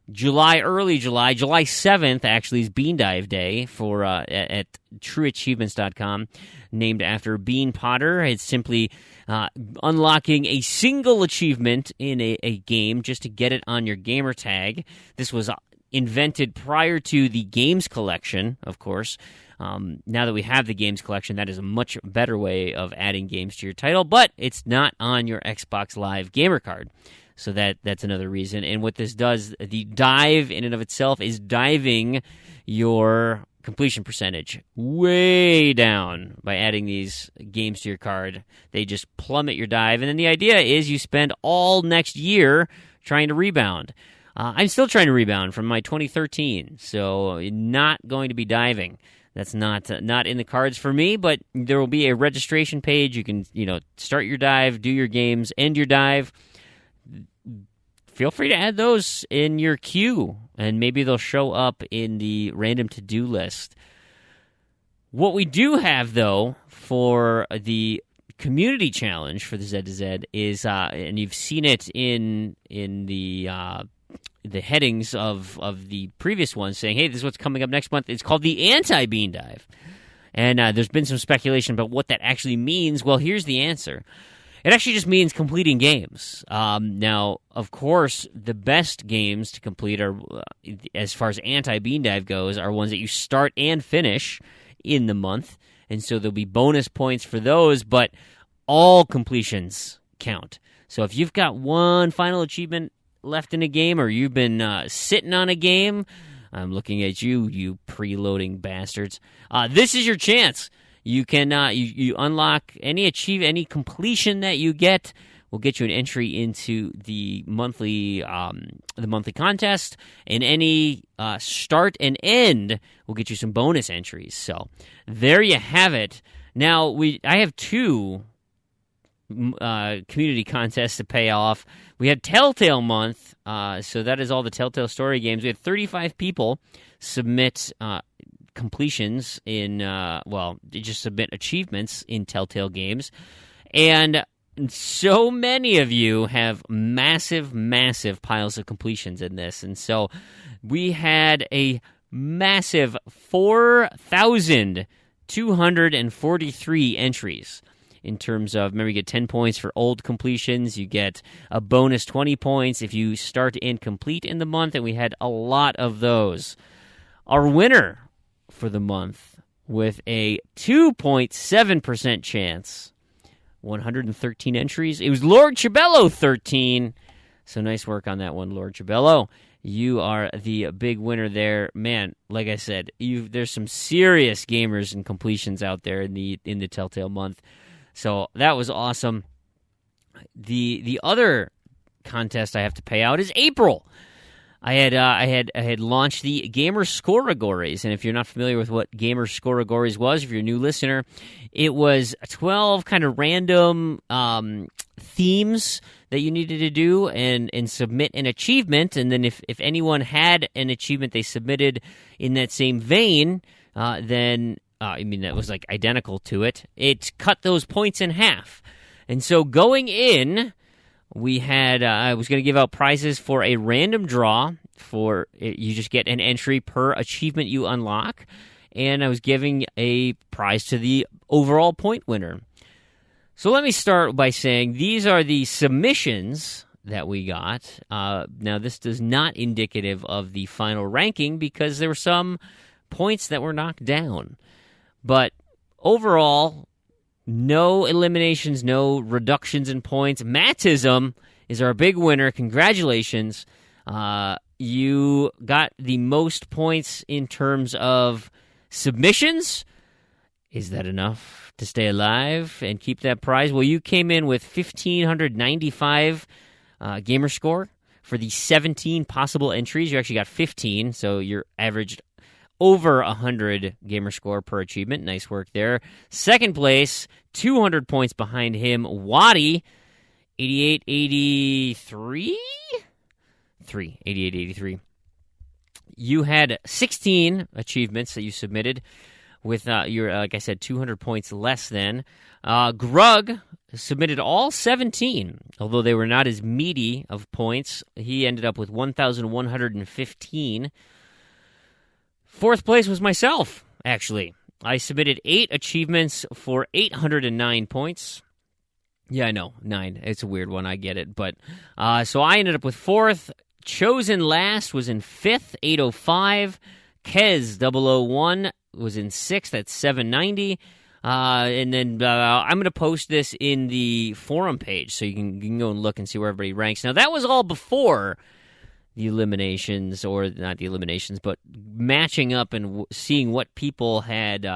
early July 7th, actually, is Bean Dive Day for at trueachievements.com, named after Bean Potter. It's simply unlocking a single achievement in a game just to get it on your gamer tag. This was invented prior to the games collection, of course. Now that we have the games collection, that is a much better way of adding games to your title, but it's not on your Xbox Live gamer card. So that's another reason. And what this does, the dive in and of itself, is diving your completion percentage way down by adding these games to your card. They just plummet your dive. And then the idea is you spend all next year trying to rebound. I'm still trying to rebound from my 2013, so not going to be diving. That's not in the cards for me, but there will be a registration page. You can start your dive, do your games, end your dive. Feel free to add those in your queue, and maybe they'll show up in the random to-do list. What we do have, though, for the community challenge for the Z2Z is, and you've seen it in the headings of the previous ones saying, hey, this is what's coming up next month. It's called the Anti-Bean Dive. And there's been some speculation about what that actually means. Well, here's the answer. It actually just means completing games. Now, of course, the best games to complete are, as far as Anti-Bean Dive goes, are ones that you start and finish in the month. And so there'll be bonus points for those, but all completions count. So if you've got one final achievement left in a game, or you've been sitting on a game, I'm looking at you preloading bastards. This is your chance. You can you unlock any completion that you get will get you an entry into the monthly contest, and any start and end will get you some bonus entries. So there you have it. Now I have 2 community contests to pay off. We had Telltale Month, so that is all the Telltale story games. We had 35 people submit completions in, they just submit achievements in Telltale games. And so many of you have massive, massive piles of completions in this. And so we had a massive 4,243 entries. In terms of, remember, you get 10 points for old completions. You get a bonus 20 points if you start and complete in the month, and we had a lot of those. Our winner for the month, with a 2.7% chance, 113 entries, it was Lord Chabello 13. So nice work on that one, Lord Chabello. You are the big winner there. Man, like I said, there's some serious gamers and completions out there in the Telltale month. So that was awesome. The other contest I have to pay out is April. I had launched the Gamerscore, and if you're not familiar with what Gamerscore was, if you're a new listener, it was 12 kind of random themes that you needed to do and submit an achievement, and then if anyone had an achievement they submitted in that same vein, then that was like identical to it. It cut those points in half. And so going in, we had, I was going to give out prizes for a random draw you just get an entry per achievement you unlock, and I was giving a prize to the overall point winner. So let me start by saying these are the submissions that we got. Now, this is not indicative of the final ranking because there were some points that were knocked down. But overall, no eliminations, no reductions in points. Mattism is our big winner. Congratulations. You got the most points in terms of submissions. Is that enough to stay alive and keep that prize? Well, you came in with 1,595 Gamerscore for the 17 possible entries. You actually got 15, so you're averaged over 100 Gamerscore per achievement. Nice work there. Second place, 200 points behind him, Waddy, 8883? 8883. You had 16 achievements that you submitted with your, like I said, 200 points less than. Grug submitted all 17, although they were not as meaty of points. He ended up with 1,115. Fourth place was myself, actually. I submitted 8 achievements for 809 points. Yeah, I know, 9. It's a weird one, I get it. But so I ended up with 4th. Chosen last was in 5th, 805. Kez 001 was in 6th at 790. And then I'm going to post this in the forum page so you can go and look and see where everybody ranks. Now, that was all before the eliminations, or not the eliminations, but matching up and seeing what people had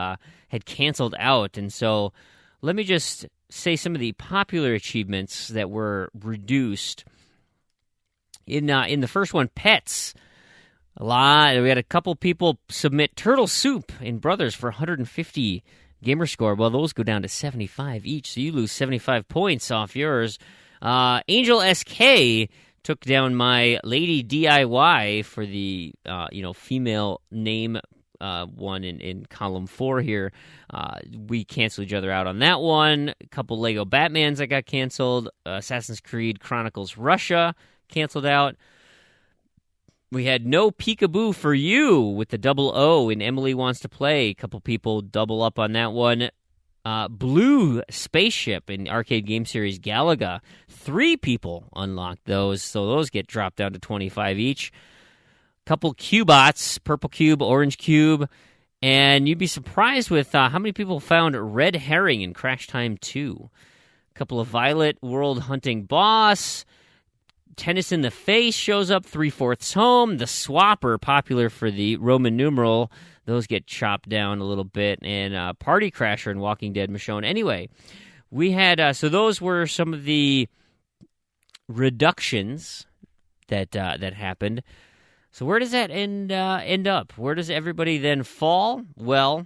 canceled out. And so let me just say some of the popular achievements that were reduced. In the first one, pets. We had a couple people submit turtle soup in Brothers for 150 Gamerscore. Well, those go down to 75 each, so you lose 75 points off yours. Angel SK took down my Lady DIY for the female name one in column 4 here. We canceled each other out on that one. A couple Lego Batmans that got canceled. Assassin's Creed Chronicles Russia canceled out. We had no peekaboo for you with the double O in Emily Wants to Play. A couple people double up on that one. Blue Spaceship in Arcade Game Series Galaga. 3 people unlocked those, so those get dropped down to 25 each. Couple Cubots, Purple Cube, Orange Cube. And you'd be surprised with how many people found Red Herring in Crash Time 2. A couple of Violet World Hunting Boss. Tennis in the Face shows up, 3/4 Home. The Swapper, popular for the Roman numeral. Those get chopped down a little bit. And Party Crasher and Walking Dead Michonne. Anyway, we had, so those were some of the reductions that happened. So where does that end up? Where does everybody then fall? Well,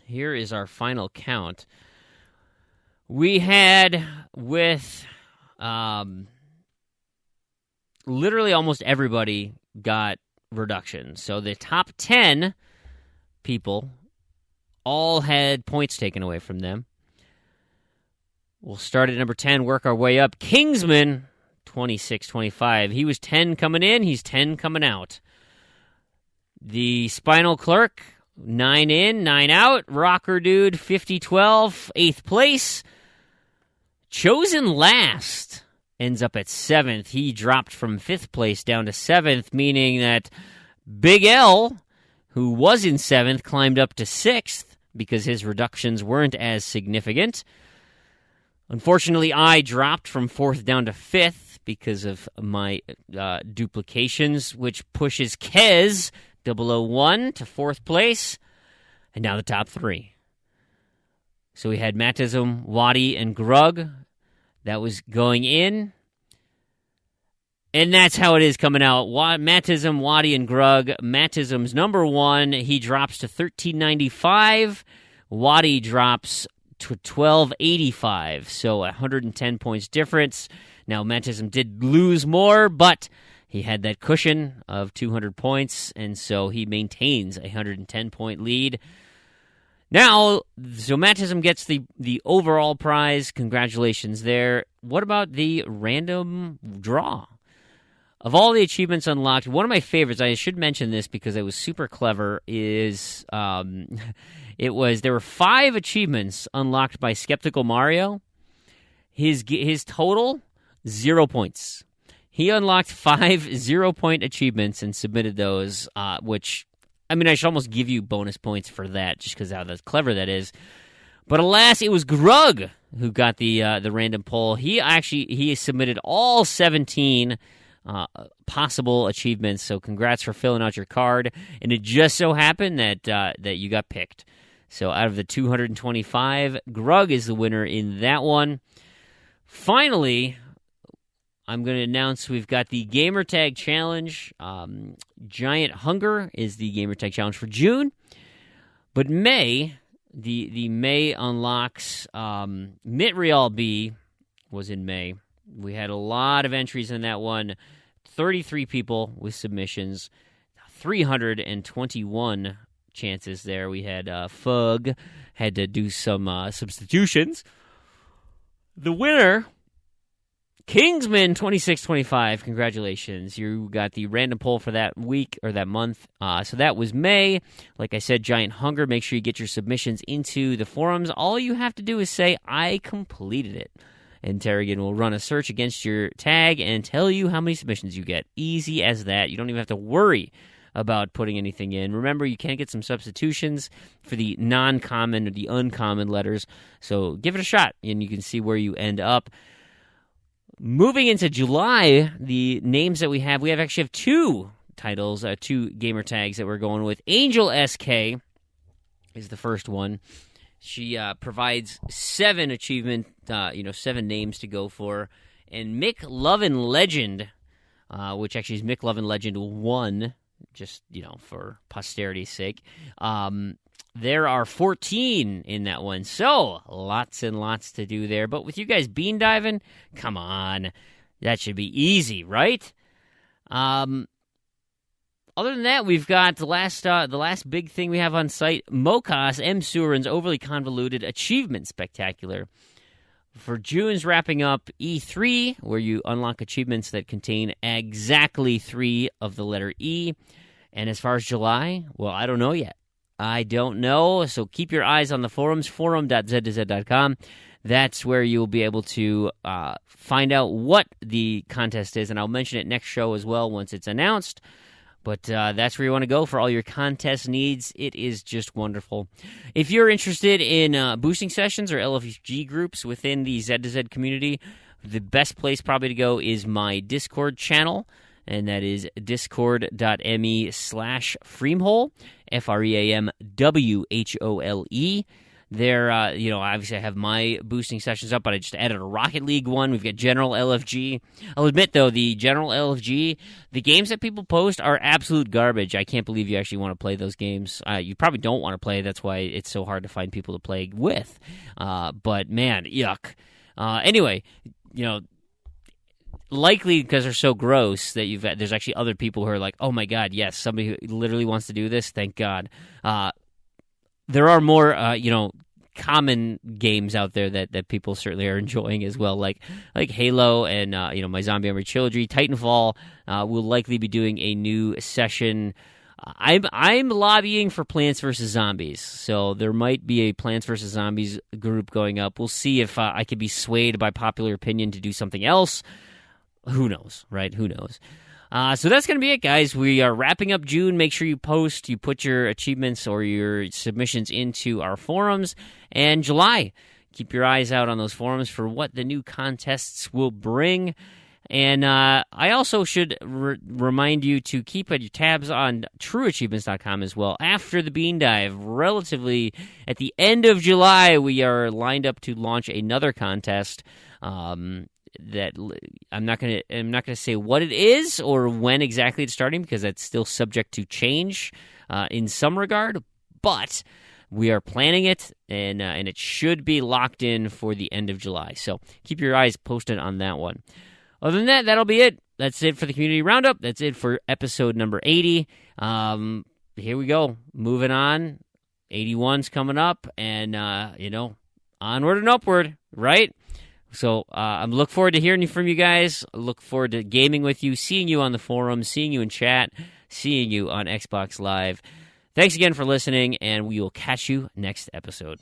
here is our final count. We had with literally almost everybody got reductions. So the top 10 people all had points taken away from them. We'll start at number 10, work our way up. Kingsman, 26-25. He was 10 coming in, he's 10 coming out. The Spinal Clerk, 9 in, 9 out. Rocker Dude, 50-12, 8th place. Chosen last ends up at 7th. He dropped from 5th place down to 7th, meaning that Big L, who was in 7th, climbed up to 6th because his reductions weren't as significant. Unfortunately, I dropped from 4th down to 5th because of my duplications, which pushes Kez 001 to 4th place, and now the top 3. So we had Mattism, Waddy, and Grug. That was going in. And that's how it is coming out. Mattism, Waddy, and Grug. Mattism's number 1. He drops to 1395. Waddy drops to 1285. So 110 points difference. Now, Mattism did lose more, but he had that cushion of 200 points, and so he maintains a 110-point lead. Now, so Mattism gets the overall prize. Congratulations there. What about the random draw? Of all the achievements unlocked, one of my favorites, I should mention this because it was super clever, is there were 5 achievements unlocked by Skeptical Mario. His total, 0 points. He unlocked 5 0-point achievements and submitted those, which, I mean, I should almost give you bonus points for that just because how clever that is. But alas, it was Grug who got the random poll. He submitted all 17 possible achievements, so congrats for filling out your card. And it just so happened that you got picked. So out of the 225, Grug is the winner in that one. Finally, I'm going to announce we've got the Gamertag Challenge. Giant Hunger is the Gamertag Challenge for June. But May, the May unlocks, Mitreal B was in May. We had a lot of entries in that one. 33 people with submissions. 321 chances there. We had Fug had to do some substitutions. The winner, Kingsman 2625. Congratulations. You got the random poll for that week or that month. So that was May. Like I said, Giant Hunger. Make sure you get your submissions into the forums. All you have to do is say, I completed it. And Terrigan will run a search against your tag and tell you how many submissions you get. Easy as that. You don't even have to worry about putting anything in. Remember, you can get some substitutions for the non-common or the uncommon letters. So give it a shot, and you can see where you end up. Moving into July, the names that we actually have 2 titles, 2 gamer tags that we're going with. Angel SK is the first one. She provides 7 achievement, 7 names to go for. And Mick Lovin' Legend, which actually is Mick Lovin' Legend 1, just, for posterity's sake. There are 14 in that one, so lots and lots to do there. But with you guys bean diving, come on, that should be easy, right? Other than that, we've got the last big thing we have on site, Mokos M. Surin's Overly Convoluted Achievement Spectacular. For June's wrapping up E3, where you unlock achievements that contain exactly 3 of the letter E. And as far as July, well, I don't know yet. I don't know, so keep your eyes on the forums, forum.z2z.com. That's where you'll be able to find out what the contest is, and I'll mention it next show as well once it's announced. But that's where you want to go for all your contest needs. It is just wonderful. If you're interested in boosting sessions or LFG groups within the Z2Z community, the best place probably to go is my Discord channel, and that is discord.me/Freemhole, FREAMWHOLE. There, obviously I have my boosting sessions up, but I just added a Rocket League one. We've got General LFG. I'll admit, though, the General LFG, the games that people post are absolute garbage. I can't believe you actually want to play those games. You probably don't want to play. That's why it's so hard to find people to play with. But, man, yuck. Anyway, likely because they're so gross that there's actually other people who are like, oh, my God, yes, somebody who literally wants to do this. Thank God. There are more, common games out there that people certainly are enjoying as well, like Halo and my Zombie Army Trilogy. Titanfall will likely be doing a new session. I'm lobbying for Plants vs. Zombies, so there might be a Plants vs. Zombies group going up. We'll see if I could be swayed by popular opinion to do something else. Who knows, right? Who knows? So that's going to be it, guys. We are wrapping up June. Make sure you put your achievements or your submissions into our forums. And July, keep your eyes out on those forums for what the new contests will bring. And I also should remind you to keep your tabs on trueachievements.com as well. After the Bean Dive, relatively at the end of July, we are lined up to launch another contest. That I'm not gonna say what it is or when exactly it's starting because that's still subject to change in some regard. But we are planning it, and it should be locked in for the end of July. So keep your eyes posted on that one. Other than that, that'll be it. That's it for the community roundup. That's it for episode number 80. Here we go. Moving on. 81's coming up, and onward and upward. Right. So I look forward to hearing from you guys. I look forward to gaming with you, seeing you on the forum, seeing you in chat, seeing you on Xbox Live. Thanks again for listening, and we will catch you next episode.